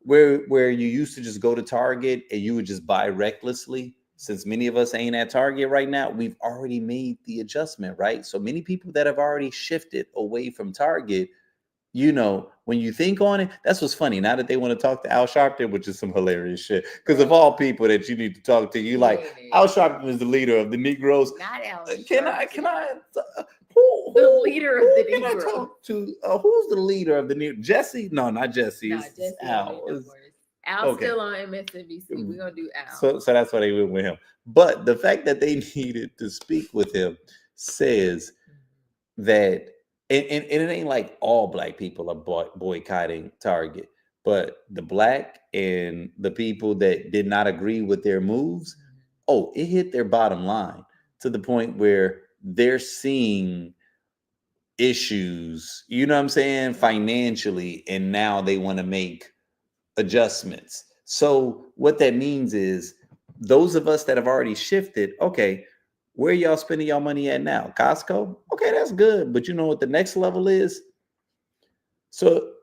where you used to just go to Target and you would just buy recklessly, since many of us ain't at Target right now, we've already made the adjustment, right? So many people that have already shifted away from Target, when you think on it, that's what's funny. Now that they want to talk to Al Sharpton, which is some hilarious shit. Because of all people that you need to talk to, you like, Al Sharpton is the leader of the Negroes.
Not Al.
Can I?
The leader of the
Can I
Negroes.
talk to? Who's the leader of the new Jesse? No, not Jesse.
No,
It's
Jesse.
Al.
Al's
Okay.
still on MSNBC. We're gonna do Al.
So that's why they went with him. But the fact that they needed to speak with him says that, and it ain't like all black people are boycotting Target, but the black and the people that did not agree with their moves, it hit their bottom line to the point where they're seeing issues, you know what I'm saying, financially, and now they want to make adjustments. So what that means is, those of us that have already shifted, okay, where y'all spending y'all money at now? Costco? Okay, that's good. But you know what the next level is? So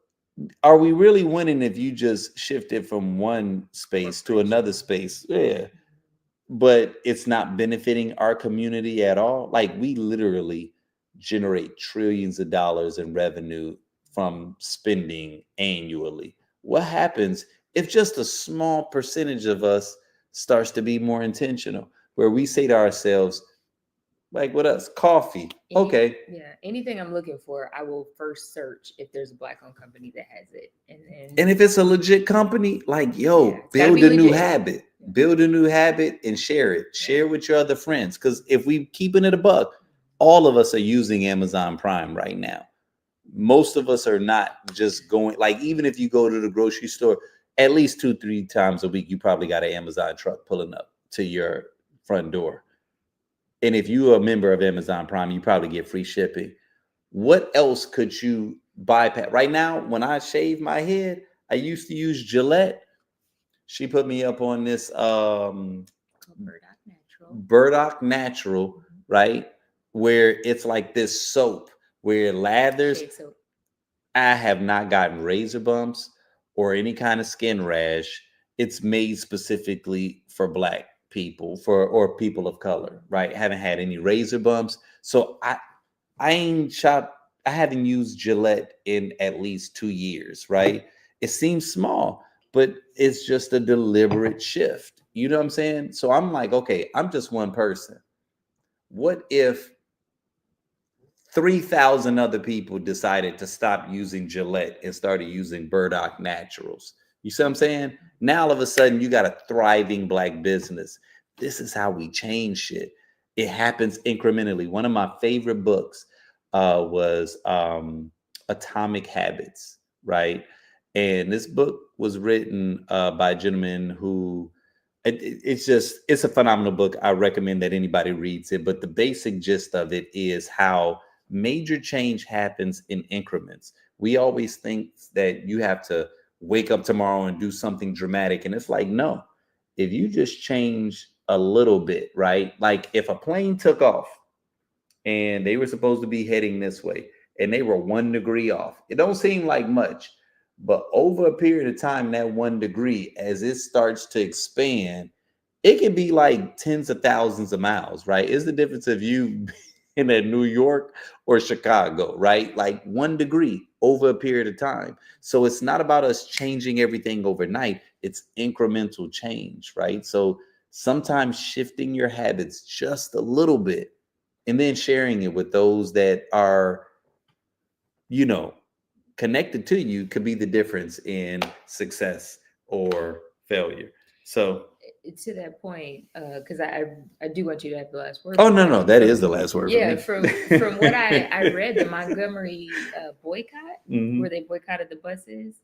are we really winning if you just shifted from one space to another space? Yeah. but it's not benefiting our community at all. Like we literally generate trillions of dollars in revenue from spending annually. What happens if just a small percentage of us starts to be more intentional, where we say to ourselves, like with us, coffee, okay.
Yeah, anything I'm looking for, I will first search if there's a Black-owned company that has it, and then
And if it's a legit company, like, yo,
yeah, it's gotta
build
be
a new
legit.
habit, build a new habit and share it. Share with your other friends. Because if we keeping it a buck, all of us are using Amazon Prime right now. Most of us are not just going, like, even if you go to the grocery store, at least 2-3 times a week, you probably got an Amazon truck pulling up to your front door. And if you are a member of Amazon Prime, you probably get free shipping. What else could you bypass? Right now, when I shave my head, I used to use Gillette. She put me up on this Burdock Natural, right? Where it's like this soap where it lathers. I have not gotten razor bumps or any kind of skin rash. It's made specifically for Black people, for or people of color, right? Haven't had any razor bumps. So I ain't shot. I haven't used Gillette in at least 2 years, right? It seems small, but it's just a deliberate shift. You know what I'm saying? So I'm like, okay, I'm just one person. What if 3,000 other people decided to stop using Gillette and started using Burdock Naturals? You see what I'm saying? Now all of a sudden you got a thriving Black business. This is how we change shit. It happens incrementally. One of my favorite books was Atomic Habits, right? And this book was written by a gentleman who it's a phenomenal book. I recommend that anybody reads it. But the basic gist of it is how major change happens in increments. We always think that you have to wake up tomorrow and do something dramatic. And it's like, no, if you just change a little bit, right? Like if a plane took off and they were supposed to be heading this way and they were 1 degree off, it don't seem like much, but over a period of time, that 1 degree, as it starts to expand, it can be like tens of thousands of miles, right? It's the difference of you in New York or Chicago, right? Like 1 degree over a period of time. So it's not about us changing everything overnight. It's incremental change, right? So sometimes shifting your habits just a little bit and then sharing it with those that are, you know, connected to you could be the difference in success or failure. So
to that point, because I do want you to have the last word.
oh no, that is the last word.
Yeah,
for me.
from what I read, the Montgomery boycott,
Mhm.
where they boycotted the buses,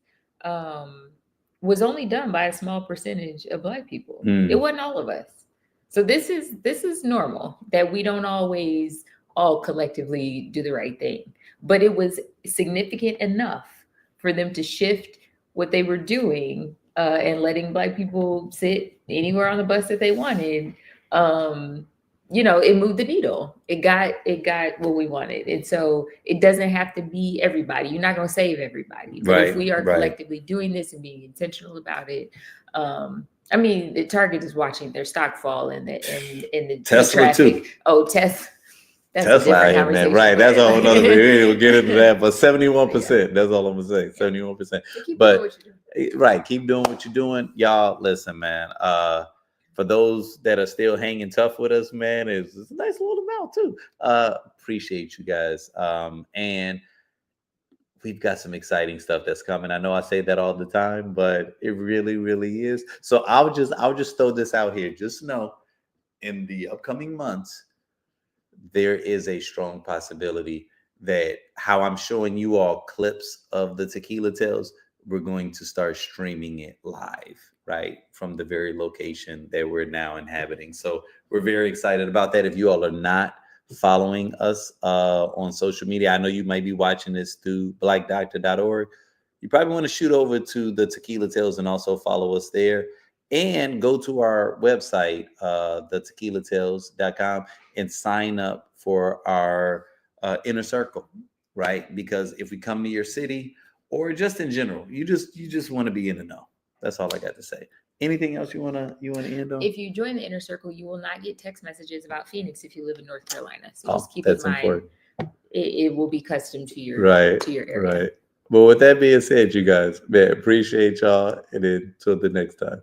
was only done by a small percentage of Black people. It wasn't all of us. So this is normal that we don't always all collectively do the right thing, but it was significant enough for them to shift what they were doing and letting Black people sit anywhere on the bus that they wanted. It moved the needle. It got what we wanted. And so it doesn't have to be everybody. You're not going to save everybody. But if we are collectively doing this and being intentional about it, I mean, the Target is watching their stock fall and the
Tesla
traffic.
too.
Oh, Tesla. That's
Tesla out here, man. Right. That's a whole other thing. We will get into that. But 71%. That's all I'm gonna say. 71%. But right, keep doing what you're doing. Y'all, listen, man. For those that are still hanging tough with us, man, it's a nice little amount too. Appreciate you guys. And we've got some exciting stuff that's coming. I know I say that all the time, but it really, really is. So I'll just throw this out here. Just know in the upcoming months, there is a strong possibility that how I'm showing you all clips of the Tequila Tales, we're going to start streaming it live, right? From the very location that we're now inhabiting. So we're very excited about that. If you all are not following us on social media, I know you might be watching this through blackdoctor.org. You probably want to shoot over to the Tequila Tales and also follow us there. And go to our website, thetequilatales.com, and sign up for our inner circle, right? Because if we come to your city or just in general, you just want to be in the know. That's all I got to say. Anything else you wanna end on?
If you join the inner circle, you will not get text messages about Phoenix if you live in North Carolina. So
Oh,
just keep in
that's
mind,
important.
it will be custom to your
Right,
area.
right. Well, with that being said, you guys, man, appreciate y'all, and until the next time.